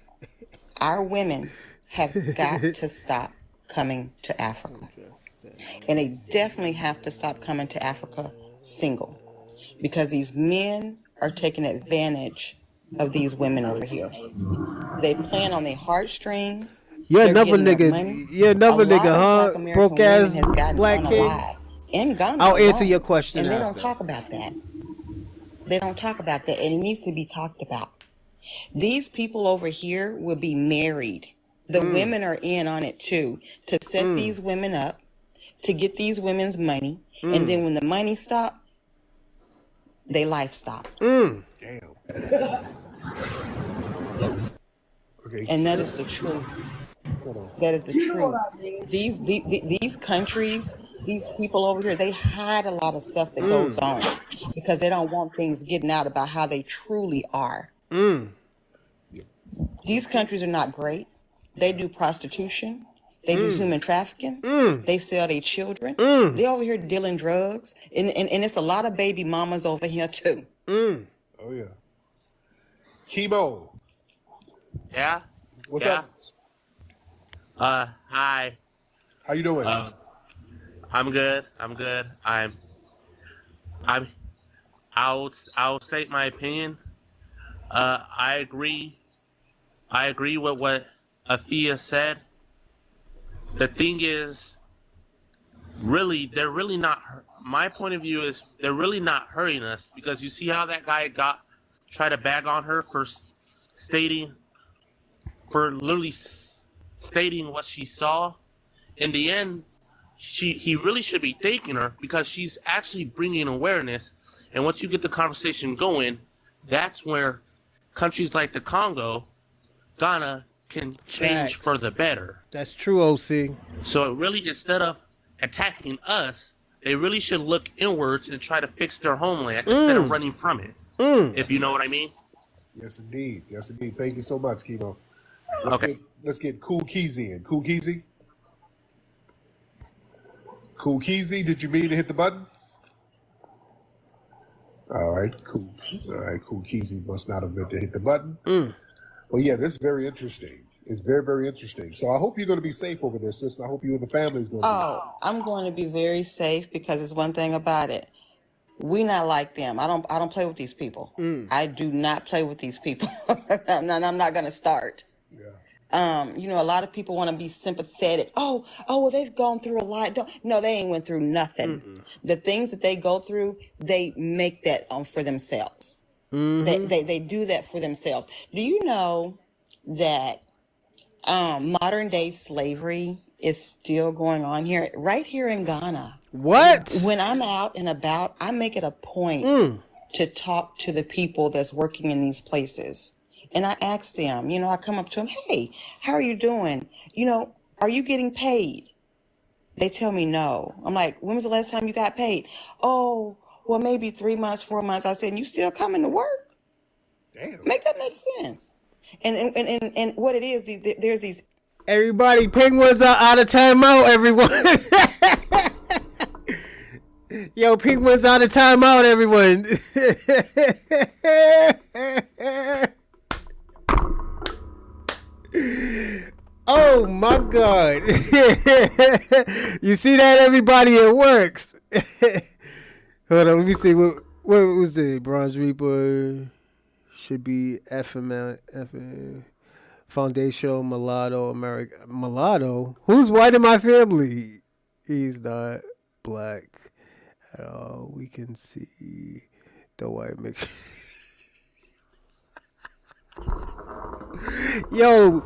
have got to stop coming to Africa. And they definitely have to stop coming to Africa single, because these men are taking advantage of these women over here. They playing on their heartstrings. You're another nigga, huh? Broke ass Black King. In Ghana, I'll answer your question. And they don't talk about that. They don't talk about that, and it needs to be talked about. These people over here will be married. The women are in on it too, to set these women up, to get these women's money, and then when the money stop, they life stop. Damn. Okay. And that is the truth. That is the truth. These countries these people over here, they hide a lot of stuff that goes on because they don't want things getting out about how they truly are. These countries are not great. They do prostitution. They do human trafficking. They sell their children. They over here dealing drugs. And it's a lot of baby mamas over here too. Oh yeah. Chemo. Yeah. What's Yeah. up? Hi. How you doing? I'm good. I'll state my opinion. I agree with what Afia said. The thing is, they're really not. My point of view is they're really not hurting us because you see how that guy tried to bag on her for literally stating what she saw. In the end, he really should be thanking her because she's actually bringing awareness. And once you get the conversation going, that's where countries like the Congo, Ghana, can change Facts. for the better. That's true, OC. So it really, instead of attacking us, they really should look inwards and try to fix their homeland instead of running from it. If you know what I mean. Yes, indeed. Yes, indeed. Thank you so much, Chemo. Okay. Let's get Cool Keezy in. Cool Keezy? Cool Keezy, did you mean to hit the button? All right, cool. All right, Cool Keezy must not have meant to hit the button. Well, yeah, this is very interesting. It's very, very interesting. So I hope you're going to be safe over this, sis. I hope you and the family is going to Oh, I'm going to be very safe because it's one thing about it. We not like them. I don't play with these people. I do not play with these people. I'm not going to start. be. Yeah. A lot of people want to be sympathetic. Oh, well, they've gone through a lot. No, they ain't went through nothing. The things that they go through, they make that for themselves. They do that for themselves. Do you know that modern day slavery is still going on here, right here in Ghana? What? When I'm out and about, I make it a point to talk to the people that's working in these places. And I ask them, I come up to them, hey, how are you doing? Are you getting paid? They tell me no. I'm like, when was the last time you got paid? Oh, well, maybe 3 months, 4 months. I said, you still coming to work? Damn. Make that make sense. And what it is, there's these. Everybody, penguins are out of timeout, everyone. Yo, penguins out of timeout, everyone. Oh my God. You see that, everybody? It works. Hold on, let me see. What was it? Bronze Reaper should be FM Foundation Mulatto America. Mulatto? Who's white in my family? He's not black at all. We can see the white mixture. Yo.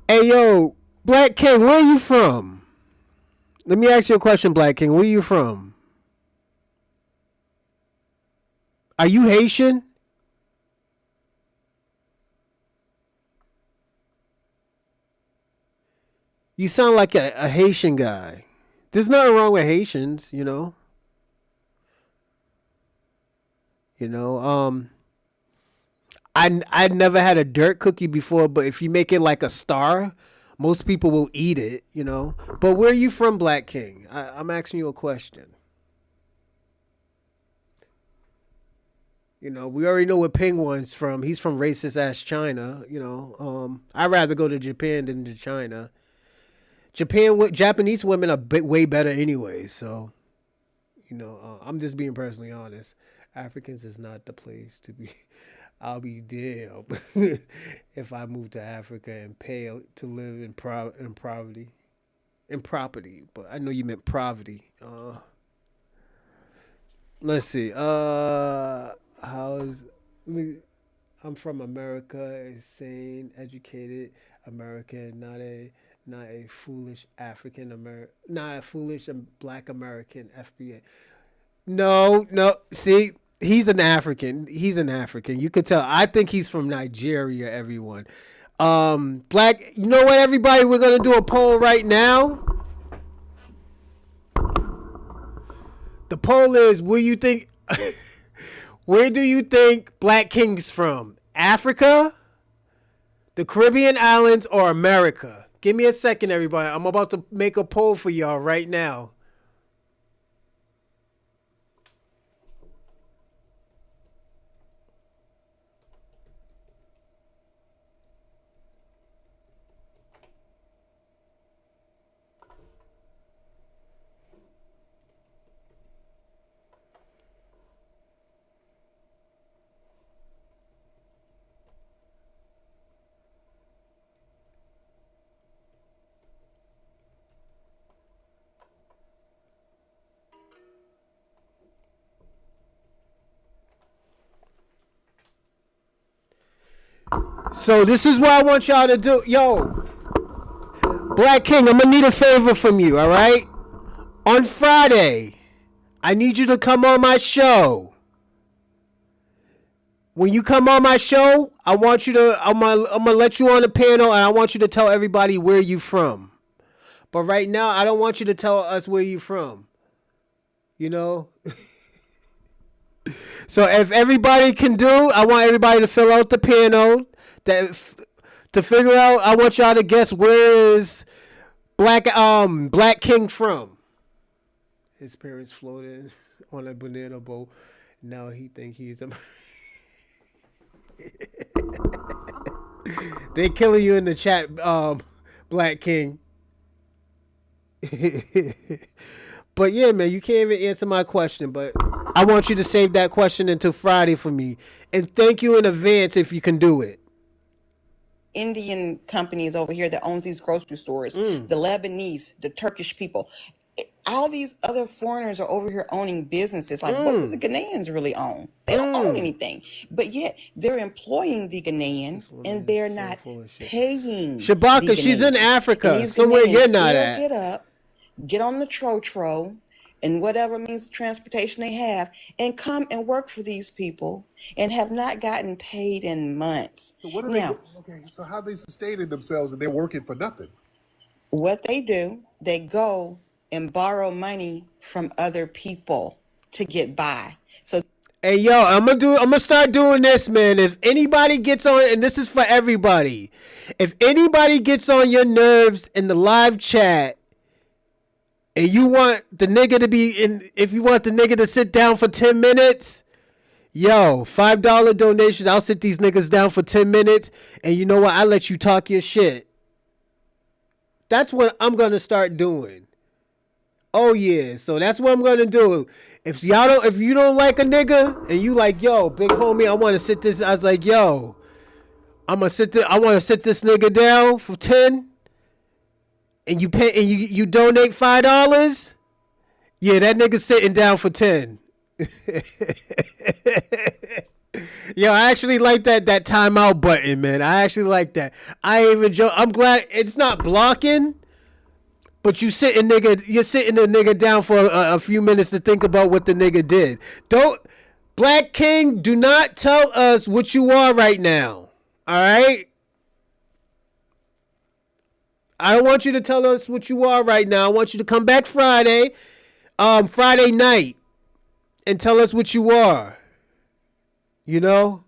Hey, yo. Black King, where are you from? Let me ask you a question, Black King. Where are you from? Are you Haitian? You sound like a Haitian guy. There's nothing wrong with Haitians, I'd never had a dirt cookie before, but if you make it like a star, most people will eat it, But where are you from, Black King? I'm asking you a question. We already know where Penguin's from. He's from racist ass China. I'd rather go to Japan than to China. Japanese women are way better anyway. So, I'm just being personally honest. Africans is not the place to be. I'll be damned if I move to Africa and pay to live in poverty. In property, but I know you meant poverty. Let's see. I'm from America, a sane, educated American, not a foolish African American, not a foolish Black American FBA. No. See, he's an African. You could tell. I think he's from Nigeria. Everyone. Black. You know what, everybody? We're gonna do a poll right now. The poll is, where do you think Black King's from? Africa, the Caribbean islands, or America? Give me a second, everybody. I'm about to make a poll for y'all right now. So this is what I want y'all to do. Yo, Black King, I'm going to need a favor from you, all right? On Friday, I need you to come on my show. When you come on my show, I'm going to let you on the panel, and I want you to tell everybody where you from. But right now, I don't want you to tell us where you from. You know? So if everybody can do, I want everybody to fill out the panel. To figure out, I want y'all to guess where is Black King from. His parents floated on a banana boat. Now he think he's a. They killing you in the chat, Black King. But yeah, man, you can't even answer my question. But I want you to save that question until Friday for me, and thank you in advance if you can do it. Indian companies over here that owns these grocery stores, the Lebanese, the Turkish people, all these other foreigners are over here owning businesses. Like, what does the Ghanaians really own? They don't own anything. But yet they're employing the Ghanaians and they're not paying Shabaka, the she's in Ghanaians. Africa, And these somewhere Ghanaians you're not still at. get up, get on the tro-tro, and whatever means of transportation they have, and come and work for these people and have not gotten paid in months. So what are Now, okay, so how are they sustaining themselves and they're working for nothing? what they do, they go and borrow money from other people to get by. So Hey yo, I'm gonna start doing this, man. If anybody gets on, and this is for everybody, if anybody gets on your nerves in the live chat, and you want the nigga to be in, if you want the nigga to sit down for 10 minutes, yo, $5 donations. I'll sit these niggas down for 10 minutes, and you know what? I let you talk your shit. That's what I'm gonna start doing. Oh yeah, so that's what I'm gonna do. If you don't like a nigga and you like, yo, big homie, I want to sit this. I was like, yo, I want to sit this nigga down for 10, and you pay and you donate $5. Yeah, that nigga sitting down for 10. Yo, I actually like that timeout button, man. I actually like that. I even joke. I'm glad it's not blocking. But you're sitting the nigga down for a few minutes to think about what the nigga did. Black King, do not tell us what you are right now. All right? I don't want you to tell us what you are right now. I want you to come back Friday night, and tell us what you are. You know?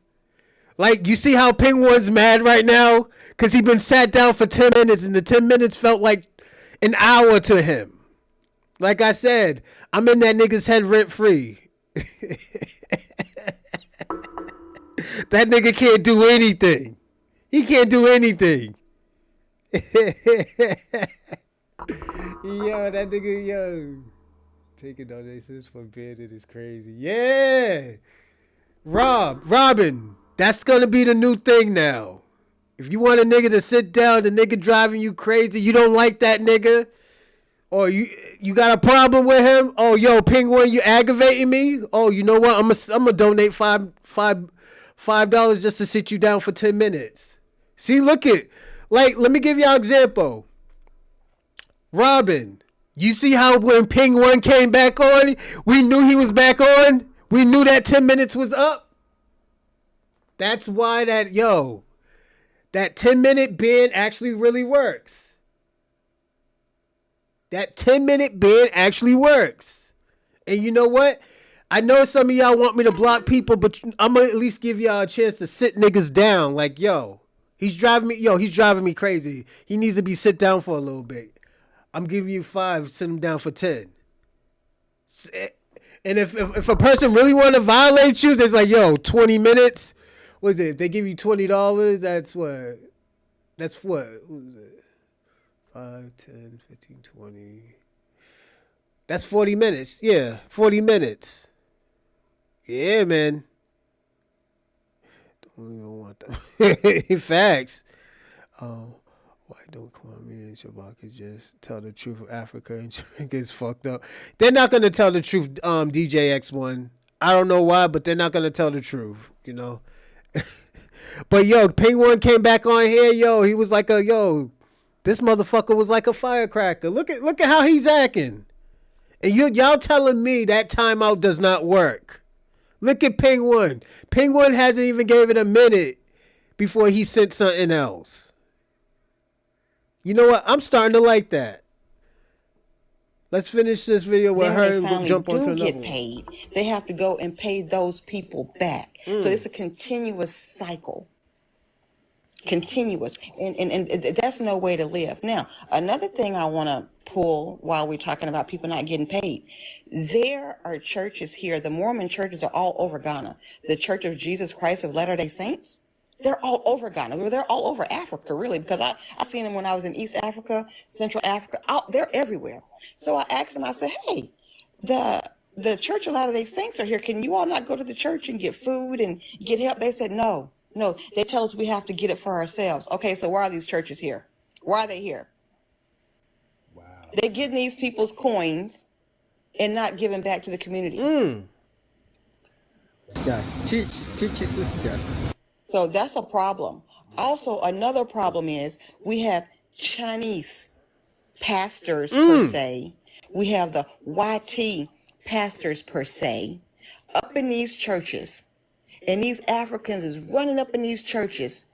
Like, you see how Penguin's mad right now? Because he been sat down for 10 minutes, and the 10 minutes felt like an hour to him. Like I said, I'm in that nigga's head rent free. That nigga can't do anything. He can't do anything. Yo, that nigga, yo. Taking donations from Bandit is crazy. Yeah. Robin, that's gonna be the new thing now. If you want a nigga to sit down, the nigga driving you crazy, you don't like that nigga, or you got a problem with him. Oh, yo, Penguin, you aggravating me. Oh, you know what? I'm gonna donate $5 just to sit you down for 10 minutes. See, look at, like, let me give y'all an example. Robin, you see how when Penguin came back on, we knew he was back on. We knew that 10 minutes was up. That's why that 10-minute ban actually really works. That 10-minute ban actually works. And you know what? I know some of y'all want me to block people, but I'm gonna at least give y'all a chance to sit niggas down. Like, he's driving me crazy. He needs to be sit down for a little bit. I'm giving you 5, sit him down for 10. And if a person really want to violate you, there's like, 20 minutes. What is it? If they give you $20, that's what? That's what? What is it? 5, 10, 15, 20. That's 40 minutes. Yeah, 40 minutes. Yeah, man. Don't even want them. Facts. Why don't Kwame and Shabaka just tell the truth of Africa and Jamaica is fucked up? They're not going to tell the truth, DJ X1. I don't know why, but they're not going to tell the truth, you know? But, Penguin came back on here, he was like this motherfucker was like a firecracker. Look at how he's acting. And y'all telling me that timeout does not work. Look at Penguin. Penguin hasn't even gave it a minute before he sent something else. You know what? I'm starting to like that. Let's finish this video with her and we'll jump onto another one. Get paid, they have to go and pay those people back. So it's a continuous cycle. Continuous. And that's no way to live. Now, another thing I want to pull while we're talking about people not getting paid. There are churches here. The Mormon churches are all over Ghana. The Church of Jesus Christ of Latter-day Saints, they're all over Ghana. They're all over Africa, really, because I seen them when I was in East Africa, Central Africa. They're everywhere. So I asked them, I said, hey, the Church of Latter-day Saints are here. Can you all not go to the church and get food and get help? They said, no, they tell us we have to get it for ourselves. Okay, so why are these churches here? Why are they here? Wow. They're getting these people's coins and not giving back to the community. Teach your sister. So that's a problem. Also, another problem is we have Chinese pastors per se. We have the YT pastors per se up in these churches. And these Africans is running up in these churches,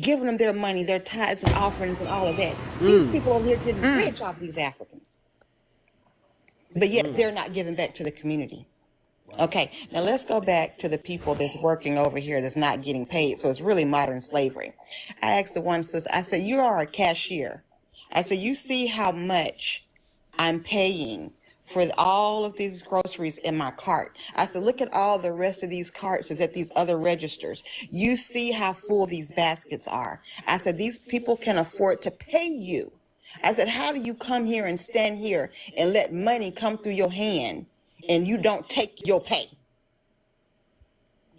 giving them their money, their tithes and offerings and all of that. These people over here getting rich off these Africans. But yet they're not giving back to the community. Okay, now let's go back to the people that's working over here that's not getting paid. So it's really modern slavery. I asked the one sister, I said, you are a cashier. I said, you see how much I'm paying for all of these groceries in my cart. I said, look at all the rest of these carts is at these other registers. You see how full these baskets are. I said, these people can afford to pay you. I said, how do you come here and stand here and let money come through your hand and you don't take your pay?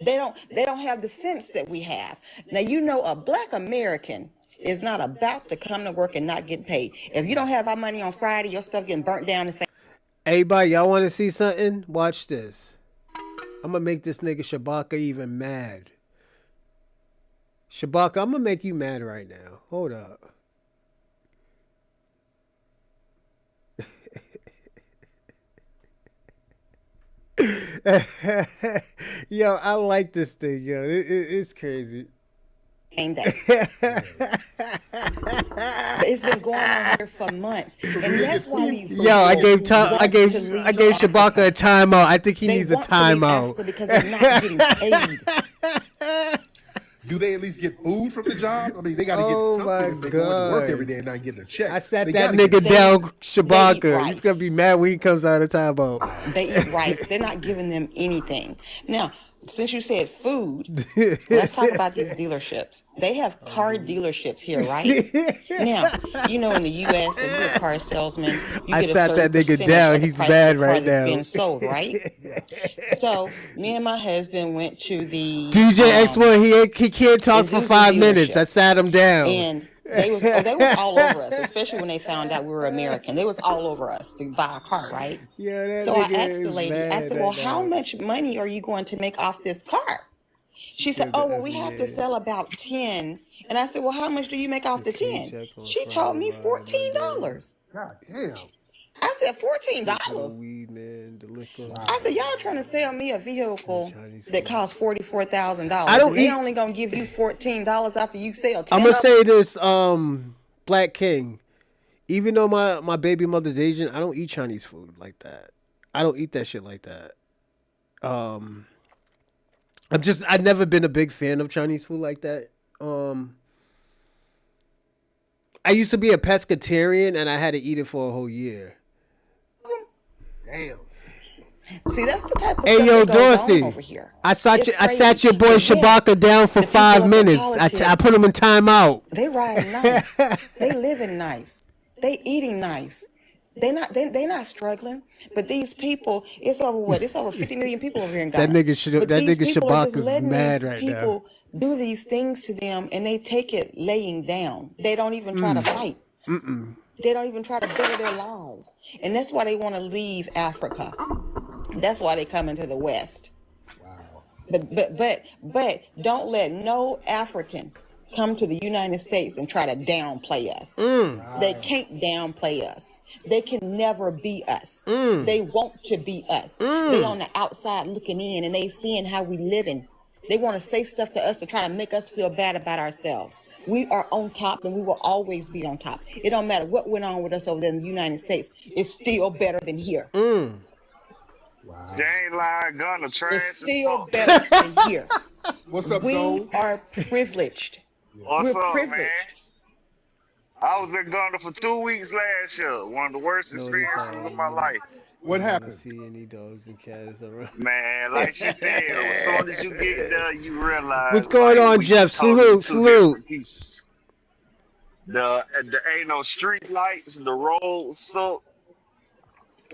They don't have the sense that we have. Now, a Black American is not about to come to work and not get paid. If you don't have our money on Friday, your stuff getting burnt down the same. Everybody, y'all want to see something? Watch this. I'm going to make this nigga Shabaka even mad. Shabaka, I'm going to make you mad right now. Hold up. Yo, I like this thing, yo. It's crazy. It's been going on here for months, and that's why these I gave Shabaka a timeout. I think he needs a timeout because they're not getting paid. Do they at least get food from the job? I mean, they got to get something. They go to work every day and not getting a check. I sat that nigga down, Shabaka. He's gonna be mad when he comes out of timeout. They eat rice. They're not giving them anything. Now, since you said food, let's talk about these dealerships. They have car dealerships here, right? Now, in the U.S., if you're a car salesman, you get a certain percentage of the price of the car that's being sold, right? So, me and my husband went to the DJ X1. He can't talk for 5 minutes. I sat him down. And they was all over us, especially when they found out we were American. They was all over us to buy a car, right? Yeah, so I asked the lady, I said, well, how much money are you going to make off this car? She said, oh, well, we have to sell about 10. And I said, well, how much do you make off the 10? She told me $14. God damn. I said, $14? I said, y'all trying to sell me a vehicle that costs $44,000. They only going to give you $14 after you sell 10. I'm going to say this, Black King. Even though my baby mother's Asian, I don't eat Chinese food like that. I don't eat that shit like that. I've never been a big fan of Chinese food like that. I used to be a pescatarian and I had to eat it for a whole year. Damn. See, that's the type of Hey, stuff yo, that goes on Dorsey. over here. I sat It's your boy crazy. But Shabaka down for the people 5 up in minutes. I politics, put him in timeout. they riding nice. They living nice. They eating nice. They not struggling. But these people, it's over what? It's over 50 million people over here in Ghana. That nigga People are just Shabaka's letting mad these right people do these things to them, and they take it laying down. They don't even try to fight. They don't even try to better their lives. And that's why they want to leave Africa. That's why they come into the West. Wow. But don't let no African come to the United States and try to downplay us. They can't downplay us. They can never be us. They want to be us. They on the outside looking in and they seeing how we living. They want to say stuff to us to try to make us feel bad about ourselves. We are on top and we will always be on top. It don't matter what went on with us over there in the United States. It's still better than here. Wow. They ain't lying, Ghana trash. It's still better than here. What's up, We Zone? are privileged. What's We're up, privileged. man? I was in Ghana for 2 weeks last year. One of the worst experiences of my life. What I don't happened? see any dogs and cats around. Man, like she said, as soon as you get there, you realize. What's going like, on, we Jeff? talking Salute, two salute. different pieces. The ain't no street lights. The roads suck.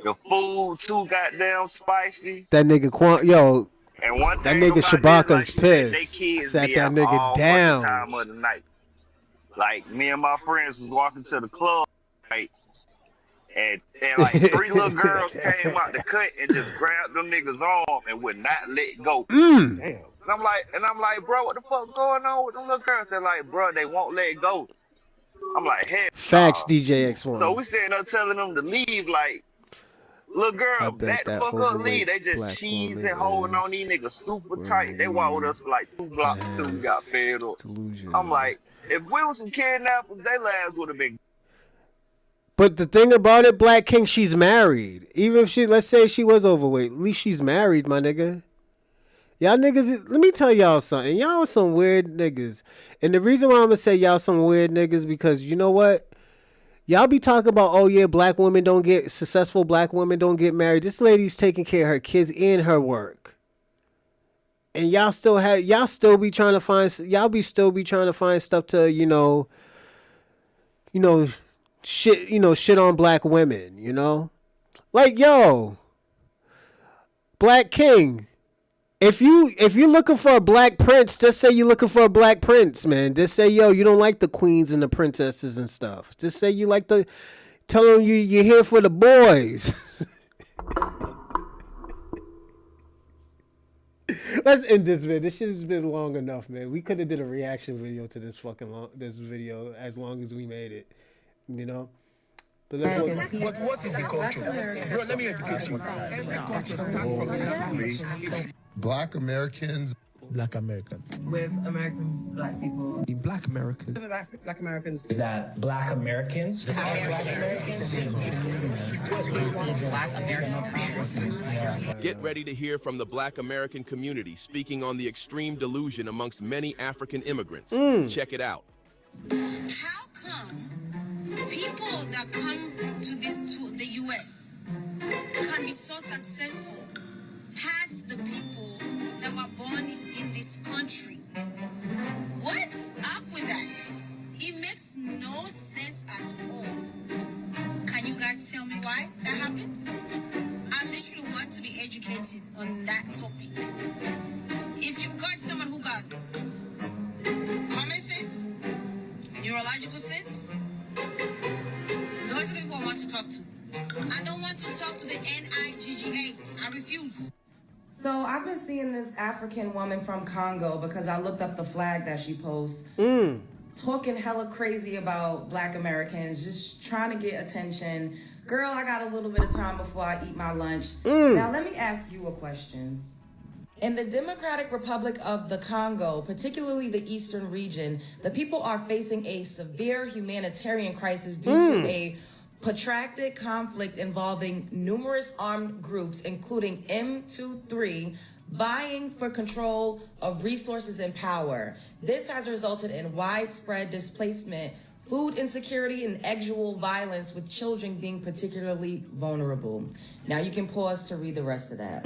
The food too goddamn spicy. That nigga yo, And one that thing nigga about this, like Shabaka's she said, they pissed. kids Sat be that out nigga all down. fucking time of the night. Like me and my friends was walking to the club, right? And like 3 little girls came out the cut and just grabbed them niggas' arm and would not let go. Damn. And I'm like, bro, what the fuck going on with them little girls? They're like, bro, they won't let go. I'm like, hell. Facts, nah. DJ X1. So we sitting there telling them to leave, like, little I girl, bet back the that fuck up, overweight leave. They just black cheesed woman and holding on is these niggas super tight. They walked with us for like 2 blocks till we got fed up. delusion. I'm like, if we was some kidnappers, their lives would have been. But the thing about it, Black King, she's married. Even if let's say she was overweight, at least she's married, my nigga. Y'all niggas, let me tell y'all something. Y'all are some weird niggas. And the reason why I'm going to say y'all some weird niggas, because you know what? Y'all be talking about, oh yeah, successful black women don't get married. This lady's taking care of her kids and her work. And y'all still be trying to find stuff to, shit on black women, Like, yo, Black King, if you looking for a black prince, just say you're looking for a black prince, man. Just say, yo, you don't like the queens and the princesses and stuff. Just say you like tell them you're here for the boys. Let's end this video. This shit has been long enough, man. We could have did a reaction video to this this video as long as we made it, But let's But what is the culture? Bro, let me educate you. Black Americans. Black Americans. With American black people. In Black Americans. Black Americans. Is that Black Americans? Black Americans. Get ready to hear from the Black American community speaking on the extreme delusion amongst many African immigrants. Check it out. How come people that come to the U.S. can be so successful past the people that were born in this country? What's up with that? It makes no sense at all. Can you guys tell me why that happens? I literally want to be educated on that topic. If you've got someone who got common sense, neurological sense, those are the people I want to talk to. I don't want to talk to the NIGGA. I refuse. So I've been seeing this African woman from Congo because I looked up the flag that she posts, talking hella crazy about Black Americans, just trying to get attention. Girl, I got a little bit of time before I eat my lunch. Now let me ask you a question. In the Democratic Republic of the Congo, particularly the eastern region, the people are facing a severe humanitarian crisis due to a protracted conflict involving numerous armed groups, including M23, vying for control of resources and power. This has resulted in widespread displacement, food insecurity, and actual violence, with children being particularly vulnerable. Now you can pause to read the rest of that.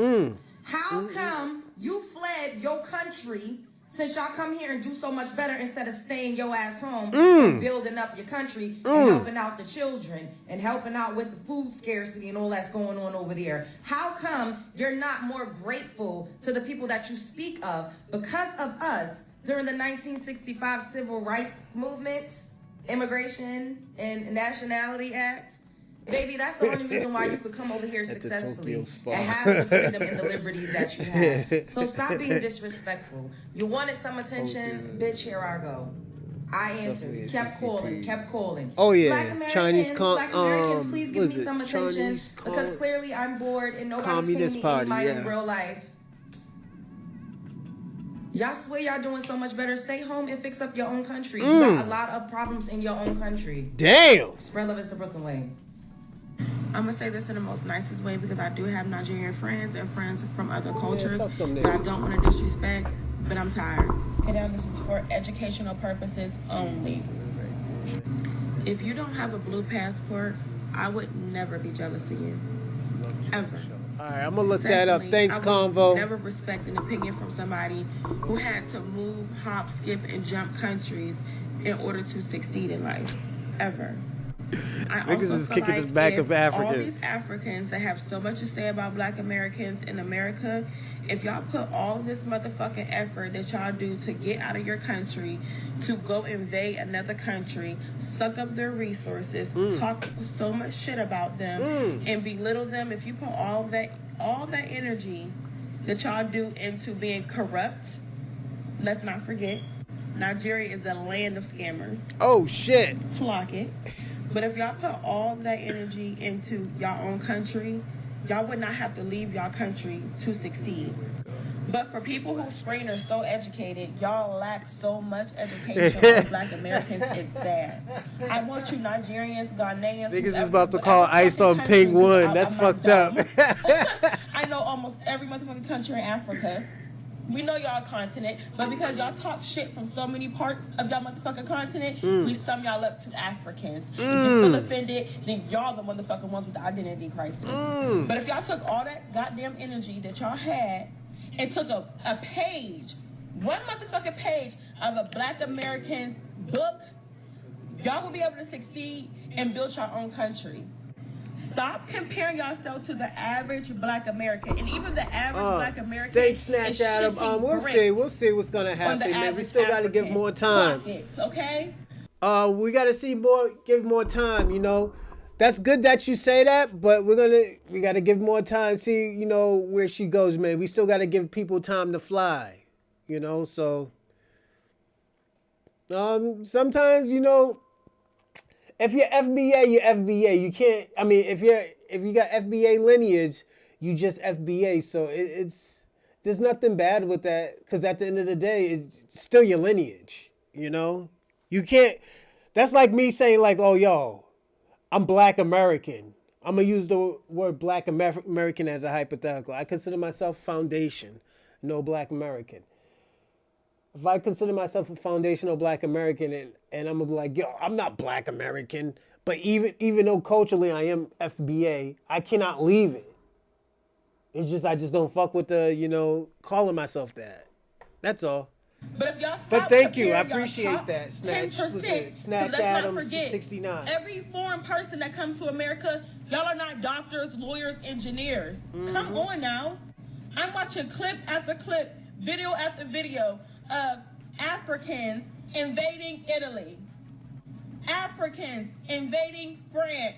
How come you fled your country since y'all come here and do so much better instead of staying your ass home and building up your country and helping out the children and helping out with the food scarcity and all that's going on over there? How come you're not more grateful to the people that you speak of because of us during the 1965 Civil Rights Movement, Immigration and Nationality Act? Baby, that's the only reason why you could come over here successfully and have the freedom and the liberties that you have. So stop being disrespectful. You wanted some attention, bitch, here I go. I answered. You kept calling. Oh yeah, Black Americans, please give me some attention because clearly I'm bored and nobody's paying me any mind in real life. Y'all swear y'all doing so much better. Stay home and fix up your own country. You got a lot of problems in your own country. Damn. Spread love is the Brooklyn way. I'm going to say this in the most nicest way because I do have Nigerian friends and friends from other cultures that I don't want to disrespect, but I'm tired. Okay, now this is for educational purposes only. If you don't have a blue passport, I would never be jealous of you. Ever. All right, I'm going to look that up. Thanks, Convo. I would never respect an opinion from somebody who had to move, hop, skip, and jump countries in order to succeed in life. Ever. I also feel like the back of all these Africans that have so much to say about Black Americans in America, if y'all put all this motherfucking effort that y'all do to get out of your country, to go invade another country, suck up their resources, talk so much shit about them, and belittle them, if you put all that energy that y'all do into being corrupt, let's not forget, Nigeria is the land of scammers. Oh shit. Flock it. But if y'all put all that energy into y'all own country, y'all would not have to leave y'all country to succeed. But for people whose brain are so educated, y'all lack so much education for Black Americans, it's sad. I want you Nigerians, Ghanaians, niggas is about to call ICE on ping one. That's fucked up. I know almost every motherfucking country in Africa. We know y'all continent, but because y'all talk shit from so many parts of y'all motherfucking continent, we sum y'all up to Africans. If you feel offended, then y'all the motherfucking ones with the identity crisis. But if y'all took all that goddamn energy that y'all had and took a page, one motherfucking page of a Black American's book, y'all will be able to succeed and build your own country. Stop comparing yourself to the average Black American, and even the average Black American. Thanks, Snatch Adam. We'll see what's gonna happen, man. We still gotta give more time. Okay. We gotta give more time. You know, that's good that you say that, but we gotta give more time. See, you know where she goes, man. We still gotta give people time to fly. You know, so sometimes if you're FBA, you're FBA. You can't. I mean, if you got FBA lineage, you just FBA. So there's nothing bad with that, because at the end of the day, it's still your lineage. You know, you can't. That's like me saying like, oh yo, I'm Black American. I'm gonna use the word Black American as a hypothetical. I consider myself foundation, no Black American. If I consider myself a foundational Black American and I'm gonna be like, yo, I'm not Black American, but even though culturally I am FBA, I cannot leave it. It's just I just don't fuck with the calling myself that. That's all. But if y'all stop, but thank you, I appreciate that. 10%. Snatch let's Adams, not forget, 69. every foreign person that comes to America, y'all are not doctors, lawyers, engineers. Come on now. I'm watching clip after clip, video after video of Africans invading Italy, Africans invading France,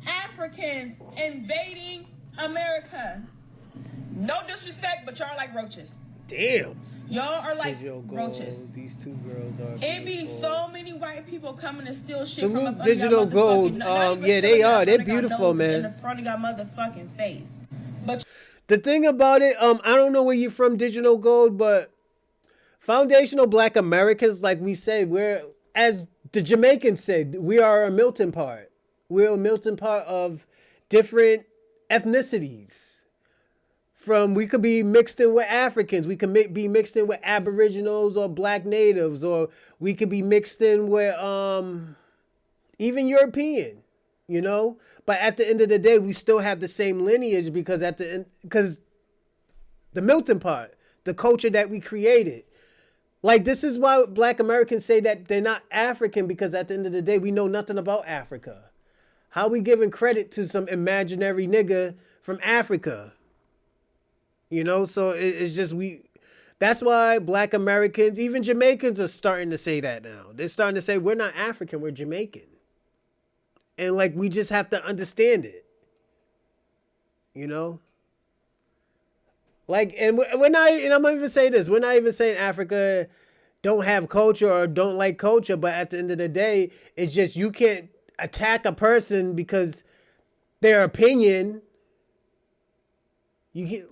Africans invading America. No disrespect, but y'all like roaches. Damn. Y'all are like roaches. These two girls are. It be so many white people coming to steal shit from up Digital Gold. Yeah, they are. They're beautiful, man. In the front of your motherfucking face. But the thing about it, I don't know where you're from, Digital Gold, but foundational Black Americans, like we say, we're, as the Jamaicans said, we are a melting pot. We're a melting pot of different ethnicities. We could be mixed in with Africans. We could be mixed in with Aboriginals or Black natives, or we could be mixed in with even European, you know. But at the end of the day, we still have the same lineage because the melting pot, the culture that we created. Like, this is why Black Americans say that they're not African, because at the end of the day, we know nothing about Africa. How we giving credit to some imaginary nigga from Africa? You know, so it's just that's why Black Americans, even Jamaicans, are starting to say that now. They're starting to say, we're not African, we're Jamaican. And like, we just have to understand it. You know? Like, and we're not, and I'm going to even say this, we're not even saying Africa don't have culture or don't like culture, but at the end of the day, it's just, you can't attack a person because their opinion.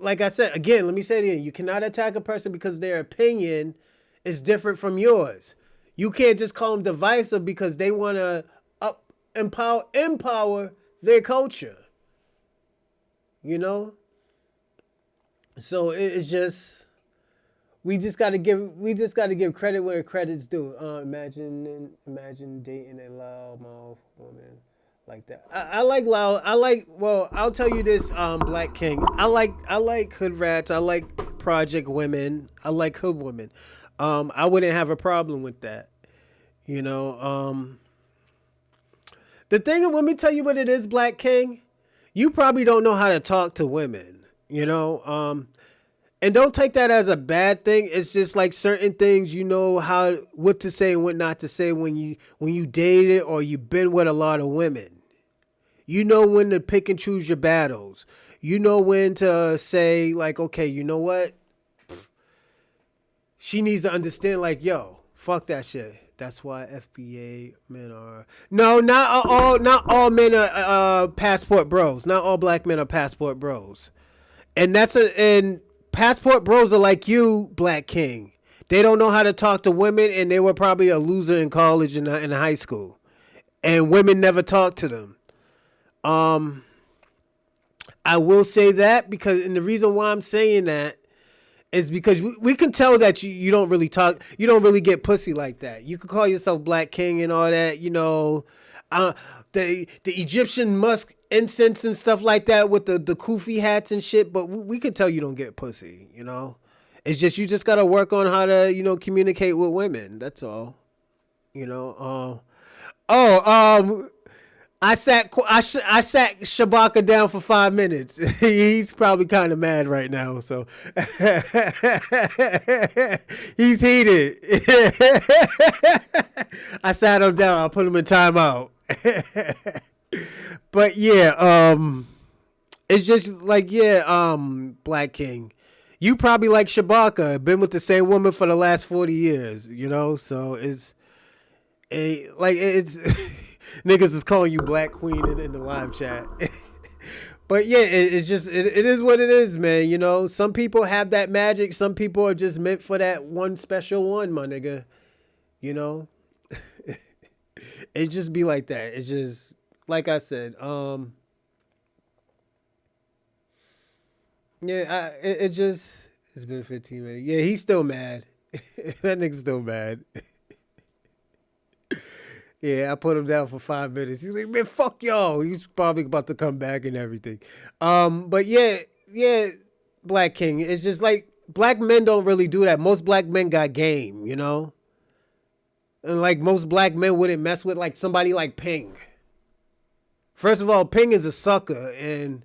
Like I said, again, let me say it again. You cannot attack a person because their opinion is different from yours. You can't just call them divisive because they want to empower their culture. You know? So it's just, we just got to give credit where credit's due. Imagine dating a loudmouth woman like that. I like loud. Well, I'll tell you this, Black King. I like hood rats. I like project women. I like hood women. I wouldn't have a problem with that. You know. The thing, let me tell you what it is, Black King. You probably don't know how to talk to women. You know. And don't take that as a bad thing. It's just like certain things, you know what to say and what not to say when you dated or you've been with a lot of women. You know when to pick and choose your battles. You know when to say, like, okay, you know what? She needs to understand, like, yo, fuck that shit. That's why FBA men are... No, not all men are passport bros. Not all Black men are passport bros. And passport bros are like you, Black King. They don't know how to talk to women, and they were probably a loser in college and in high school. And women never talk to them. I will say that and the reason why I'm saying that is because we can tell that you don't really talk, you don't really get pussy like that. You can call yourself Black King and all that, you know, the Egyptian musk incense and stuff like that with the kufi hats and shit, but we can tell you don't get pussy, you know. It's just, you just got to work on how to, you know, communicate with women. That's all, you know. I sat Shabaka down for 5 minutes. He's probably kind of mad right now, so he's heated. I sat him down. I put him in timeout. But yeah, it's just like, yeah, Black King, you probably like Shabaka, been with the same woman for the last 40 years, you know, so it's niggas is calling you Black Queen in the live chat. But yeah, it's just, it is what it is, man. You know, some people have that magic. Some people are just meant for that one special one, my nigga. You know, it just be like that. It's just, like I said, yeah, it's been 15 minutes. Yeah, he's still mad. That nigga's still mad. Yeah, I put him down for 5 minutes. He's like, man, fuck y'all. He's probably about to come back and everything. But yeah, Black King. It's just like, Black men don't really do that. Most Black men got game, you know? And like, most Black men wouldn't mess with like somebody like Ping. First of all, Ping is a sucker, and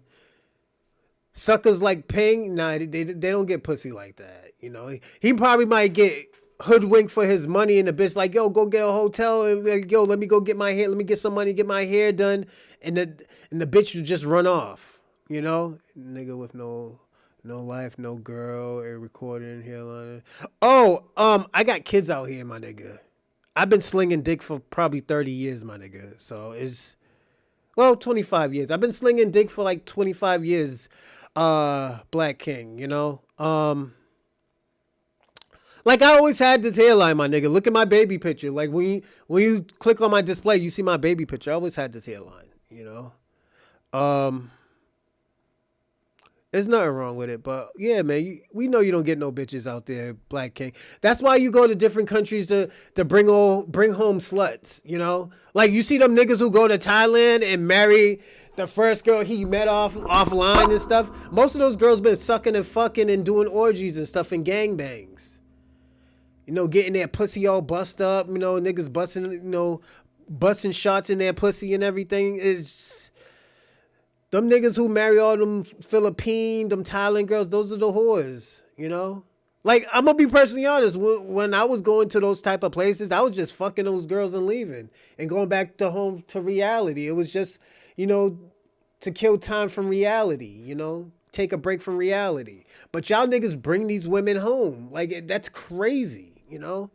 suckers like Ping, nah, they don't get pussy like that, you know? He probably might get hoodwinked for his money, and the bitch like, yo, go get a hotel, and like, yo, let me go get my hair, let me get some money, get my hair done, and the bitch would just run off, you know? Nigga with no life, no girl, a recording hairline. Oh, I got kids out here, my nigga. I've been slinging dick for probably 30 years, my nigga. So it's, well, 25 years. I've been slinging dick for like 25 years, Black King, you know? Like, I always had this hairline, my nigga. Look at my baby picture. Like, when you click on my display, you see my baby picture. I always had this hairline, you know. There's nothing wrong with it, but yeah, man, we know you don't get no bitches out there, Black King. That's why you go to different countries to bring home sluts, you know? Like, you see them niggas who go to Thailand and marry the first girl he met offline and stuff. Most of those girls been sucking and fucking and doing orgies and stuff and gangbangs. You know, getting their pussy all bust up, you know, niggas busting shots in their pussy and everything. It's them niggas who marry all them Philippine, them Thailand girls, those are the whores, you know? Like, I'm gonna be personally honest, when I was going to those type of places, I was just fucking those girls and leaving and going back to home to reality. It was just, you know, to kill time from reality, you know? Take a break from reality. But y'all niggas bring these women home. Like, that's crazy, you know?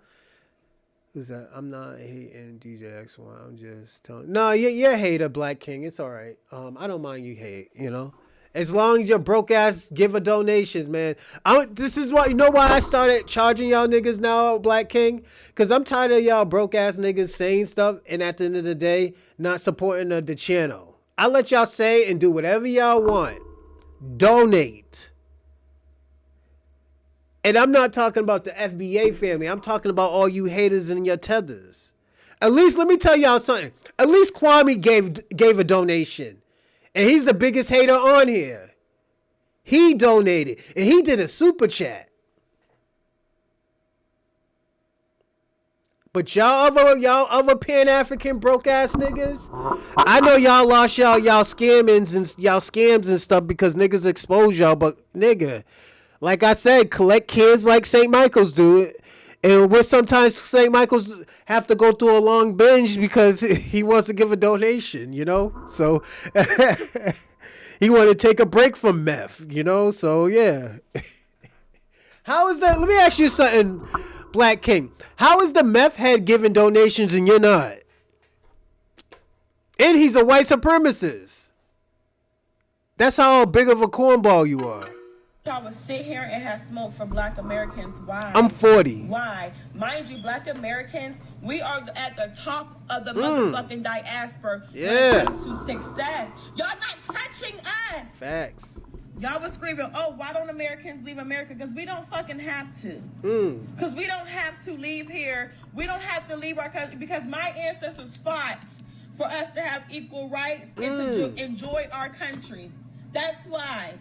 Who's that? I'm not hating DJ X1. I'm just telling. No, you're a hater, Black King. It's all right. I don't mind you hate, you know? As long as your broke ass give a donations, man. This is why, you know why I started charging y'all niggas now, Black King? Because I'm tired of y'all broke ass niggas saying stuff and at the end of the day, not supporting the channel. I let y'all say and do whatever y'all want. Donate. And I'm not talking about the FBA family. I'm talking about all you haters and your tethers. At least, let me tell y'all something. At least Kwame gave a donation. And he's the biggest hater on here. He donated. And he did a super chat. But y'all other Pan-African broke ass niggas, I know y'all lost y'all scams and stuff because niggas expose y'all, but nigga, like I said, collect kids like St. Michael's do it. And with sometimes St. Michael's have to go through a long binge because he wants to give a donation, you know? So he want to take a break from meth, you know? So yeah. How is that? Let me ask you something, Black King. How is the meth head giving donations and you're not? And he's a white supremacist. That's how big of a cornball you are. Y'all would sit here and have smoke for Black Americans. Why? I'm 40. Why? Mind you, Black Americans, we are at the top of the motherfucking diaspora when it comes to success. Y'all not touching us. Facts. Y'all was screaming, oh, why don't Americans leave America? Because we don't fucking have to. Because we don't have to leave here. We don't have to leave our country because my ancestors fought for us to have equal rights and to enjoy our country. That's why.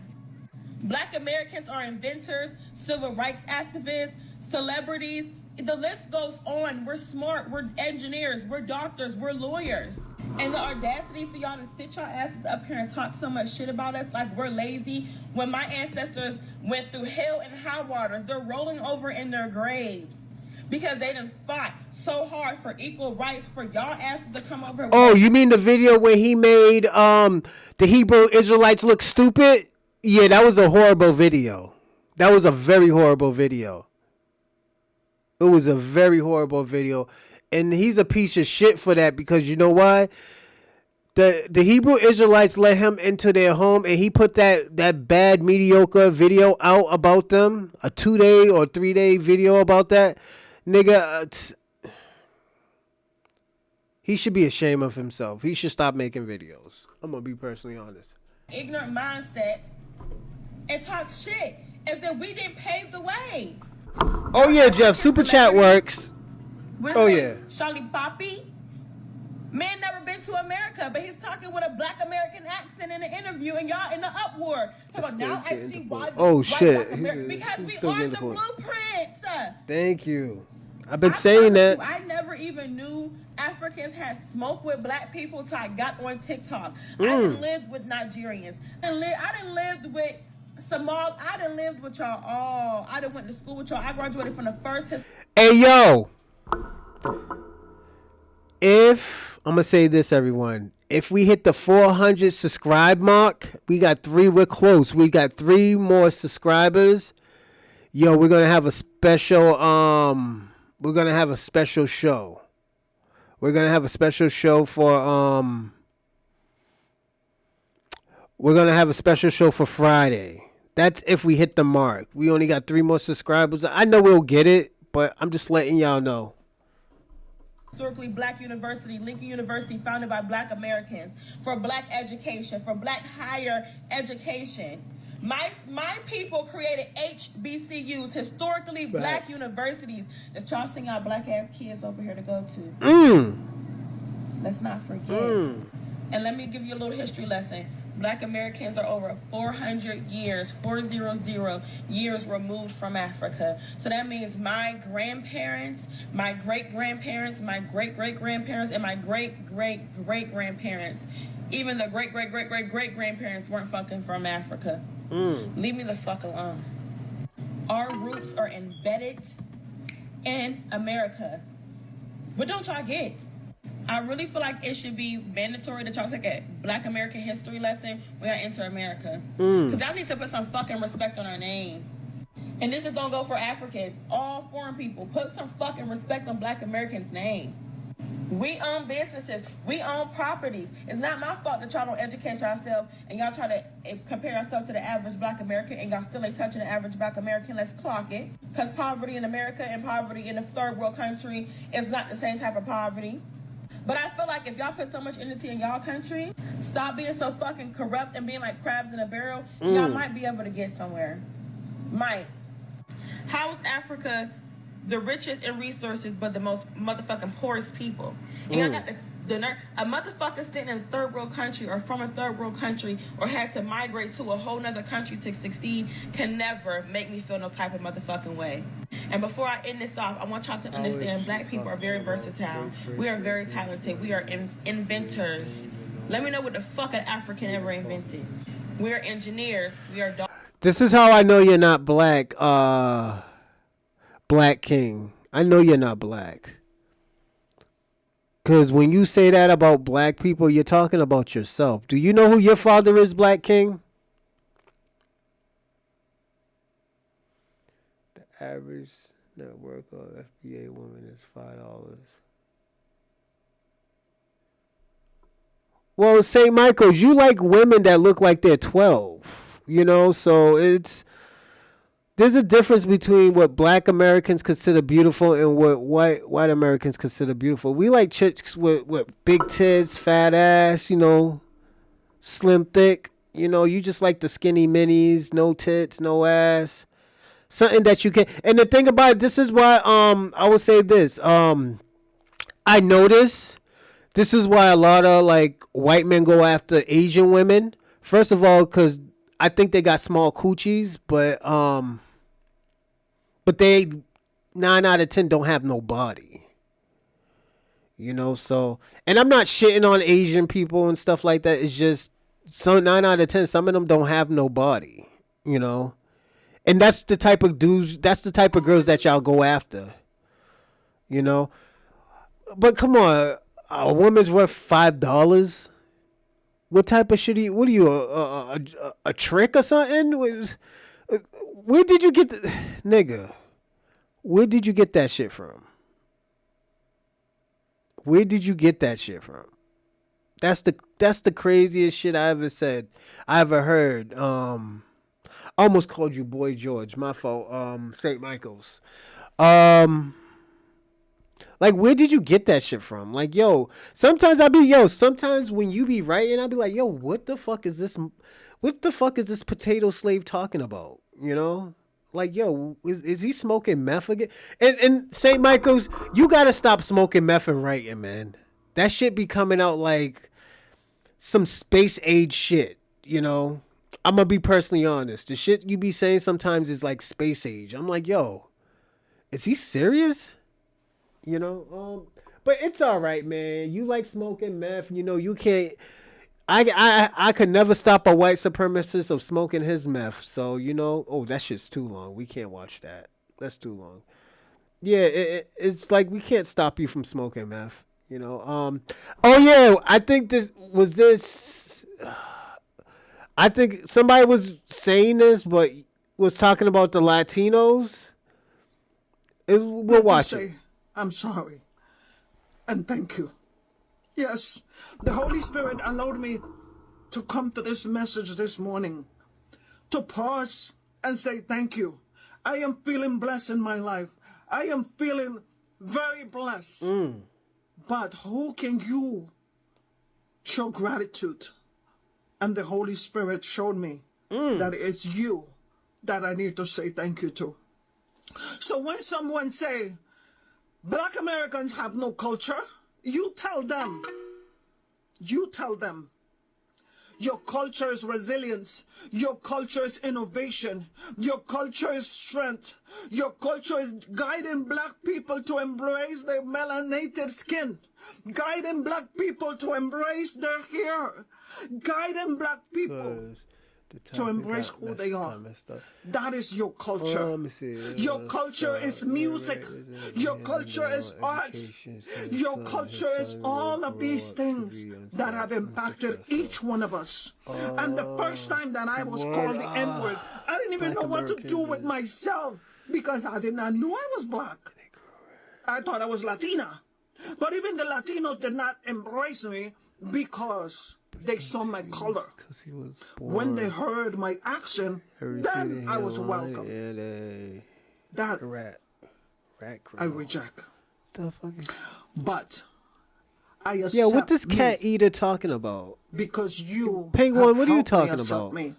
Black Americans are inventors, civil rights activists, celebrities. The list goes on. We're smart. We're engineers. We're doctors. We're lawyers. And the audacity for y'all to sit y'all asses up here and talk so much shit about us like we're lazy when my ancestors went through hell and high waters. They're rolling over in their graves because they done fought so hard for equal rights for y'all asses to come over. Oh, you mean the video where he made the Hebrew Israelites look stupid? Yeah, that was a horrible video. That was a very horrible video. It was a very horrible video. And he's a piece of shit for that because you know why? The Hebrew Israelites let him into their home and he put that bad, mediocre video out about them. A 2-day or 3-day video about that. Nigga, he should be ashamed of himself. He should stop making videos. I'm going to be personally honest. Ignorant mindset and talk shit as if we didn't pave the way. Oh yeah, Jeff, super chat works. Oh yeah. Charlie Poppy, man never been to America, but he's talking with a Black American accent in an interview, and y'all in the uproar. So now I see why. Oh shit! Because we are the blueprint. Thank you. I've been saying that. I never even knew Africans had smoke with Black people till I got on TikTok. I done lived with Nigerians. I done lived with Somal. I done lived with y'all all. I done went to school with y'all. I graduated from the first. Hey yo. If I'm gonna say this, everyone, if we hit the 400 subscribe mark, we're close. We got 3 more subscribers. Yo, we're gonna have a special we're gonna have a special show. We're gonna have a special show for we're gonna have a special show for Friday. That's if we hit the mark. We only got 3 more subscribers. I know we'll get it, but I'm just letting y'all know. historically black university, Lincoln University, founded by black Americans, for black education, for black higher education. My people created HBCUs, historically black universities, that y'all send y'all black ass kids over here to go to. Let's not forget. And let me give you a little history lesson. Black Americans are over 400 years, 400 years removed from Africa. So that means my grandparents, my great-grandparents, my great-great-grandparents, and my great-great-great-grandparents, even the great-great-great-great-great-grandparents weren't fucking from Africa. Leave me the fuck alone. Our roots are embedded in America. What don't y'all get? I really feel like it should be mandatory that y'all take a Black American history lesson when y'all enter America. Because y'all need to put some fucking respect on our name. And this just don't go for Africans. All foreign people, put some fucking respect on Black Americans' name. We own businesses. We own properties. It's not my fault that y'all don't educate yourselves and y'all try to compare yourself to the average Black American and y'all still ain't touching the average Black American. Let's clock it. Because poverty in America and poverty in a third world country is not the same type of poverty. But I feel like if y'all put so much energy in y'all country, stop being so fucking corrupt and being like crabs in a barrel, y'all might be able to get somewhere. Might. How is Africa the richest in resources but the most motherfucking poorest people? And y'all got the nerve. A motherfucker sitting in a third world country or from a third world country or had to migrate to a whole nother country to succeed can never make me feel no type of motherfucking way. And before I end this off, I want y'all to understand Black people are very versatile. We are very talented. We are inventors. Let me know what the fuck an African ever invented. We are engineers. We are dogs. This is how I know you're not black, Black King. I know you're not black. Because when you say that about black people, you're talking about yourself. Do you know who your father is, Black King? The average net worth of FBA woman is $5. Well, St. Michael's, you like women that look like they're 12. You know, so there's a difference between what Black Americans consider beautiful and what white Americans consider beautiful. We like chicks with big tits, fat ass, you know, slim, thick. You know, you just like the skinny minis, no tits, no ass. Something that you can. And the thing about it, this is why I will say this. I notice this is why a lot of like white men go after Asian women. First of all, because I think they got small coochies, but they 9 out of 10 don't have no body. You know, so, and I'm not shitting on Asian people and stuff like that. It's just some 9 out of 10, some of them don't have no body, you know. And that's the type of dudes, that's the type of girls that y'all go after, you know. But come on, a woman's worth $5. What type of shit what are you, a trick or something? Where did you get the, nigga, where did you get that shit from? Where did you get that shit from? That's the craziest shit I ever said. I ever heard. I almost called you Boy George. My fault. St. Michael's. Like, where did you get that shit from? Like, sometimes when you be writing, I'll be like, what the fuck is this? What the fuck is this potato slave talking about? You know? Like, is he smoking meth again? And St. Michael's, you gotta stop smoking meth and writing, man. That shit be coming out like some space age shit, you know? I'm gonna be personally honest. The shit you be saying sometimes is like space age. I'm like, is he serious? You know? But it's all right, man. You like smoking meth, you know, you can't. I could never stop a white supremacist of smoking his meth. So, you know, that shit's too long. We can't watch that. That's too long. Yeah, it's like we can't stop you from smoking meth, you know. I think I think somebody was saying this, but was talking about the Latinos. We'll watch it. I'm sorry. And thank you. Yes, the Holy Spirit allowed me to come to this message this morning, to pause and say thank you. I am feeling blessed in my life. I am feeling very blessed. But who can you show gratitude? And the Holy Spirit showed me that it's you that I need to say thank you to. So when someone say, Black Americans have no culture, you tell them, your culture is resilience. Your culture is innovation. Your culture is strength. Your culture is guiding Black people to embrace their melanated skin. Guiding Black people to embrace their hair. Guiding Black people to embrace who they are. That is your culture. Your culture is music. Your culture is art. Your culture is all of these things that have impacted each one of us. And the first time that I was called the N-word, I didn't even know what to do with myself because I did not know I was Black. I thought I was Latina. But even the Latinos did not embrace me because they saw my color. When they heard my accent, then I was welcome. That I reject. But I accept. Yeah, what this cat eater talking about? Because you, Penguin, what are you talking about? Me.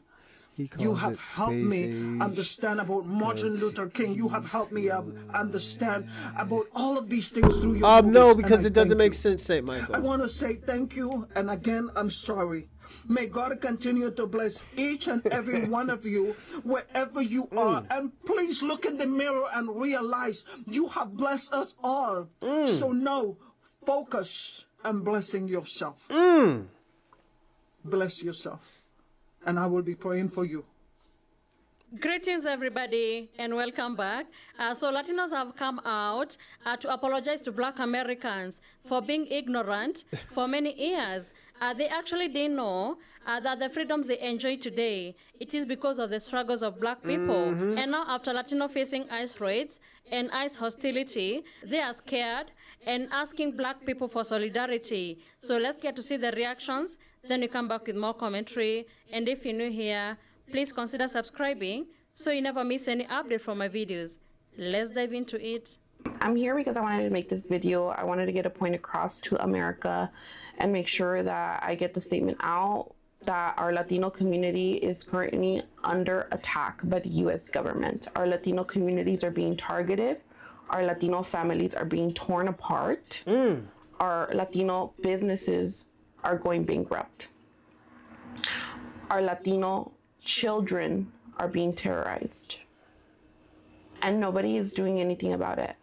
You have helped me understand about Martin Luther King. You have helped me understand about all of these things through your movies. No, because it doesn't make sense, St. Michael. I want to say thank you, and again, I'm sorry. May God continue to bless each and every one of you, wherever you are. And please look in the mirror and realize you have blessed us all. So now, focus on blessing yourself. Bless yourself. And I will be praying for you. Greetings, everybody, and welcome back. So Latinos have come out to apologize to Black Americans for being ignorant for many years. They actually didn't know that the freedoms they enjoy today, it is because of the struggles of Black people. And now after Latino facing ICE raids and ICE hostility, they are scared and asking Black people for solidarity. So let's get to see the reactions. Then you come back with more commentary. And if you're new here, please consider subscribing so you never miss any update from my videos. Let's dive into it. I'm here because I wanted to make this video. I wanted to get a point across to America and make sure that I get the statement out that our Latino community is currently under attack by the US government. Our Latino communities are being targeted. Our Latino families are being torn apart. Our Latino businesses are going bankrupt. Our Latino children are being terrorized. And nobody is doing anything about it.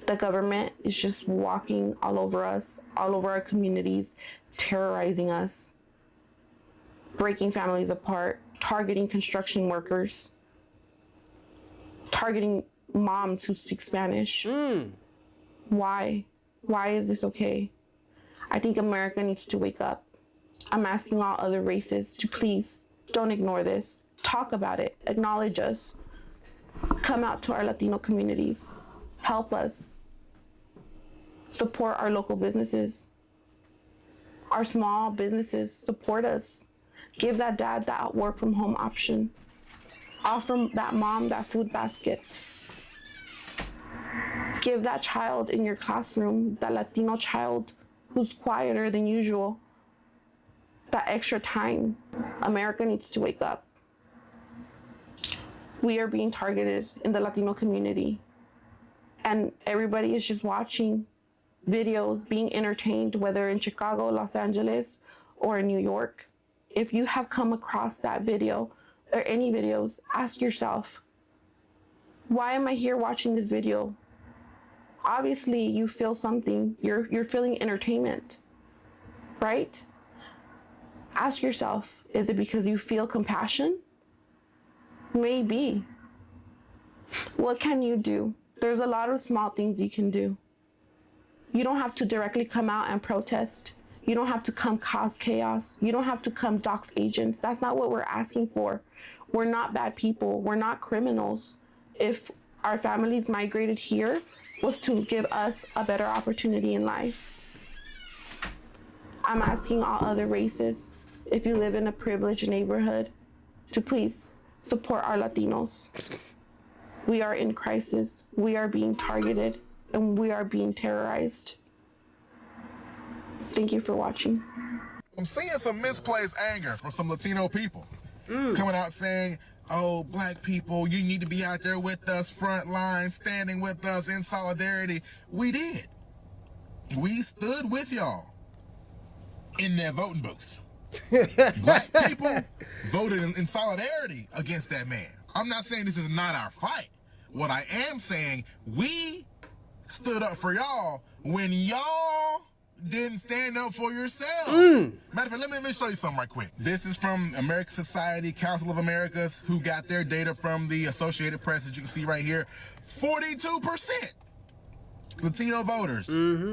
The government is just walking all over us, all over our communities, terrorizing us, breaking families apart, targeting construction workers, targeting moms who speak Spanish. Why? Why is this okay? I think America needs to wake up. I'm asking all other races to please don't ignore this. Talk about it. Acknowledge us. Come out to our Latino communities. Help us. Support our local businesses. Our small businesses, support us. Give that dad that work from home option. Offer that mom that food basket. Give that child in your classroom, that Latino child who's quieter than usual, that extra time. America needs to wake up. We are being targeted in the Latino community, and everybody is just watching videos, being entertained, whether in Chicago, Los Angeles, or in New York. If you have come across that video or any videos, ask yourself, why am I here watching this video? Obviously you feel something, you're feeling entertainment, right? Ask yourself, is it because you feel compassion? Maybe. What can you do? There's a lot of small things you can do. You don't have to directly come out and protest. You don't have to come cause chaos. You don't have to come dox agents. That's not what we're asking for. We're not bad people. We're not criminals. If our families migrated here was to give us a better opportunity in life. I'm asking all other races, if you live in a privileged neighborhood, to please support our Latinos. We are in crisis, we are being targeted, and we are being terrorized. Thank you for watching. I'm seeing some misplaced anger from some Latino people coming out saying, oh, black people, you need to be out there with us, front line, standing with us in solidarity. We did. We stood with y'all in their voting booth. Black people voted in solidarity against that man. I'm not saying this is not our fight. What I am saying, we stood up for y'all when y'all didn't stand up for yourselves. Matter of fact, let me show you something right quick. This is from American Society, Council of Americas, who got their data from the Associated Press, as you can see right here. 42% Latino voters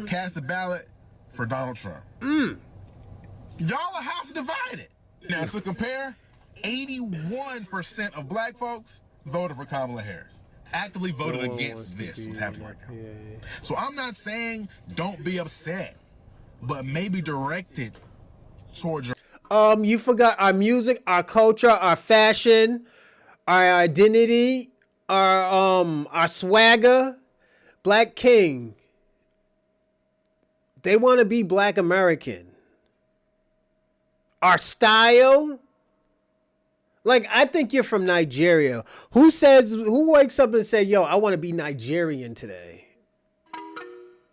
cast a ballot for Donald Trump. Y'all are house divided. Now, to compare, 81% of black folks voted for Kamala Harris. Actively voted against this, what's happening right now. So I'm not saying don't be upset, but maybe direct it towards your... You forgot our music, our culture, our fashion, our identity, our swagger. Black King. They want to be Black American. Our style. Like, I think you're from Nigeria. Who wakes up and say, yo, I want to be Nigerian today?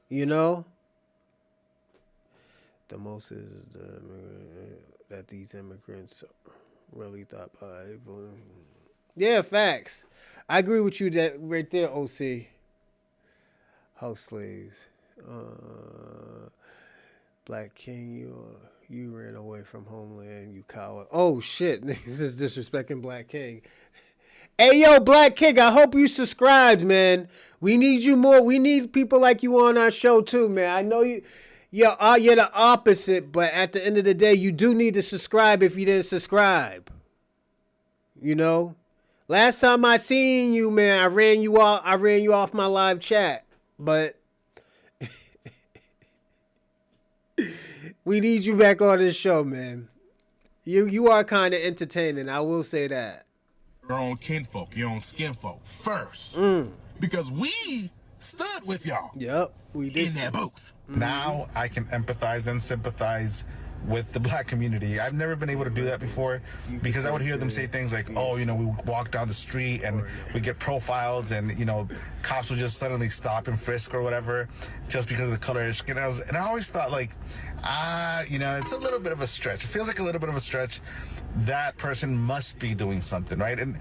You know? The most is that these immigrants really thought by. Yeah, facts. I agree with you that right there, OC. House slaves. Black King, you ran away from homeland, you coward. Oh shit, niggas is disrespecting Black King. Hey yo, Black King, I hope you subscribed, man. We need you more. We need people like you on our show too, man. I know you're the opposite, but at the end of the day, you do need to subscribe if you didn't subscribe. You know? Last time I seen you, man, I ran you off my live chat. But we need you back on this show, man. You are kind of entertaining, I will say that. Your own kinfolk, your own skinfolk first. Because we stood with y'all. Yep, we did. In that booth. Now I can empathize and sympathize with the black community. I've never been able to do that before because I would hear them say things like, oh, we walk down the street and we get profiled and, cops will just suddenly stop and frisk or whatever just because of the color of their skin. And I always thought like, it's a little bit of a stretch. It feels like a little bit of a stretch. That person must be doing something, right? And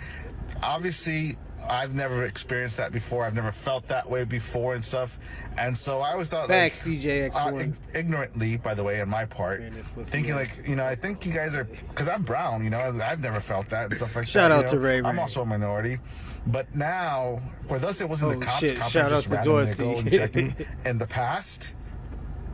obviously I've never experienced that before. I've never felt that way before and stuff. And so I always thought, facts, DJ X1. Ignorantly, by the way, on my part, thinking like, I think you guys are, because I'm brown, I've never felt that and stuff like that. Shout out to Ray. I'm also a minority. But now, for us, it wasn't the cops. Shit. Cops Shout were out just to randomly Dorsey. go and checking in the past.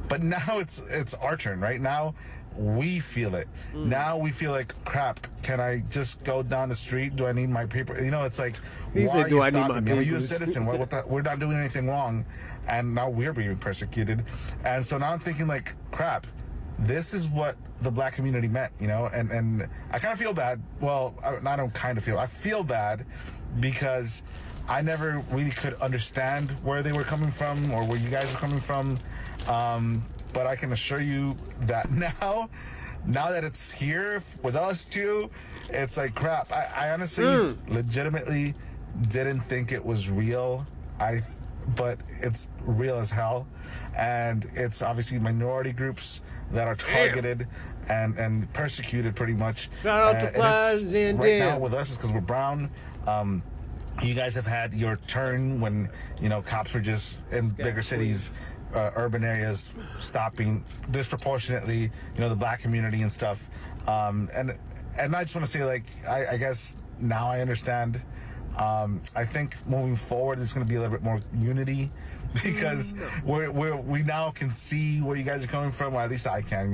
But now it's our turn, right? Now we feel it. Now we feel like, crap, can I just go down the street? Do I need my paper? It's like, he why said, are do you I need my stopping me? Are you a papers? citizen? We're not doing anything wrong. And now we're being persecuted. And so now I'm thinking like, crap, this is what the black community meant, and I kind of feel bad. Well, I don't kind of feel, I feel bad because I never really could understand where they were coming from or where you guys were coming from. But I can assure you that now that it's here with us too, it's like, crap. I honestly legitimately didn't think it was real. But it's real as hell. And it's obviously minority groups that are targeted and persecuted pretty much. Shout out to Plies and right now with us is because we're brown. You guys have had your turn when, cops were just in bigger cities, urban areas, stopping disproportionately, the black community and stuff. And I just want to say, like, I guess now I understand. I think moving forward, there's going to be a little bit more unity because we now can see where you guys are coming from, or at least I can,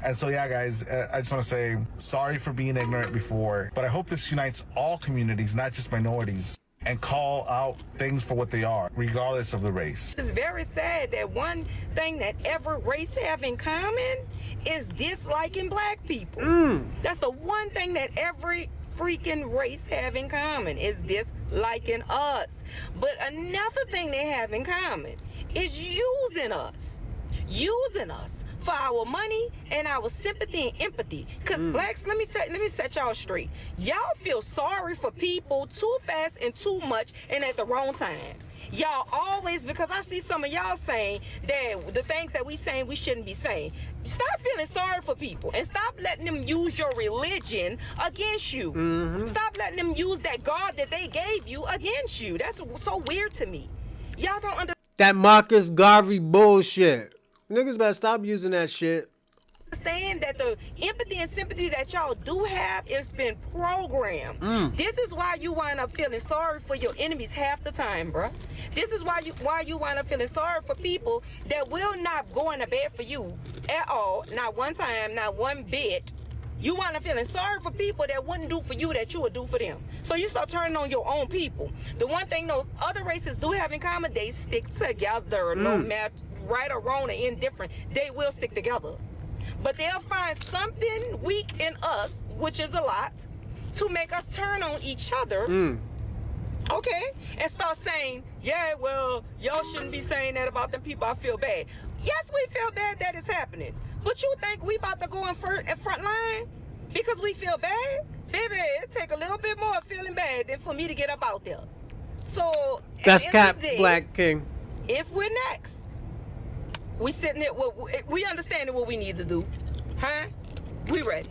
and so yeah, guys, I just want to say sorry for being ignorant before, but I hope this unites all communities, not just minorities, and call out things for what they are, regardless of the race. It's very sad that one thing that every race have in common is disliking black people. That's the one thing that every freaking race have in common is disliking us. But another thing they have in common is using us. using us for our money and our sympathy and empathy. Because blacks, let me set y'all straight. Y'all feel sorry for people too fast and too much and at the wrong time. Y'all always, because I see some of y'all saying that the things that we saying we shouldn't be saying. Stop feeling sorry for people and stop letting them use your religion against you. Stop letting them use that God that they gave you against you. That's so weird to me. Y'all don't understand. That Marcus Garvey bullshit. Niggas better stop using that shit. Understand that the empathy and sympathy that y'all do have is been programmed. This is why you wind up feeling sorry for your enemies half the time, bruh. This is why you wind up feeling sorry for people that will not go into bed for you at all, not one time, not one bit. You wind up feeling sorry for people that wouldn't do for you that you would do for them. So you start turning on your own people. The one thing those other races do have in common, they stick together, no matter right or wrong or indifferent. They will stick together. But they'll find something weak in us, which is a lot, to make us turn on each other. Okay? And start saying, yeah, well, y'all shouldn't be saying that about them people. I feel bad. Yes, we feel bad that it's happening. But you think we about to go in front line because we feel bad? Baby, it take a little bit more feeling bad than for me to get up out there. So that's cap, Black King. If we're next, we sitting there, we understanding what we need to do. Huh? We ready.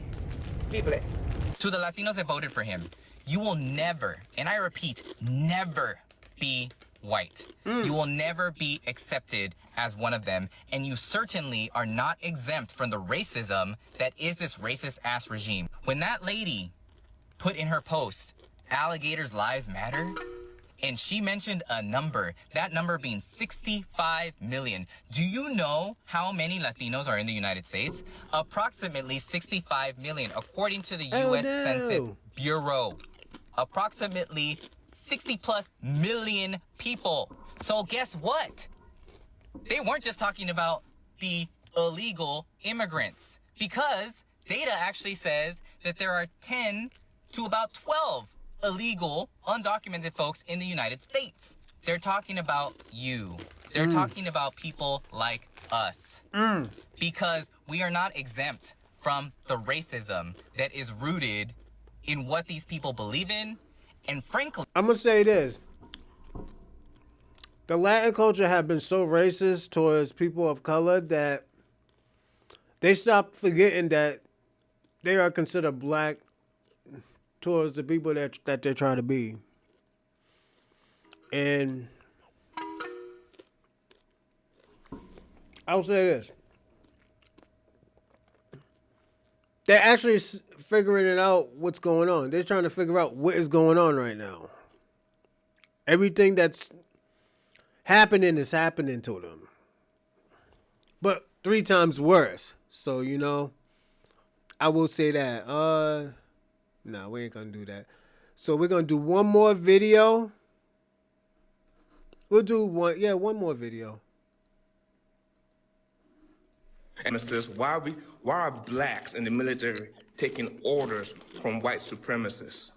Be blessed. To the Latinos that voted for him, you will never, and I repeat, never be white. You will never be accepted as one of them, and you certainly are not exempt from the racism that is this racist ass regime. When that lady put in her post, alligators' lives matter, and she mentioned a number, that number being 65 million. Do you know how many Latinos are in the United States? Approximately 65 million, according to the U.S. Census Bureau. Approximately 60 plus million people. So guess what? They weren't just talking about the illegal immigrants, because data actually says that there are 10 to about 12 illegal, undocumented folks in the United States. They're talking about you. They're talking about people like us. Because we are not exempt from the racism that is rooted in what these people believe in. And frankly, I'm gonna say this. The Latin culture have been so racist towards people of color that they stop forgetting that they are considered black towards the people that they're trying to be. And I'll say this. They're actually figuring it out what's going on. They're trying to figure out what is going on right now. Everything that's happening is happening to them. But 3 times worse. So, you know, I will say that. No, we ain't gonna do that. So we're gonna do one more video. We'll do one more video. And says, why are blacks in the military taking orders from white supremacists?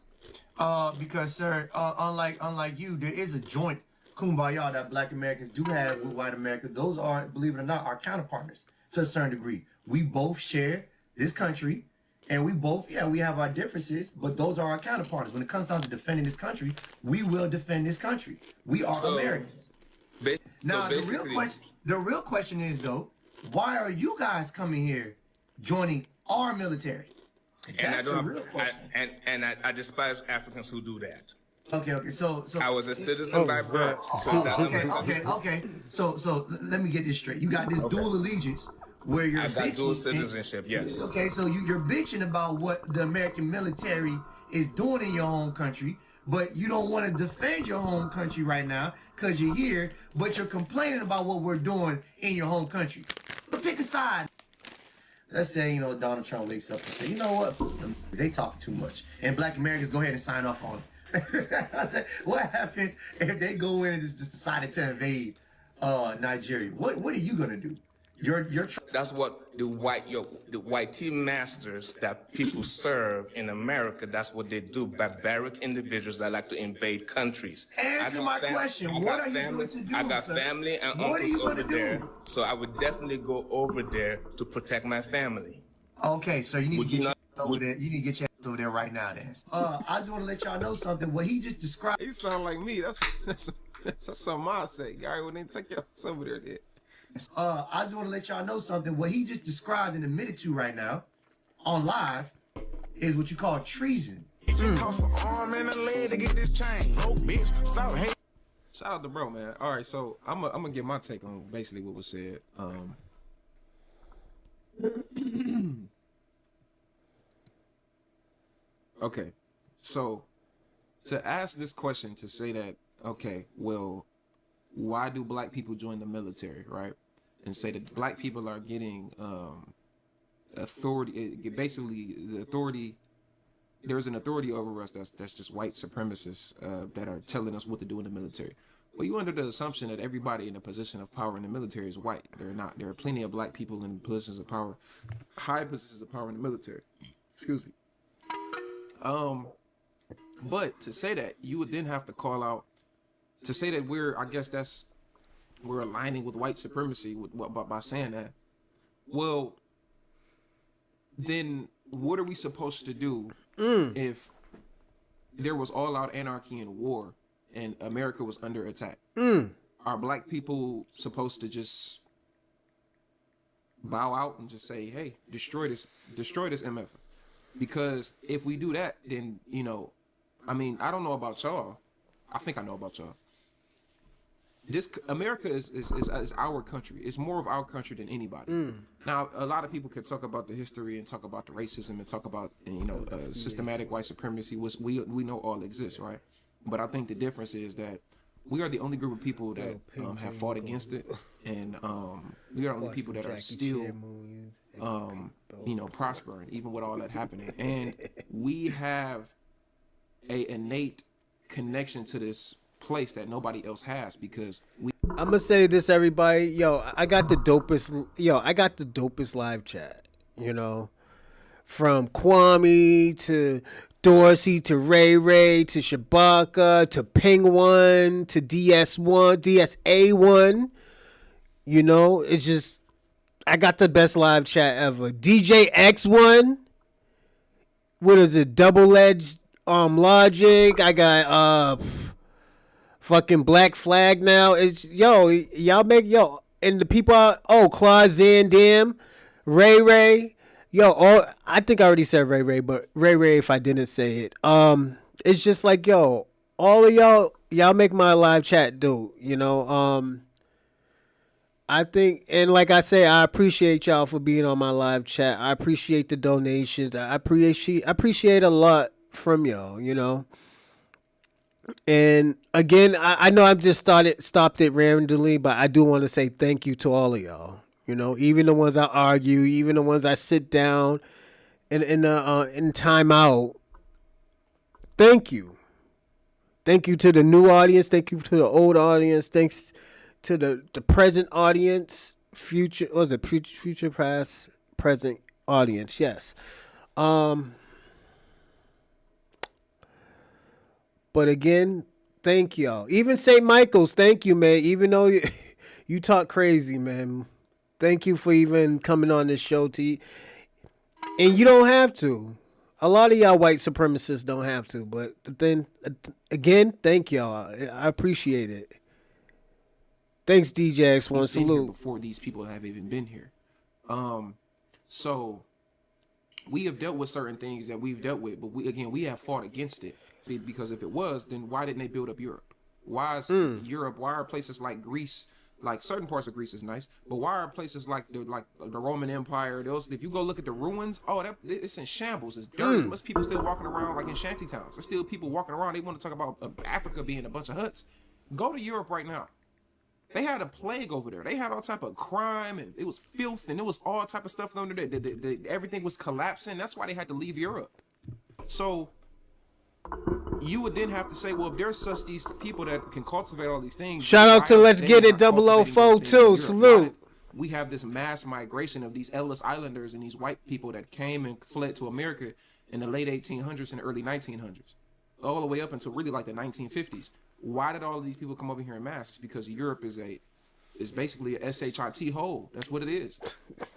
Because sir, unlike you, there is a joint kumbaya that black Americans do have with white America. Those are, believe it or not, our counterpartners to a certain degree. We both share this country, and we both, we have our differences, but those are our counterparts. When it comes down to defending this country, we will defend this country. We are Americans. Now, the real question is, though, why are you guys coming here joining our military? That's the real question. I despise Africans who do that. Okay. So I was a citizen by birth. Okay. So let me get this straight. You got this dual allegiance where you're I got dual citizenship. Yes. Okay. So you're bitching about what the American military is doing in your home country, but you don't want to defend your home country right now because you're here, but you're complaining about what we're doing in your home country. But pick a side. Let's say, Donald Trump wakes up and say, you know what? They talk too much. And black Americans go ahead and sign off on it. I said, what happens if they go in and just decide to invade Nigeria? What are you going to do? That's what the white tea masters that people serve in America. That's what they do. Barbaric individuals that like to invade countries. Answer my question. What are you going to do, I got sir? family and What are uncles you over gonna do? there, so I would definitely go over there to protect my family. Okay, so you need Would to you get not- your ass over there. You need to get your ass over there right now, then. I just want to let y'all know something. What he just described. He sound like me. That's something I say. Gary, when they take your ass over there, then. I just want to let y'all know something. What he just described and admitted to right now, on live, is what you call treason. It just cost an arm and a leg to get this chain. Oh, bitch, stop hating. Shout out to bro, man. All right, so I'm gonna get my take on basically what was said. Okay, so to ask this question, to say that, okay, well, why do black people join the military, right? And say that black people are getting authority. Basically, the authority. There's an authority over us that's just white supremacists that are telling us what to do in the military. Well, you under the assumption that everybody in a position of power in the military is white. They're not. There are plenty of black people in positions of power, high positions of power in the military. Excuse me. But to say that, you would then have to call out, to say that we're aligning with white supremacy by saying that. Well, then what are we supposed to do if there was all-out anarchy and war and America was under attack? Are black people supposed to just bow out and just say, hey, destroy this MF? Because if we do that, then, you know, I mean, I don't know about y'all. I think I know about y'all. This America is our country. It's more of our country than anybody. Now, a lot of people can talk about the history and talk about the racism and talk about, you know, systematic white supremacy, which we know all exists, right? But I think the difference is that we are the only group of people that have fought against it, and we are the only people that are still, you know, prospering even with all that happening. And we have a innate connection to this place that nobody else has, because I'm gonna say this, everybody. Yo, I got the dopest live chat, you know, from Kwame to Dorsey to Ray Ray to Shabaka to Ping One to DSA1. You know, it's just, I got the best live chat ever. DJ X1. What is it? Double Edge Logic. I got fucking Black Flag now. It's y'all make and the people are Claude Zandam, Ray Ray. I think I already said Ray Ray, but Ray Ray if I didn't say it. It's just like, all of y'all make my live chat do, you know. I think, and like I say, I appreciate y'all for being on my live chat. I appreciate the donations. I appreciate a lot from y'all, you know. And again, I know I've just stopped it randomly, but I do want to say thank you to all of y'all. You know, even the ones I argue, even the ones I sit down in time out. Thank you. Thank you to the new audience. Thank you to the old audience. Thanks to the present audience. Future past, present audience. Yes. But again, thank y'all. Even St. Michael's, thank you, man. Even though you talk crazy, man. Thank you for even coming on this show. And you don't have to. A lot of y'all white supremacists don't have to. But then, again, thank y'all. I appreciate it. Thanks, DJ X1. Salute. Before these people have even been here. So we have dealt with certain things that we've dealt with. But we have fought against it. Because if it was, then why didn't they build up Europe? Why is Europe? Why are places like Greece, like certain parts of Greece is nice, but why are places like the Roman Empire? Those, if you go look at the ruins, it's in shambles. It's dirt. There's much people still walking around like in shanty towns. There's still people walking around. They want to talk about Africa being a bunch of huts. Go to Europe right now. They had a plague over there. They had all type of crime, and it was filth, and it was all type of stuff under there. Everything was collapsing. That's why they had to leave Europe. So you would then have to say, well, if there's such these people that can cultivate all these things. Shout out to Let's Get It 004 too. Salute. we have this mass migration of these Ellis Islanders and these white people that came and fled to America in the late 1800s and early 1900s, all the way up until really like the 1950s. Why did all of these people come over here in mass? It's because Europe is basically a shit hole. That's what it is.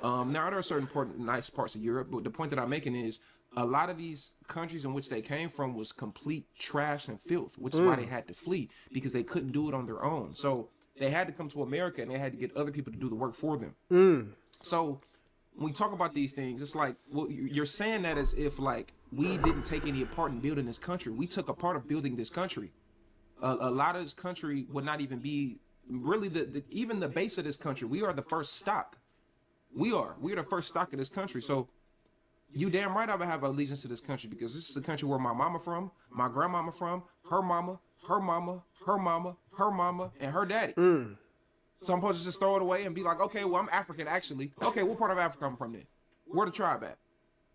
Now there are certain nice parts of Europe, but the point that I'm making is a lot of these countries in which they came from was complete trash and filth, which is why they had to flee, because they couldn't do it on their own. So they had to come to America and they had to get other people to do the work for them. So when we talk about these things, it's like, well, you're saying that as if like we didn't take any part in building this country. We took a part of building this country. A lot of this country would not even be really even the base of this country. We are the first stock. We're the first stock of this country. So you damn right I would have allegiance to this country, because this is the country where my mama from, my grandmama from, her mama, her mama, her mama, her mama, and her daddy. So I'm supposed to just throw it away and be like, okay, well, I'm African actually. Okay, what part of Africa I'm from then? Where the tribe at?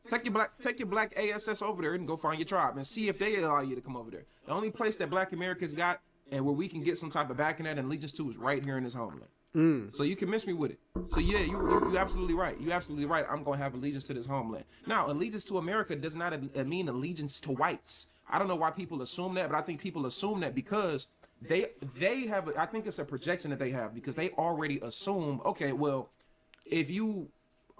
Take your black ASS over there and go find your tribe and see if they allow you to come over there. The only place that black Americans got and where we can get some type of backing that and allegiance to is right here in this homeland. So you can miss me with it. So yeah, you're absolutely right. You're absolutely right. I'm going to have allegiance to this homeland. Now, allegiance to America does not mean allegiance to whites. I don't know why people assume that, but I think people assume that because they have, I think it's a projection that they have, because they already assume, okay, well, if you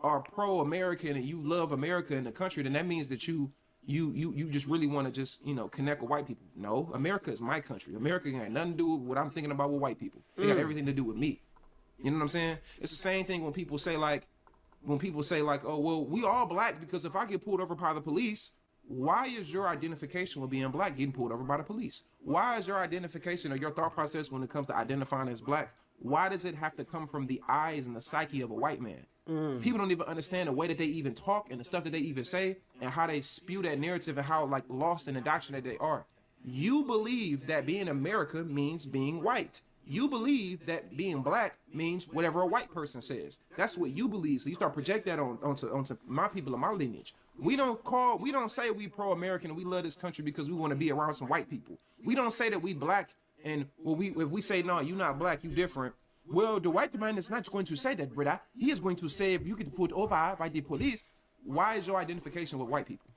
are pro-American and you love America and the country, then that means that you just really want to just, connect with white people. No, America is my country. America got nothing to do with what I'm thinking about with white people. It got everything to do with me. You know what I'm saying? It's the same thing when people say like, oh, well, we all black because if I get pulled over by the police, why is your identification with being black getting pulled over by the police? Why is your identification or your thought process when it comes to identifying as black, why does it have to come from the eyes and the psyche of a white man? People don't even understand the way that they even talk and the stuff that they even say and how they spew that narrative and how like lost and indoctrinated they are. You believe that being America means being white. You believe that being black means whatever a white person says. That's what you believe. So you start project that onto my people and my lineage. We don't say we pro-American and we love this country because we want to be around some white people. We don't say that we black and if we say no, you're not black, you different. Well, the white man is not going to say that, brother. He is going to say, if you get put over by the police, why is your identification with white people?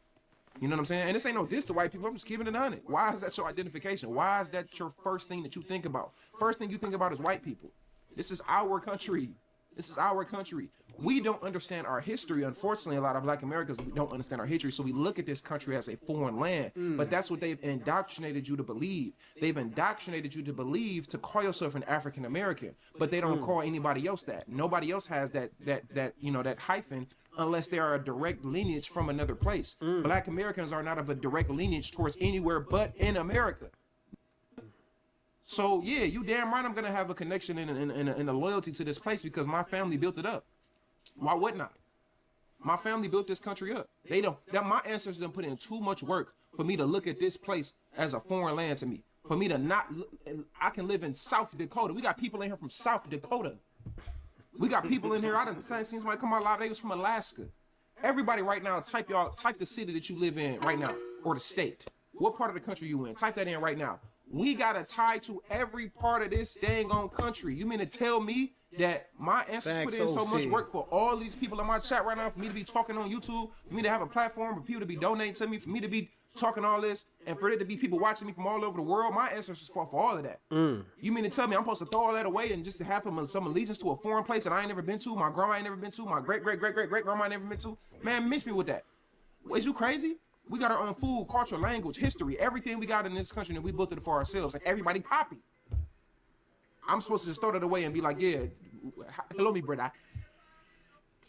You know what I'm saying? And this ain't no diss to white people. I'm just keeping it on it. Why is that your identification? Why is that your first thing that you think about? First thing you think about is white people. This is our country. This is our country. We don't understand our history. Unfortunately, a lot of black Americans don't understand our history. So we look at this country as a foreign land. But that's what they've indoctrinated you to believe. They've indoctrinated you to believe to call yourself an African American. But they don't call anybody else that. Nobody else has that hyphen unless they are a direct lineage from another place. Black Americans are not of a direct lineage towards anywhere but in America. So yeah, you damn right I'm gonna have a connection and a loyalty to this place because my family built it up. Why wouldn't I? My family built this country up. My ancestors done put in too much work for me to look at this place as a foreign land to me. For me to I can live in South Dakota. We got people in here from South Dakota. We got people in here. I done seen somebody come out live. They was from Alaska. Everybody right now, type the city that you live in right now, or the state. What part of the country you in? Type that in right now. We got a tie to every part of this dang on country. You mean to tell me that my ancestors put in so much work for all these people in my chat right now, for me to be talking on YouTube, for me to have a platform, for people to be donating to me, for me to be talking all this, and for there to be people watching me from all over the world? My ancestors fought for all of that. You mean to tell me I'm supposed to throw all that away and just to have some allegiance to a foreign place that I ain't never been to, my grandma ain't never been to, my great-great-great-great-great-grandma ain't never been to? Man, miss me with that. Is you crazy? We got our own food, culture, language, history, everything we got in this country, and we built it for ourselves, and everybody copy. I'm supposed to just throw that away and be like, yeah, hello me, brother.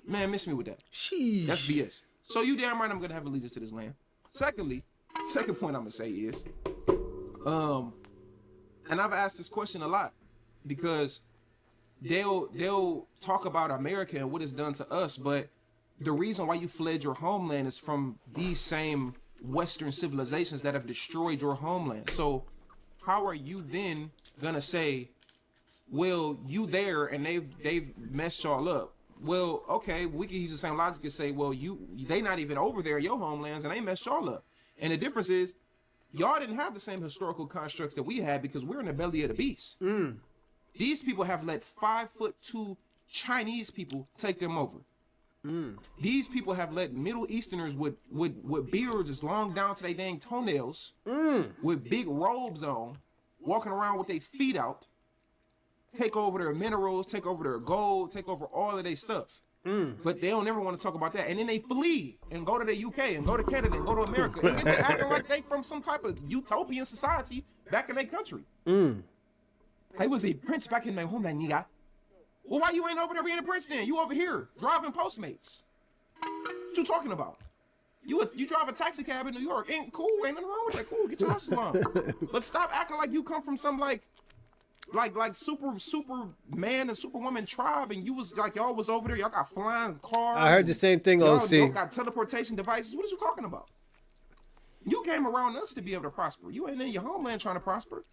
Man, miss me with that. Sheesh. That's BS. So you damn right I'm going to have allegiance to this land. Second point I'm going to say is, and I've asked this question a lot because they'll talk about America and what it's done to us, but the reason why you fled your homeland is from these same Western civilizations that have destroyed your homeland. So how are you then gonna say, well, you there and they've messed y'all up? Well, okay, we can use the same logic and say, well, they not even over there in your homelands and they messed y'all up. And the difference is, y'all didn't have the same historical constructs that we had because we're in the belly of the beast. These people have let 5'2" Chinese people take them over. These people have let Middle Easterners with beards as long down to their dang toenails, with big robes on, walking around with their feet out, take over their minerals, take over their gold, take over all of their stuff. But they don't ever want to talk about that. And then they flee and go to the UK and go to Canada and go to America and get to acting like they from some type of utopian society back in their country. I was a prince back in my homeland, nigga. Well, why you ain't over there being a prince then? You over here driving Postmates. What you talking about? You drive a taxi cab in New York. Ain't cool. Ain't nothing wrong with that. Cool. Get your hustle on. But stop acting like you come from some like Superman and Superwoman tribe, and you was like y'all was over there. Y'all got flying cars. I heard the same thing. OC. Y'all got teleportation devices. What are you talking about? You came around us to be able to prosper. You ain't in your homeland trying to prosper.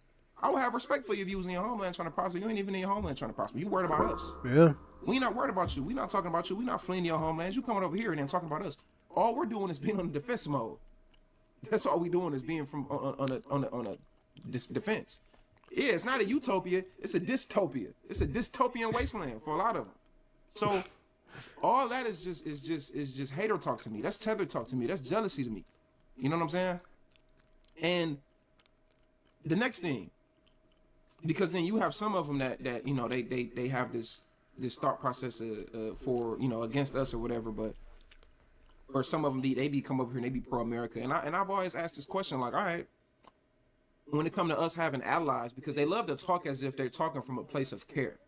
I would have respect for you if you was in your homeland trying to prosper. You ain't even in your homeland trying to prosper. You worried about us. Yeah. We not worried about you. We not talking about you. We not fleeing your homelands. You coming over here and then talking about us. All we're doing is being on the defense mode. That's all we doing is being from on a defense. Yeah, it's not a utopia. It's a dystopia. It's a dystopian wasteland for a lot of them. So all that is just hater talk to me. That's tether talk to me. That's jealousy to me. You know what I'm saying? And the next thing, because then you have some of them that you know they have this thought process for, you know, against us or whatever, but or some of them they come over here and they be pro-America, and I've always asked this question, like, all right, when it come to us having allies, because they love to talk as if they're talking from a place of care,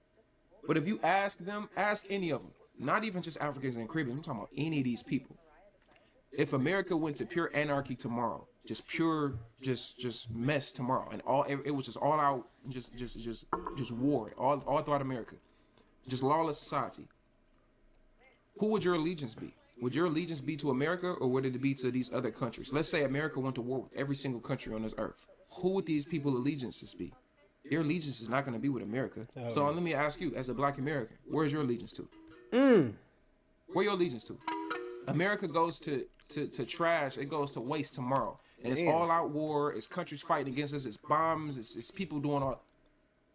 but if you ask any of them, not even just Africans and Caribbeans, I'm talking about any of these people, if America went to pure anarchy tomorrow, just pure just mess tomorrow, and it was just all out, just war all throughout America, just lawless society, who would your allegiance be? Would your allegiance be to America, or would it be to these other countries? Let's say America went to war with every single country on this earth. Who would these people allegiances be? Your allegiance is not going to be with America. So let me ask you, as a Black American, where's your allegiance to? Where your allegiance to? America goes to trash. It goes to waste tomorrow. And it's all out war. It's countries fighting against us. It's bombs. It's people doing all.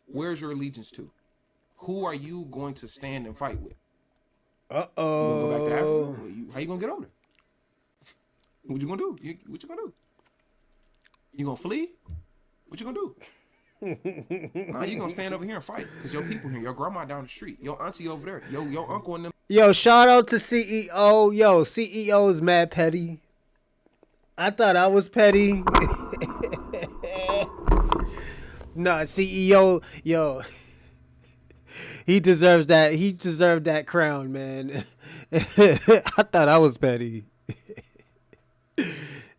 Where's your allegiance to? Who are you going to stand and fight with? You gonna go back to Africa? How you gonna get over there? What you gonna do? What you gonna do? You gonna flee? What you gonna do? Nah, you gonna stand over here and fight, because your people here, your grandma down the street, your auntie over there, your uncle and them. Yo, shout out to CEO. Yo, CEO is mad petty. I thought I was petty. Nah, CEO, yo. He deserves that. He deserved that crown, man. I thought I was petty.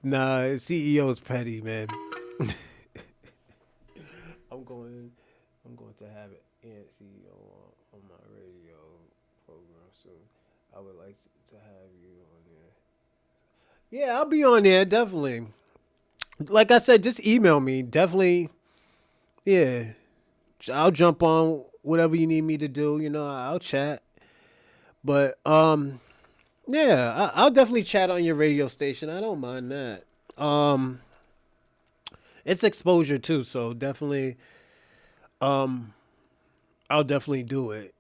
Nah, CEO is petty, man. I'm going to have an CEO on my radio program soon. I would like to have you on there. Yeah, I'll be on there, definitely. Like I said, just email me. Definitely. Yeah. I'll jump on whatever you need me to do, you know, I'll chat. But yeah, I'll definitely chat on your radio station. I don't mind that. It's exposure too, so definitely I'll definitely do it.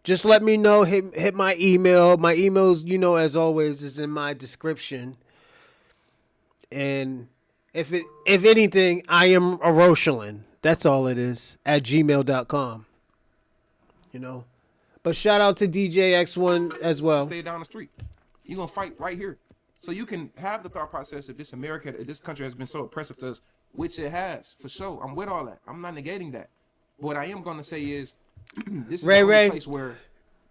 Just let me know, hit my email. My email's, you know, as always, is in my description. And if anything, I am a Rochelin. That's all it is, at gmail.com. You know? But shout out to DJ X1 as well. Stay down the street. You're going to fight right here. So you can have the thought process of this country has been so oppressive to us, which it has, for sure. I'm with all that. I'm not negating that. But what I am going to say is, this is the only place where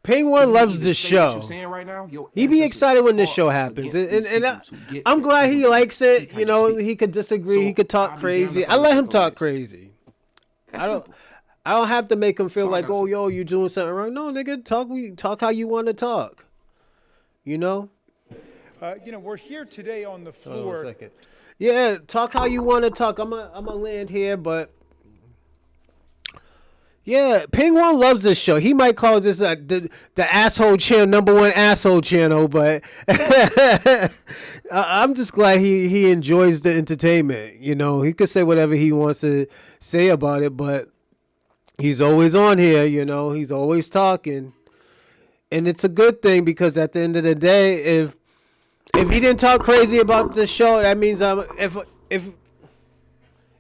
Penguin loves this show. Right now, he be excited when this show happens, and I'm glad he likes it. You know, he could disagree, he could talk crazy. I let him talk crazy. I don't have to make him feel like, oh, yo, you doing something wrong. No, nigga, talk how you want to talk. You know. You know, we're here today on the floor. Hold on a second. Yeah, talk how you want to talk. I'm gonna land here, but. Yeah, Penguin loves this show. He might call this the asshole channel, #1 asshole channel, but I'm just glad he enjoys the entertainment. You know, he could say whatever he wants to say about it, but He's always on here, you know. He's always talking, and it's a good thing because at the end of the day, if he didn't talk crazy about this show, that means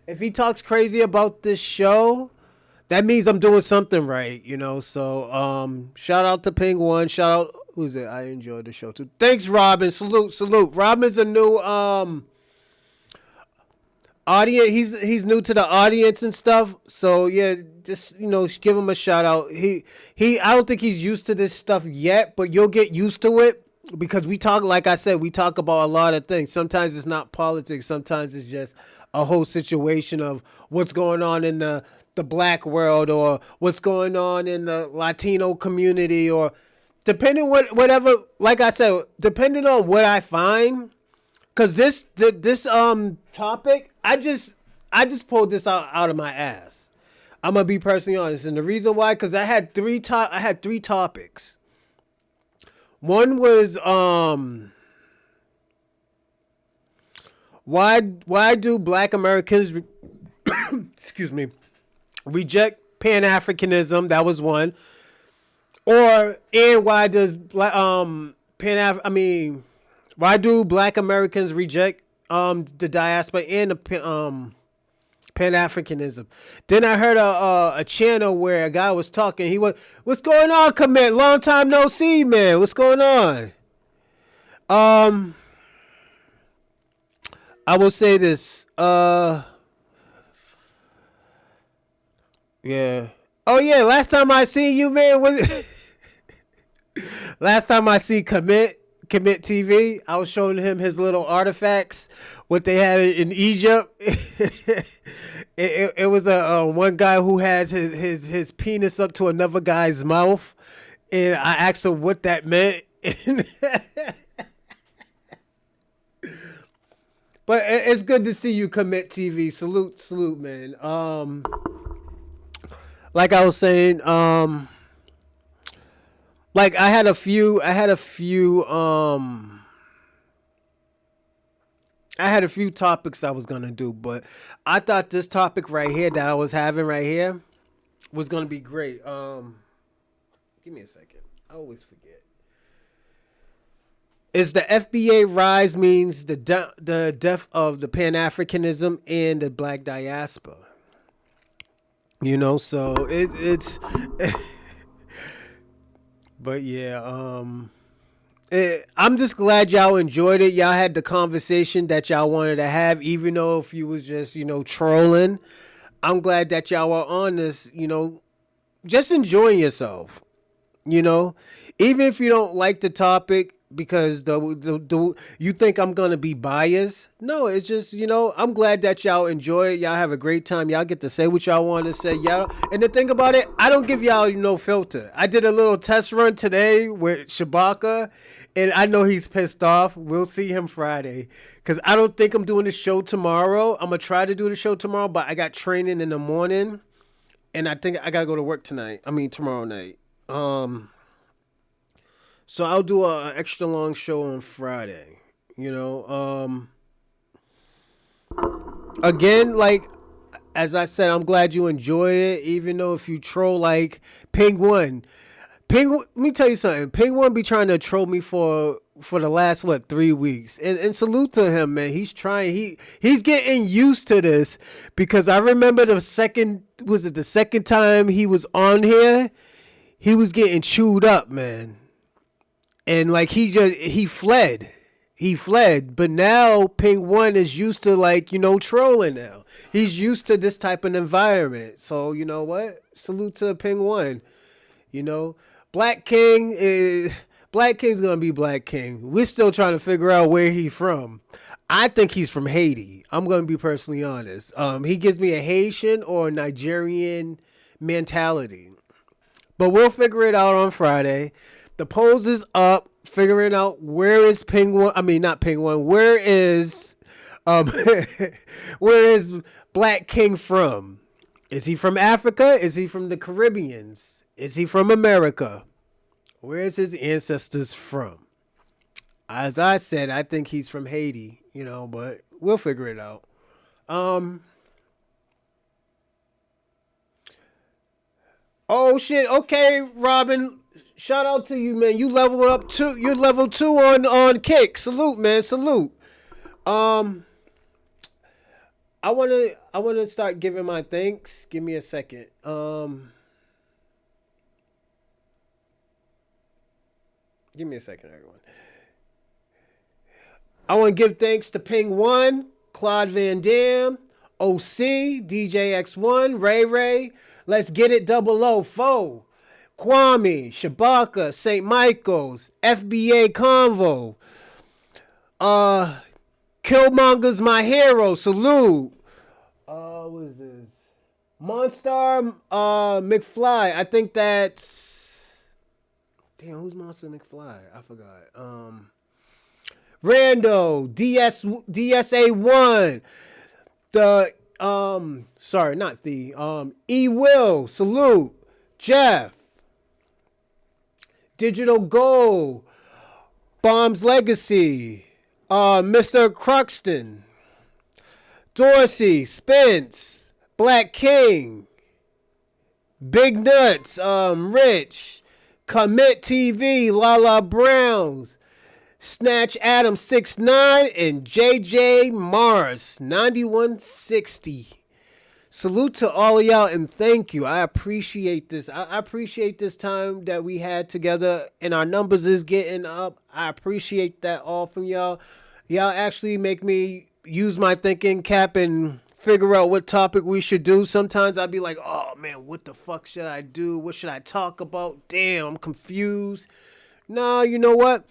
if he talks crazy about this show, that means I'm doing something right, you know. So shout out to Ping One. Shout out, who's it? I enjoyed the show too. Thanks, Robin. Salute. Robin's a new audience. He's new to the audience and stuff. So yeah, just give him a shout out. He I don't think he's used to this stuff yet, but you'll get used to it because we talk, like I said, we talk about a lot of things. Sometimes it's not politics. Sometimes it's just a whole situation of what's going on in the black world or what's going on in the Latino community, or depending whatever, like I said, depending on what I find. Cause this topic, I just pulled this out of my ass. I'm gonna be personally honest, and the reason why, cause I had three topics. One was why do Black Americans excuse me, reject Pan-Africanism? That was one. And why does why do Black Americans reject the diaspora and the Pan-Africanism? Then I heard a channel where a guy was talking. He was, "What's going on, Commit? Long time no see, man. What's going on?" I will say this. Yeah. Oh yeah. Last time I seen you, man, was last time I see Commit TV. I was showing him his little artifacts, what they had in Egypt. It was a one guy who had his penis up to another guy's mouth, and I asked him what that meant. But it's good to see you, Commit TV. Salute, man. Like I was saying, like I had a few topics I was gonna do, but I thought this topic right here that I was having right here was gonna be great. Give me a second. I always forget. Is the FBA rise means the death of the Pan-Africanism and the Black diaspora. You know, so it's but yeah, I'm just glad y'all enjoyed it. Y'all had the conversation that y'all wanted to have, even though if you was just, trolling. I'm glad that y'all were on this, just enjoying yourself, even if you don't like the topic because you think I'm going to be biased. No, it's just, I'm glad that y'all enjoy it. Y'all have a great time. Y'all get to say what y'all want to say. Y'all, and the thing about it, I don't give y'all no filter. I did a little test run today with Shabaka, and I know he's pissed off. We'll see him Friday because I don't think I'm doing the show tomorrow. I'm going to try to do the show tomorrow, but I got training in the morning, and I think I got to go to work tomorrow night. So I'll do an extra long show on Friday, Again, like, as I said, I'm glad you enjoyed it, even though if you troll like Penguin, let me tell you something. Penguin be trying to troll me for the last, 3 weeks. And salute to him, man. He's trying. He's getting used to this because I remember the second time he was on here, he was getting chewed up, man. And like he fled, but now Ping One is used to trolling now. He's used to this type of environment. So you know what? Salute to Ping One. Black King's gonna be Black King. We're still trying to figure out where he's from. I think he's from Haiti. I'm gonna be personally honest. He gives me a Haitian or Nigerian mentality, but we'll figure it out on Friday. The polls is up, figuring out where is Penguin. I mean, not Penguin. Where is Black King from? Is he from Africa? Is he from the Caribbeans? Is he from America? Where is his ancestors from? As I said, I think he's from Haiti, but we'll figure it out. Oh shit. Okay, Robin. Shout out to you, man. You leveled up too. You're level 2 on Kick. Salute, man. Salute. I wanna start giving my thanks. Give me a second. Give me a second, everyone. I want to give thanks to Ping One, Claude Van Dam, OC, DJ X1, Ray Ray, Let's Get It 004, Kwame, Shabaka, St. Michael's, FBA Convo, Killmonger's My Hero, salute. What is this? Monstar McFly. I think that's... Damn, who's Monster McFly? I forgot. Rando, DSA1, E Will, salute, Jeff, Digital Gold, Bomb's Legacy, Mr. Cruxton, Dorsey, Spence, Black King, Big Nuts, Rich, Commit TV, Lala Browns, Snatch Adam 69 and JJ Mars 9160. Salute to all of y'all and thank you. I appreciate this. I appreciate this time that we had together and our numbers is getting up. I appreciate that all from y'all. Y'all actually make me use my thinking cap and figure out what topic we should do. Sometimes I'd be like, oh man, what the fuck should I do? What should I talk about? Damn, I'm confused. No, you know what?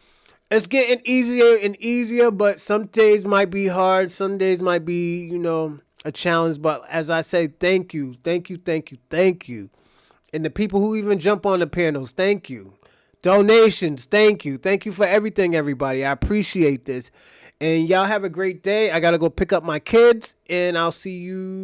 It's getting easier and easier, but some days might be hard. Some days might be, a challenge. But as I say, thank you. And the people who even jump on the panels, thank you. Donations, thank you. Thank you for everything, everybody. I appreciate this. And y'all have a great day. I got to go pick up my kids, and I'll see you